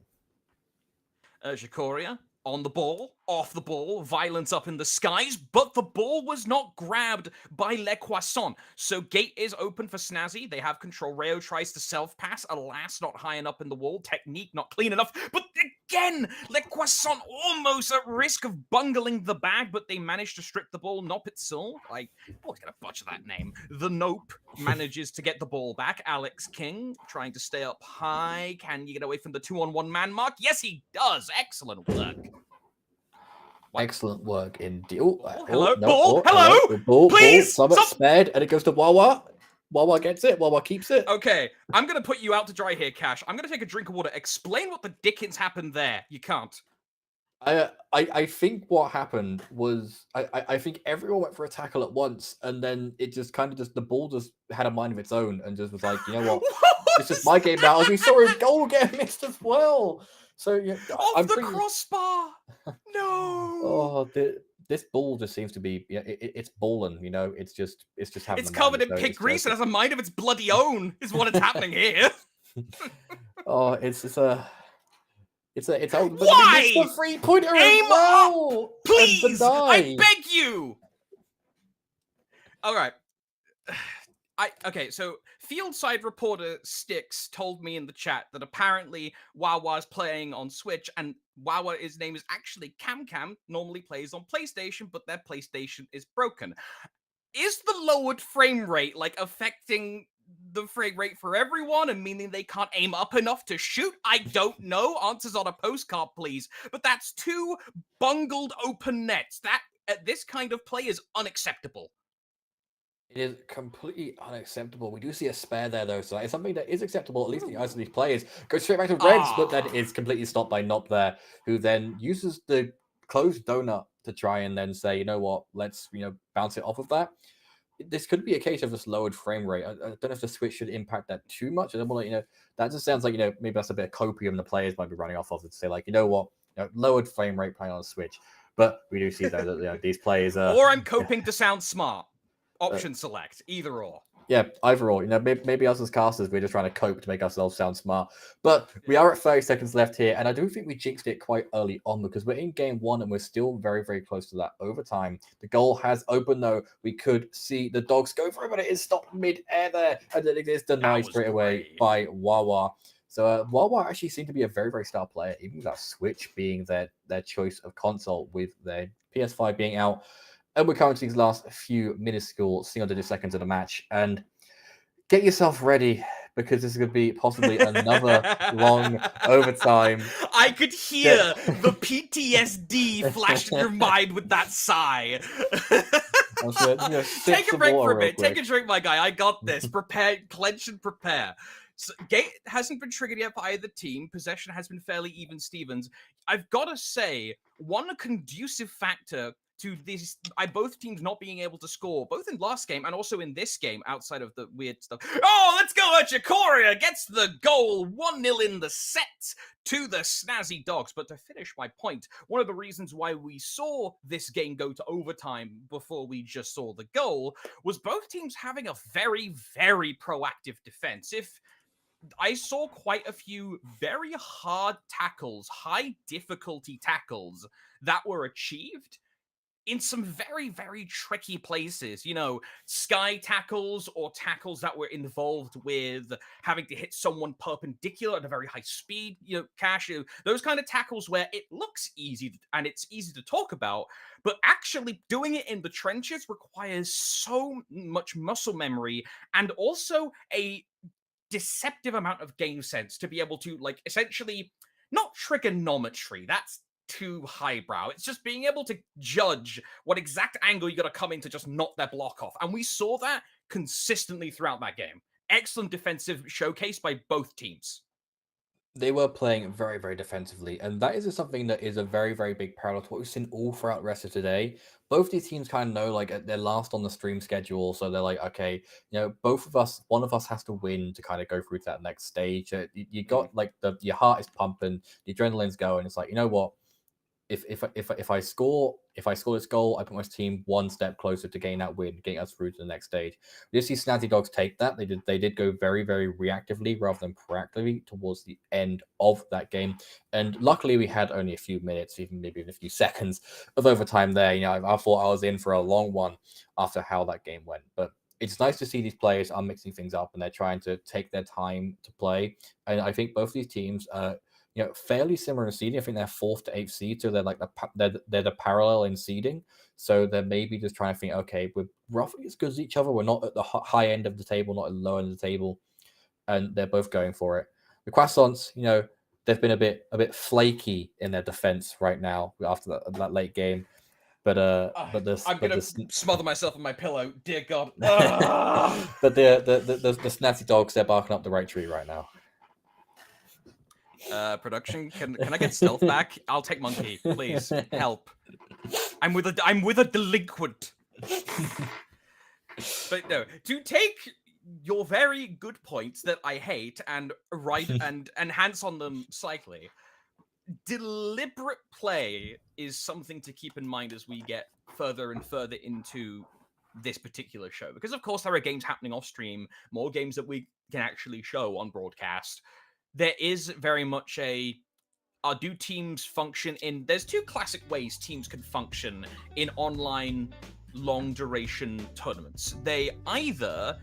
Urchikoria on the ball, off the ball, violence up in the skies, but the ball was not grabbed by Les Croissants. So gate is open for Snazzy. They have control. Rayo tries to self-pass. Alas, not high enough in the wall. Technique not clean enough. But again, Les Croissants almost at risk of bungling the bag, but they managed to strip the ball. Nopitzel, I'm always going to butcher that name. The Nope manages to get the ball back. Alex King trying to stay up high. Can you get away from the 2-on-1 man mark? Yes, he does. Excellent work. Excellent work indeed. Oh, hello, no, ball, hello, ball, please, Summit spared, and it goes to Wawa. Wawa gets it. Wawa keeps it. Okay, I'm going to put you out to dry here, Cash. I'm going to take a drink of water. Explain what the dickens happened there. You can't. I think what happened was I think everyone went for a tackle at once, and then it just kind of just the ball just had a mind of its own and just was like, you know what, this is my game now. As we saw his goal get missed as well. So yeah, Off I'm the pretty. crossbar. No. Oh, this ball just seems to be it's balling. You know, it's just having It's the mind. covered in So pig it's grease and joking. has a mind of its bloody own. Is what is happening here. Oh, it's out, but he missed Why? the 3-pointer as Aim up, well, and please. I deny. beg you. All right. Okay, so Fieldside reporter Sticks told me in the chat that apparently Wawa's playing on Switch, and Wawa, his name is actually Cam, normally plays on PlayStation, but their PlayStation is broken. Is the lowered frame rate like affecting the frame rate for everyone and meaning they can't aim up enough to shoot? I don't know. Answers on a postcard, please. But that's 2 bungled open nets. That this kind of play is unacceptable. It is completely unacceptable. We do see a spare there, though, so it's something that is acceptable, at least in the eyes of these players. Goes straight back to Reds, but then is completely stopped by Nop there, who then uses the closed donut to try and then say, you know what, let's, bounce it off of that. This could be a case of this lowered frame rate. I don't know if the Switch should impact that too much. I don't want to, that just sounds like, maybe that's a bit of copium the players might be running off of it to say, like, you know what, lowered frame rate playing on a Switch. But we do see, though, that these players are... Or I'm coping to sound smart. Option select, either or. Yeah, either or. Maybe us as casters, we're just trying to cope to make ourselves sound smart. But we are at 30 seconds left here, and I do think we jinxed it quite early on because we're in game 1 and we're still very, very close to that overtime. The goal has opened, though. We could see the Dogs go for it, but it is stopped mid-air there, and then it is denied straight away by Wawa. So Wawa actually seemed to be a very, very star player, even without Switch being their choice of console, with their PS5 being out. And we're coming to these last few minuscule single-digit seconds of the match. And get yourself ready, because this is going to be possibly another long overtime. I could hear the PTSD flash in your mind with that sigh. Take a break for a bit. Take a drink, my guy. I got this. Prepare, clench and prepare. So, gate hasn't been triggered yet by either team. Possession has been fairly even Stevens. I've got to say, one conducive factor to these, both teams not being able to score, both in last game and also in this game, outside of the weird stuff. Oh, let's go! Chikoria gets the goal, 1-0 in the set to the Snazzy Dogs. But to finish my point, one of the reasons why we saw this game go to overtime before we just saw the goal was both teams having a very, very proactive defense. I saw quite a few very hard tackles, high difficulty tackles that were achieved in some very, very tricky places, sky tackles or tackles that were involved with having to hit someone perpendicular at a very high speed, Cash, those kind of tackles where it looks easy and it's easy to talk about, but actually doing it in the trenches requires so much muscle memory and also a deceptive amount of game sense to be able to, essentially, not trigonometry, that's too highbrow. It's just being able to judge what exact angle you got to come in to just knock their block off. And we saw that consistently throughout that game. Excellent defensive showcase by both teams. They were playing very, very defensively, and that is something that is a very, very big parallel to what we've seen all throughout the rest of today. Both these teams kind of know, they're last on the stream schedule, so they're like, okay, both of us, one of us has to win to kind of go through to that next stage. You got, your heart is pumping, the adrenaline's going, it's like, you know what? If I score this goal, I put my team one step closer to getting that win, getting us through to the next stage. We did see Snazzy Dogs take that. They did go very, very reactively rather than proactively towards the end of that game. And luckily we had only a few minutes, maybe a few seconds of overtime there. I thought I was in for a long one after how that game went. But it's nice to see these players are mixing things up and they're trying to take their time to play. And I think both these teams fairly similar in seeding. I think they're 4th to 8th seed, so they're they're the parallel in seeding. So they're maybe just trying to think, okay, we're roughly as good as each other. We're not at the high end of the table, not at the low end of the table, and they're both going for it. The Croissants, they've been a bit flaky in their defense right now after that late game. But I'm gonna smother myself in my pillow. Dear God. But the Snazzy Dogs, they're barking up the right tree right now. Production, can I get stealth back? I'll take monkey, please. Help. I'm with a delinquent. But no, to take your very good points that I hate and and enhance on them slightly. Deliberate play is something to keep in mind as we get further and further into this particular show, because of course there are games happening off stream, more games that we can actually show on broadcast. There is very much do teams function in, there's two classic ways teams can function in online long duration tournaments. They either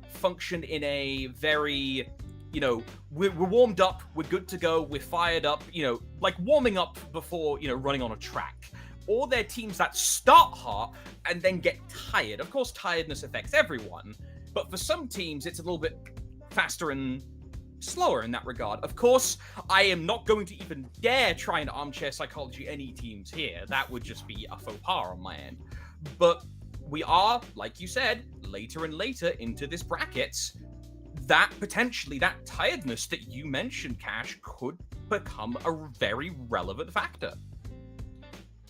function in a very, you know, we're warmed up, we're good to go, we're fired up, you know, like warming up before, you know, running on a track. Or they're teams that start hot and then get tired. Of course, tiredness affects everyone, but for some teams, it's a little bit faster and slower in that regard. Of course, I am not going to even dare try and armchair psychology any teams here. That would just be a faux pas on my end. But we are, like you said, later and later into this bracket, that potentially that tiredness that you mentioned, Cash, could become a very relevant factor.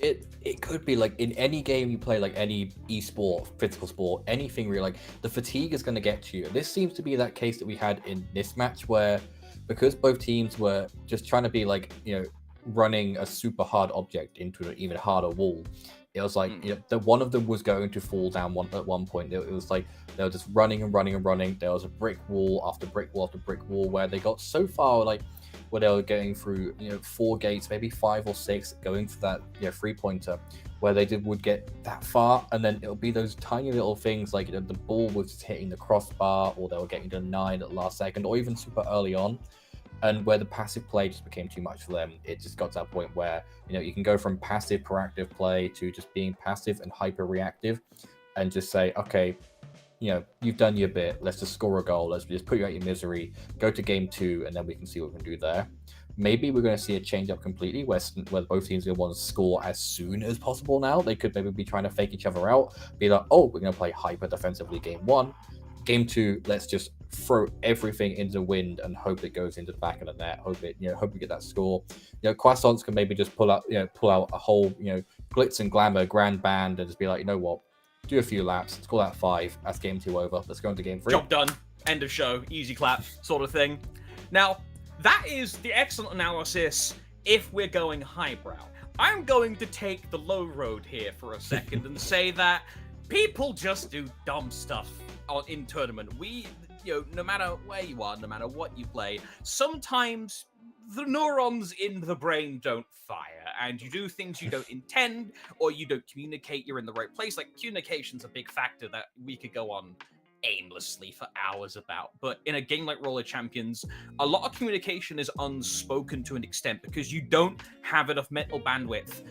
It could be like in any game you play, like any esport, physical sport, anything really, like the fatigue is going to get to you. This seems to be that case that we had in this match where, because both teams were just trying to be like, you know, running a super hard object into an even harder wall, it was like, you know, the one of them was going to fall down at one point. It was like they were just running and running and running. There was a brick wall after brick wall after brick wall where they got so far, like where they were going through, you know, 4 gates, maybe 5 or 6, going for that, you know, 3-pointer, where they would get that far, and then it'll be those tiny little things like, you know, the ball was just hitting the crossbar, or they were getting to 9 at the last second, or even super early on, and where the passive play just became too much for them. It just got to that point where, you know, you can go from passive proactive play to just being passive and hyper reactive, and just say, okay, you know, you've done your bit, let's just score a goal, let's just put you out your misery, go to game 2, and then we can see what we can do there. Maybe we're going to see a change up completely where both teams are going to want to score as soon as possible now. They could maybe be trying to fake each other out, be like, oh, we're going to play hyper defensively game 1. Game 2, let's just throw everything into the wind and hope it goes into the back of the net. Hope we get that score. You know, Croissants can maybe just pull out a whole, you know, glitz and glamour grand band and just be like, you know what, do a few laps, score that 5. That's game 2 over. Let's go into game 3. Job done. End of show. Easy clap, sort of thing. Now, that is the excellent analysis if we're going highbrow. I'm going to take the low road here for a second and say that people just do dumb stuff in tournament. We, you know, no matter where you are, no matter what you play, sometimes the neurons in the brain don't fire, and you do things you don't intend, or you don't communicate you're in the right place. Like, communication's a big factor that we could go on aimlessly for hours about. But in a game like Roller Champions, a lot of communication is unspoken to an extent because you don't have enough mental bandwidth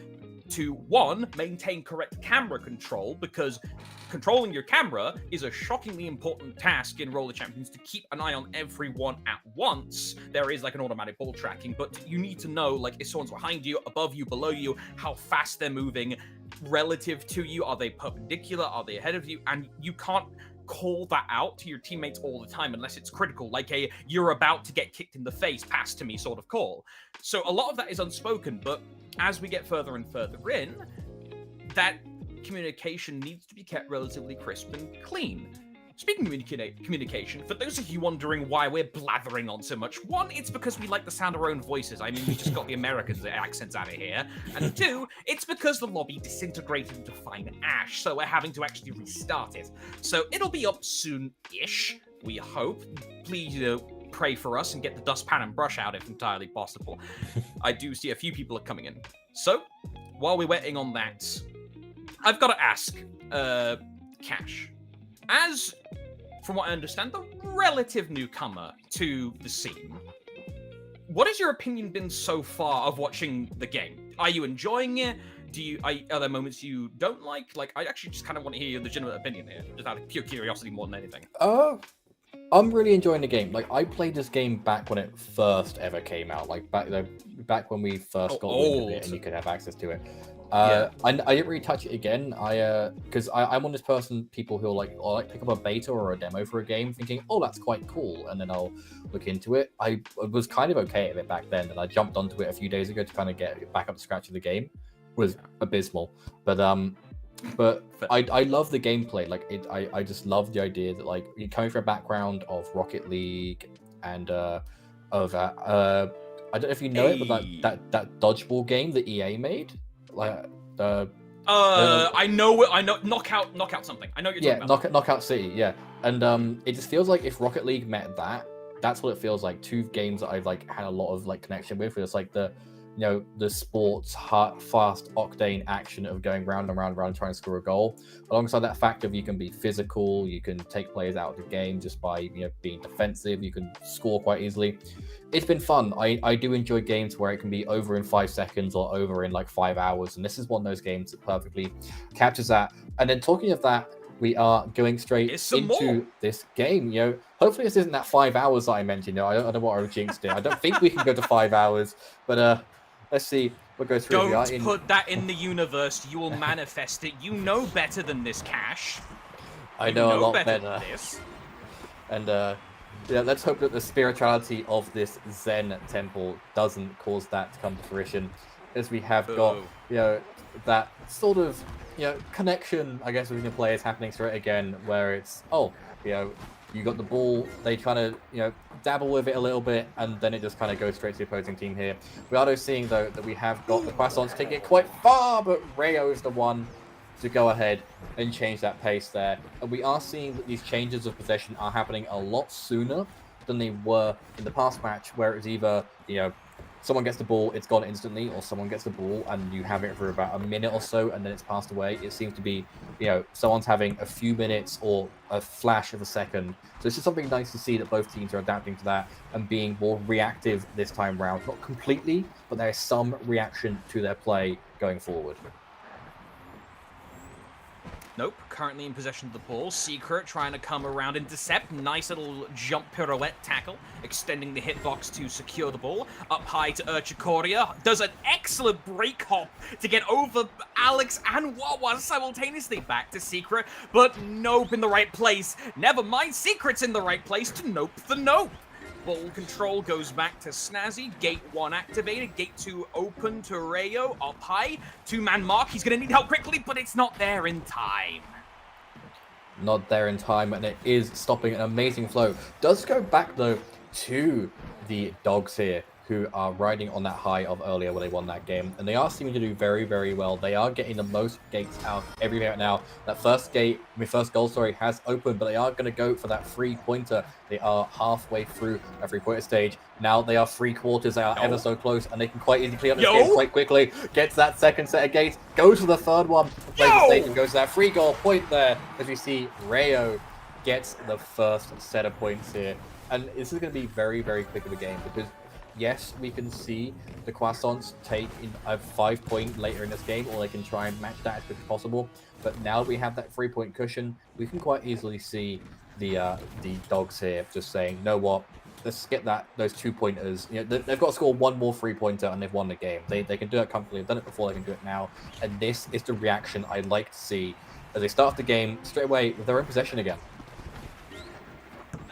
to, one, maintain correct camera control, because controlling your camera is a shockingly important task in Roller Champions to keep an eye on everyone at once. There is like an automatic ball tracking, but you need to know, like, if someone's behind you, above you, below you, how fast they're moving relative to you. Are they perpendicular? Are they ahead of you? And you can't call that out to your teammates all the time unless it's critical, like a you're about to get kicked in the face, pass to me sort of call. So a lot of that is unspoken, but as we get further and further in, that communication needs to be kept relatively crisp and clean. Speaking of communication, for those of you wondering why we're blathering on so much, one, it's because we like the sound of our own voices. I mean, we just got the Americans' accents out of here. And two, it's because the lobby disintegrated into fine ash, so we're having to actually restart it. So it'll be up soon-ish, we hope. Please, you know, pray for us and get the dustpan and brush out if entirely possible. I do see a few people are coming in. So, while we're waiting on that, I've got to ask, Cash, as, from what I understand, the relative newcomer to the scene, what has your opinion been so far of watching the game? Are you enjoying it? Are there moments you don't like? Like, I actually just kind of want to hear your legitimate opinion here, just out of pure curiosity more than anything. I'm really enjoying the game. Like, I played this game back when it first ever came out, like back when we first got wind of it and you could have access to it. I didn't really touch it again. Because I'm one of those people who like pick up a beta or a demo for a game, thinking, oh, that's quite cool, and then I'll look into it. I was kind of okay at it back then, and I jumped onto it a few days ago to kind of get back up to scratch of the game. It was abysmal, but I love the gameplay. Like I just love the idea that like coming from a background of Rocket League and I don't know if you know it, but that dodgeball game that EA made, like I know knockout something. I know what you're talking about. Knockout City, yeah. And it just feels like if Rocket League met that, that's what it feels like. Two games that I've like had a lot of like connection with. It's like the sports fast octane action of going round and round and round trying to score a goal, alongside that fact of you can be physical, you can take players out of the game just by being defensive, you can score quite easily. It's been fun. I do enjoy games where it can be over in 5 seconds or over in like 5 hours, and this is one of those games that perfectly captures that. And then talking of that, we are going straight into this game. Hopefully this isn't that 5 hours that I mentioned. I don't want to jinx it. I don't think we can go to 5 hours, but let's see what goes through. Don't put that in the universe. You will manifest it. You know better than this, Cash. I know a lot better. Than this. And let's hope that the spirituality of this Zen temple doesn't cause that to come to fruition, as we have got that sort of connection, I guess, between the players happening straight again, where it's you got the ball, they kind of dabble with it a little bit, and then it just kind of goes straight to the opposing team here. We are though seeing though that we have got the Croissants taking it quite far, but Rayo is the one to go ahead and change that pace there. And we are seeing that these changes of possession are happening a lot sooner than they were in the past match, where it was either someone gets the ball, it's gone instantly, or someone gets the ball and you have it for about a minute or so and then it's passed away. It seems to be, someone's having a few minutes or a flash of a second. So it's just something nice to see that both teams are adapting to that and being more reactive this time round. Not completely, but there is some reaction to their play going forward. Nope, currently in possession of the ball. Secret trying to come around and intercept. Nice little jump pirouette tackle, extending the hitbox to secure the ball. Up high to Urchikoria. Does an excellent break hop to get over Alex and Wawa simultaneously. Back to Secret, but nope in the right place. Never mind, Secret's in the right place to nope the nope. Ball control goes back to Snazzy. Gate 1 activated. Gate 2 open to Rayo. Up high. 2-man mark. He's going to need help quickly, but it's not there in time. Not there in time, and it is stopping an amazing flow. Does go back, though, to the Dogs here, who are riding on that high of earlier when they won that game. And they are seeming to do very, very well. They are getting the most gates out every game right now. That first goal, has opened, but they are going to go for that 3-pointer. They are halfway through a 3-pointer stage. Now they are 3/4. They are ever so close, and they can quite easily clear up this game quite quickly. Gets that second set of gates, goes for the third one, plays it safe, and goes to that 3-goal point there, as we see Rayo gets the first set of points here. And this is going to be very, very quick of a game, because yes, we can see the Croissants take in a 5-point later in this game, or they can try and match that as quick as possible. But now we have that 3-point cushion, we can quite easily see the Dogs here just saying, you know what, let's get those 2-pointers. They've got to score one more 3-pointer and they've won the game. They can do it comfortably. They've done it before, they can do it now. And this is the reaction I'd like to see as they start the game straight away with their own possession again.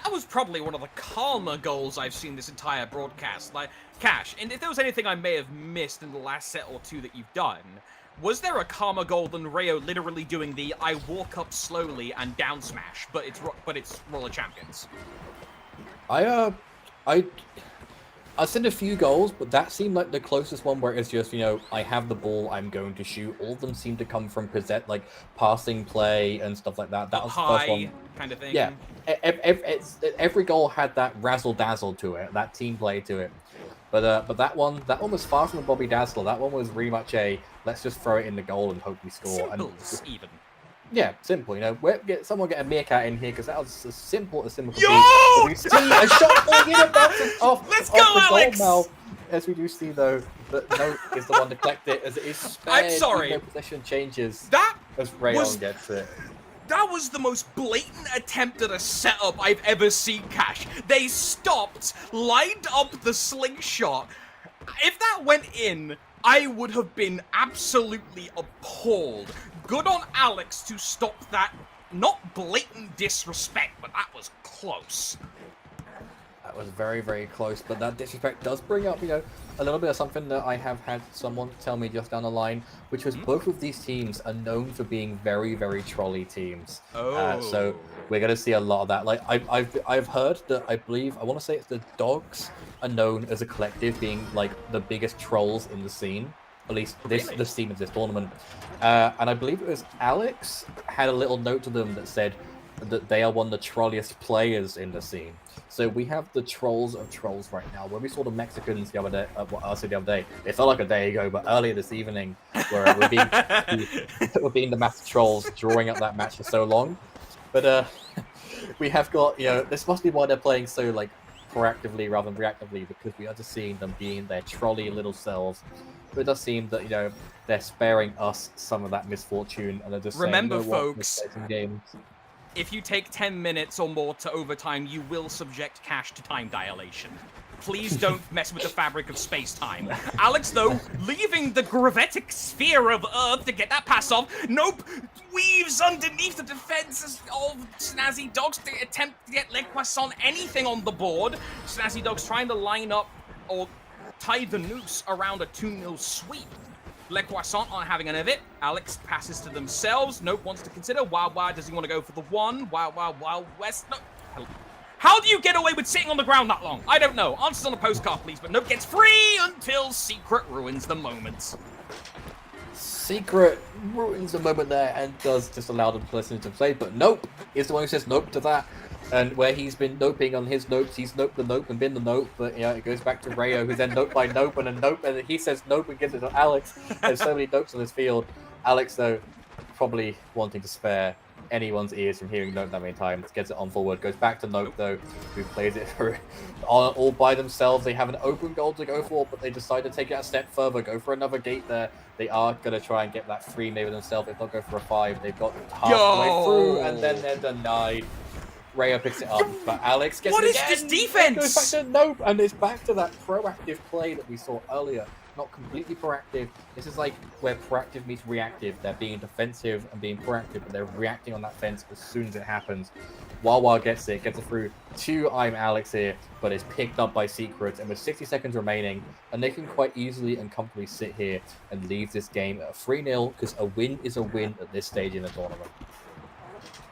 That was probably one of the calmer goals I've seen this entire broadcast. Like, Cash, and if there was anything I may have missed in the last set or two that you've done, was there a calmer goal than Rayo literally doing the I walk up slowly and down smash, but it's Roller Champions? I've seen a few goals, but that seemed like the closest one where it's just, I have the ball, I'm going to shoot. All of them seem to come from passing play and stuff like that. That was the first one. Kind of thing. Yeah. Every goal had that razzle-dazzle to it, that team play to it. But that one was far from a Bobby Dazzler. That one was very much a let's just throw it in the goal and hope we score. Simples, even. Yeah, simple. Someone get a meerkat in here, because that was as simple as simple. Yo! We see a shot falling in and bouncing off. Let's go, Alex! Now, as we do see though, that Note is the one to collect it, as it is spared. I'm sorry. No possession changes. That as Rayon gets it. That was the most blatant attempt at a setup I've ever seen, Cash. They stopped, lined up the slingshot. If that went in, I would have been absolutely appalled. Good on Alex to stop that, not blatant disrespect, but that was close. That was very, very close, but that disrespect does bring up, a little bit of something that I have had someone tell me just down the line, which was both of these teams are known for being very, very trolley teams. So we're going to see a lot of that. Like, I've heard that I want to say it's the Dogs are known as a collective being, like, the biggest trolls in the scene. At least the scene of this tournament. And I believe it was Alex had a little note to them that said that they are one of the trolliest players in the scene. So we have the trolls of trolls right now. When we saw the Mexicans the other day, it felt like a day ago, but earlier this evening, where we're being the massive trolls, drawing up that match for so long. But we have got, this must be why they're playing so, like, proactively rather than reactively, because we are just seeing them being their trolley little selves. But it does seem that, they're sparing us some of that misfortune, and they're just Remember, saying, folks, games. if you take 10 minutes or more to overtime, you will subject Cash to time dilation. Please don't mess with the fabric of space-time. Alex, though, leaving the gravitic sphere of Earth to get that pass off, nope, weaves underneath the defenses of Snazzy Dogs to attempt to get Le Croissant anything on the board. Snazzy Dogs trying to line up or tie the noose around a 2-0 sweep. Le Croissant aren't having any of it. Alex passes to themselves. Nope wants to consider. Wild does he want to go for the one? Wild West. No. How do you get away with sitting on the ground that long? I don't know. Answers on a postcard, please. But Nope gets free until Secret ruins the moment. Secret ruins the moment there and does just allow them to listen to play. But Nope is the one who says nope to that. And where he's been noping on his notes, he's noped the nope and been the nope. But it goes back to Rayo, who's then nope by nope and a nope, and he says nope and gives it to Alex. There's so many nopes on this field. Alex, though, probably wanting to spare anyone's ears from hearing nope that many times, gets it on forward, goes back to nope, though, who plays it for all by themselves. They have an open goal to go for, but they decide to take it a step further, go for another gate there. They are going to try and get that 3 maybe themselves, if not go for a 5. They've got halfway through, and then they're denied. Rayo picks it up, but Alex gets it again. What is this defense? It goes back to nope, and it's back to that proactive play that we saw earlier. Not completely proactive. This is like where proactive meets reactive. They're being defensive and being proactive, but they're reacting on that fence as soon as it happens. Wawa gets it through to I'm Alex here, but it's picked up by Secret, and with 60 seconds remaining, and they can quite easily and comfortably sit here and leave this game at 3-0, because a win is a win at this stage in the tournament.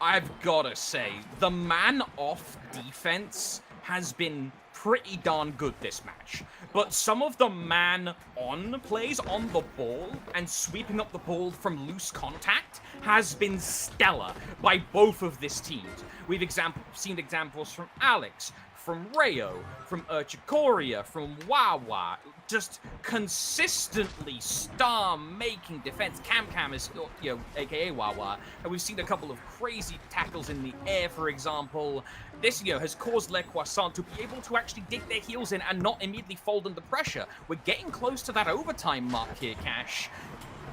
I've gotta say, the man-off defense has been pretty darn good this match. But some of the man-on plays on the ball and sweeping up the ball from loose contact has been stellar by both of these teams. We've seen examples from Alex, from Rayo, from Urchikoria, from Wawa, just consistently star-making defense. Cam is, aka Wawa, and we've seen a couple of crazy tackles in the air, for example. This, has caused Le Croissant to be able to actually dig their heels in and not immediately fold under pressure. We're getting close to that overtime mark here, Cash.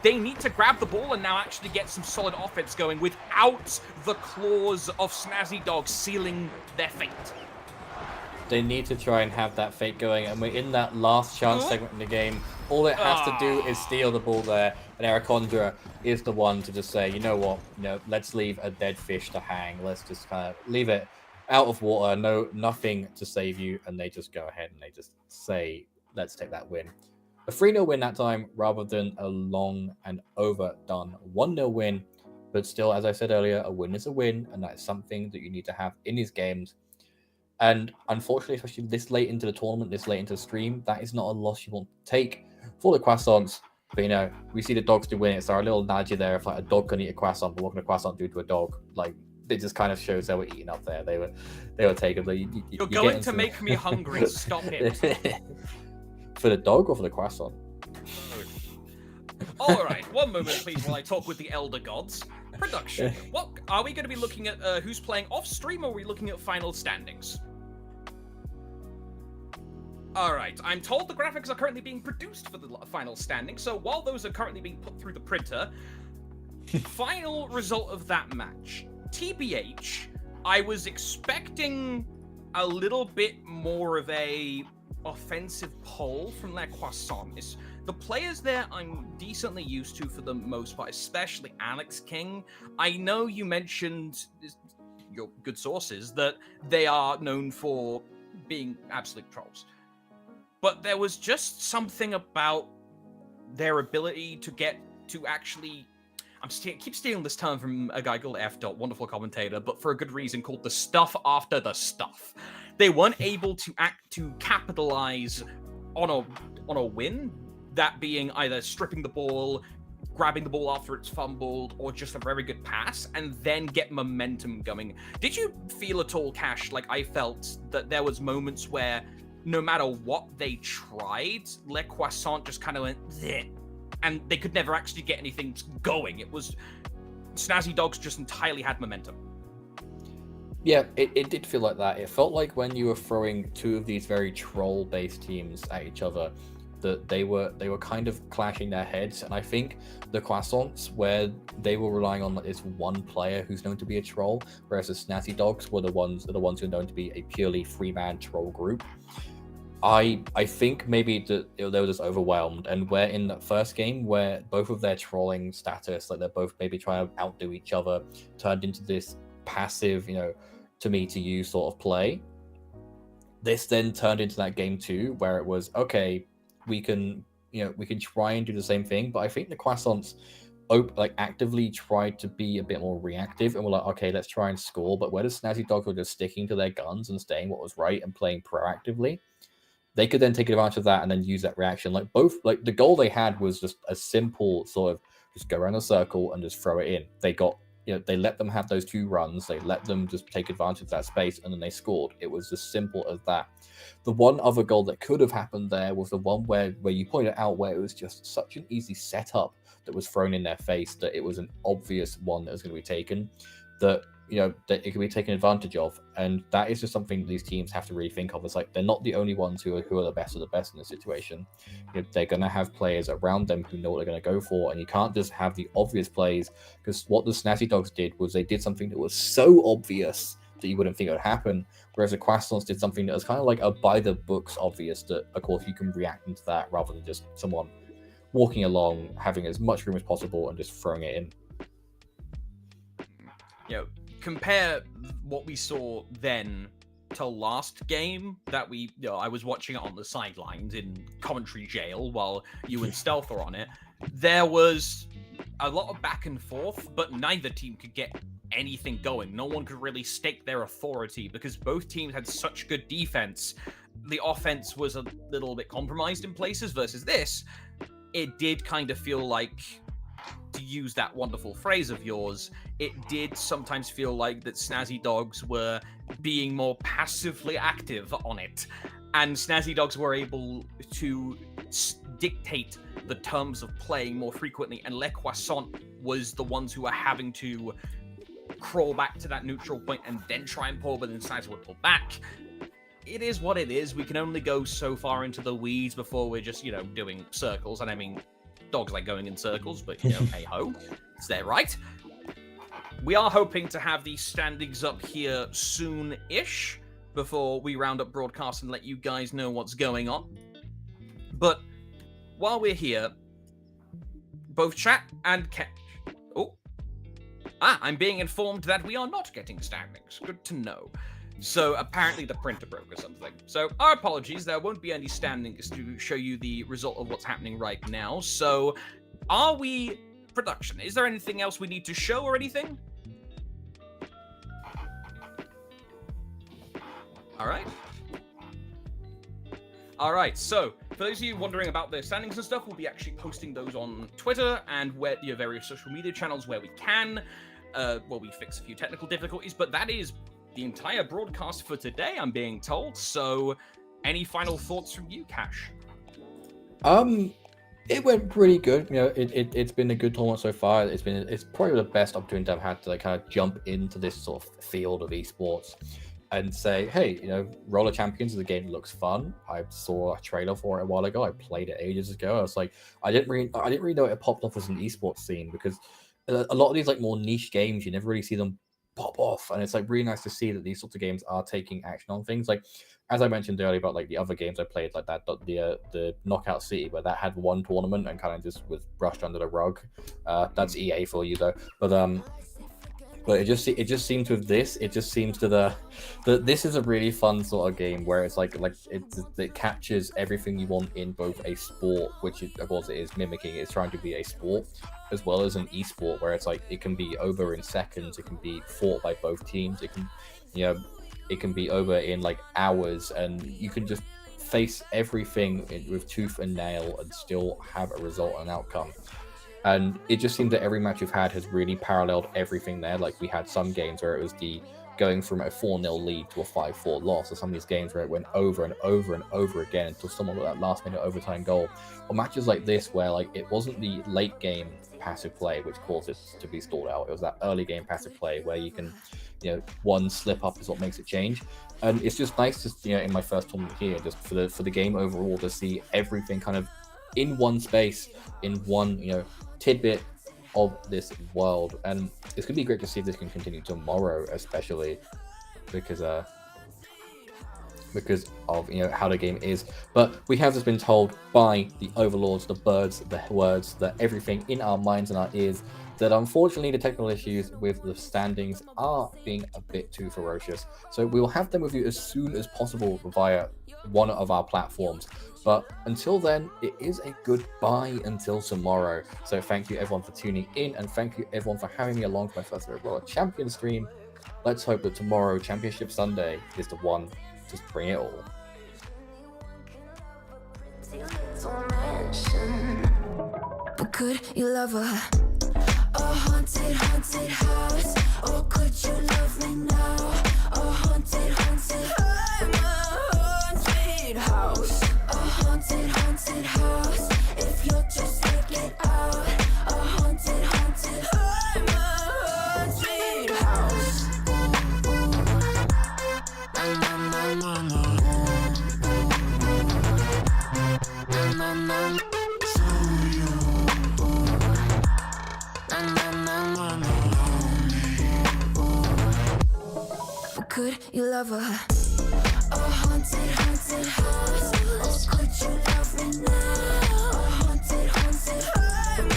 They need to grab the ball and now actually get some solid offense going without the claws of Snazzy Dogs sealing their fate. They need to try and have that fate going, and we're in that last chance segment in the game. All it has to do is steal the ball there, and Ericondra is the one to just say, you know what, let's leave a dead fish to hang. Let's just kind of leave it out of water, nothing to save you, and they just go ahead and they just say, let's take that win. A 3-0 win that time, rather than a long and overdone 1-0 win, but still, as I said earlier, a win is a win, and that is something that you need to have in these games. And unfortunately, especially this late into the tournament, this late into the stream, that is not a loss you want to take for the Croissants. But, we see the Dogs do win it. So our little analogy there, if like a dog can eat a croissant, but what can a croissant do to a dog? Like, it just kind of shows they were eating up there. They were taken. You're going to make me hungry. Stop it. For the dog or for the croissant? All right, one moment, please, while I talk with the Elder Gods. Production. What are we going to be looking at? Who's playing off stream, or are we looking at final standings? All right, I'm told the graphics are currently being produced for the final standings. So while those are currently being put through the printer, final result of that match. TBH, I was expecting a little bit more of a offensive pull from Les Croissants. It's the players there I'm decently used to for the most part, especially Alex King. I know you mentioned your good sources that they are known for being absolute trolls, but there was just something about their ability to get to actually. Keep stealing this term from a guy called F. Wonderful commentator, but for a good reason, called the stuff after the stuff. They weren't able to capitalize on a win, that being either stripping the ball, grabbing the ball after it's fumbled, or just a very good pass, and then get momentum going. Did you feel at all, Cash, like I felt that there was moments where no matter what they tried, Les Croissants just kind of went, bleh, and they could never actually get anything going? It was Snazzy Dogs just entirely had momentum. Yeah, it did feel like that. It felt like when you were throwing two of these very troll-based teams at each other, that they were kind of clashing their heads. And I think the Croissants, where they were relying on this one player who's known to be a troll, whereas the Snazzy Dogs were the ones who are known to be a purely free-man troll group. I think maybe they were just overwhelmed, and where in the first game where both of their trolling status, like they're both maybe trying to outdo each other, turned into this passive, to me to you sort of play. This then turned into that game 2 where it was okay, we can try and do the same thing, but I think the Croissants actively tried to be a bit more reactive and were like, okay, let's try and score. But where the Snazzy Dogs were just sticking to their guns and staying what was right and playing proactively, they could then take advantage of that and then use that reaction. The goal they had was just a simple sort of just go around a circle and just throw it in. They got, they let them have those 2 runs. They let them just take advantage of that space, and then they scored. It was as simple as that. The one other goal that could have happened there was the one where you pointed out, where it was just such an easy setup that was thrown in their face, that it was an obvious one that was going to be taken, that that it can be taken advantage of. And that is just something these teams have to really think of. It's like they're not the only ones who are the best of the best in this situation. They're going to have players around them who know what they're going to go for, and you can't just have the obvious plays, because what the Snazzy Dogs did was they did something that was so obvious that you wouldn't think it would happen, whereas the Croissants did something that was kind of like a by the books obvious, that of course you can react into that rather than just someone walking along, having as much room as possible and just throwing it in. Compare what we saw then to last game that I was watching it on the sidelines in commentary jail while you and Stealth were on it. There was a lot of back and forth, but neither team could get anything going. No one could really stake their authority because both teams had such good defense. The offense was a little bit compromised in places versus this. It did kind of feel like, to use that wonderful phrase of yours, it did sometimes feel like that Snazzy Dogs were being more passively active on it, and Snazzy Dogs were able to dictate the terms of playing more frequently, and Les Croissants was the ones who were having to crawl back to that neutral point and then try and pull, but then Snazzy would pull back. It is what it is. We can only go so far into the weeds before we're just, doing circles, and I mean, dogs like going in circles, but hey ho, it's their right. We are hoping to have these standings up here soon-ish before we round up broadcast and let you guys know what's going on. But while we're here, both chat and I'm being informed that we are not getting standings. Good to know. So apparently the printer broke or something. So our apologies, there won't be any standings to show you the result of what's happening right now. So are we production? Is there anything else we need to show or anything? All right, so for those of you wondering about the standings and stuff, we'll be actually posting those on Twitter and where your various social media channels where we can. We fix a few technical difficulties, but that is the entire broadcast for today, I'm being told. So any final thoughts from you, Cash? It went pretty good. It's been a good tournament so far. It's probably the best opportunity I've had to kind of jump into this sort of field of esports and say, hey, Roller Champions is a game that looks fun. I saw a trailer for it a while ago. I played it ages ago. I was like, I didn't really know it popped up as an esports scene, because a lot of these like more niche games, you never really see them pop off. And it's like really nice to see that these sorts of games are taking action on things. Like as I mentioned earlier about like the other games I played, like that the Knockout City, where that had one tournament and kind of just was brushed under the rug. That's EA for you though. But it just seems with this, it just seems to the this is a really fun sort of game where it's like it captures everything you want in both a sport, which of course it is mimicking, it's trying to be a sport, as well as an esport where it's like it can be over in seconds, it can be fought by both teams, it can, you know, it can be over in like hours, and you can just face everything with tooth and nail and still have a result and outcome. And it just seemed that every match we've had has really paralleled everything there. Like we had some games where it was the going from a 4-0 lead to a 5-4 loss, or some of these games where it went over and over and over again until someone got that last minute overtime goal. Or matches like this where like it wasn't the late game passive play which caused it to be stalled out. It was that early game passive play where you can, you know, one slip up is what makes it change. And it's just nice to, you know, in my first tournament here, just for the game overall, to see everything kind of in one space, in one, you know, tidbit of this world. And it's gonna be great to see if this can continue tomorrow, especially because of, you know, how the game is. But we have just been told by the overlords, the birds, the words, the everything in our minds and our ears, that unfortunately the technical issues with the standings are being a bit too ferocious. So we will have them with you as soon as possible via one of our platforms. But until then, it is a goodbye until tomorrow. So thank you everyone for tuning in, and thank you everyone for having me along for my first ever Roller Champion stream. Let's hope that tomorrow, Championship Sunday, is the one to bring it all. But could you love her? A haunted, haunted house. Or could you love me now? A haunted, haunted. I'm a haunted house. A haunted, haunted house. If you'll just take it out. A haunted, haunted. I'm a haunted house. Na na na na na. Na na na. Could you love her? A haunted, haunted house. Or could you love me now? A haunted, haunted. I'm a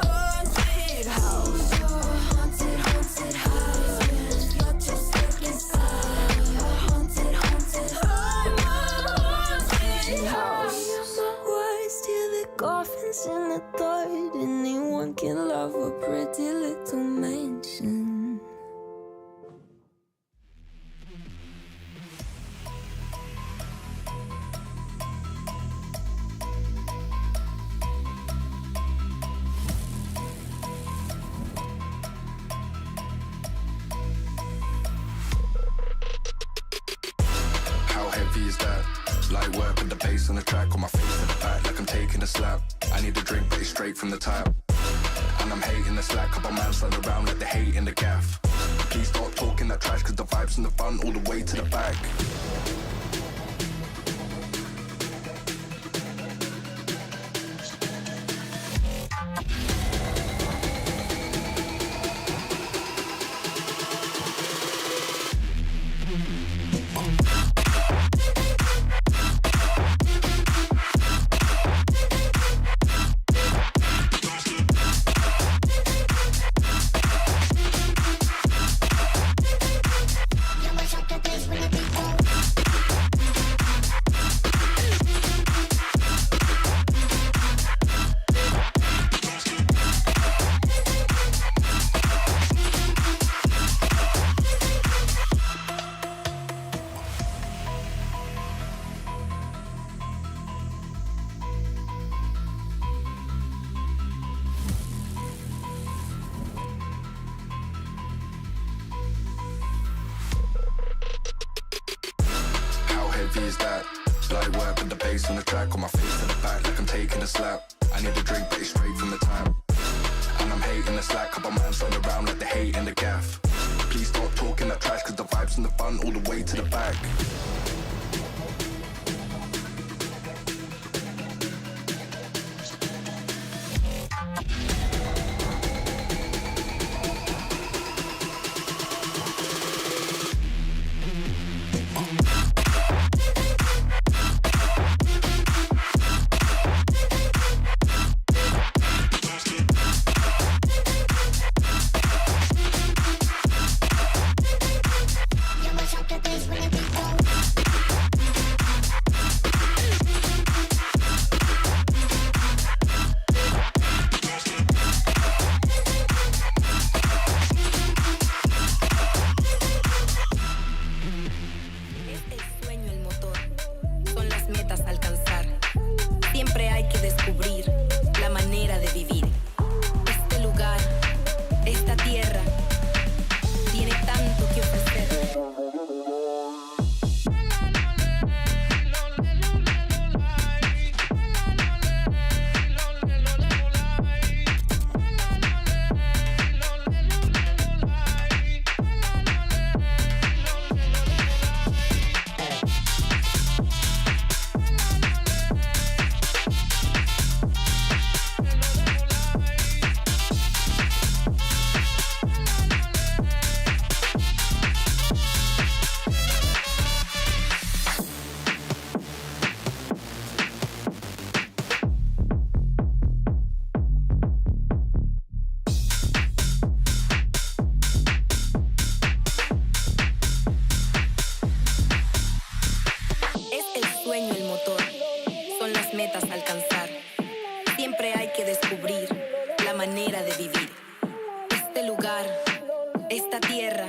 haunted house. A haunted, haunted house. If you're just looking sad. A haunted, haunted. I'm a haunted house. My words till the coffins in the third. Anyone can love a pretty little mansion. Light work with the bass on the track, on my face to the back like I'm taking a slap. I need a drink, but it's straight from the tap. And I'm hating the slack, couple man stand around like they hate in the gaff. Please stop talking that trash, cause the vibes in the front all the way to the back. Is that light work with the bass on the track, on my face to the back like I'm taking a slap. I need a drink, but it's straight from the tap. And I'm hating the slack, couple man stand around like they hate in the gaff. Please stop talking that trash, cause the vibes in the front all the way to the back. metas alcanzar. Siempre hay que descubrir la manera de vivir. Este lugar, esta tierra,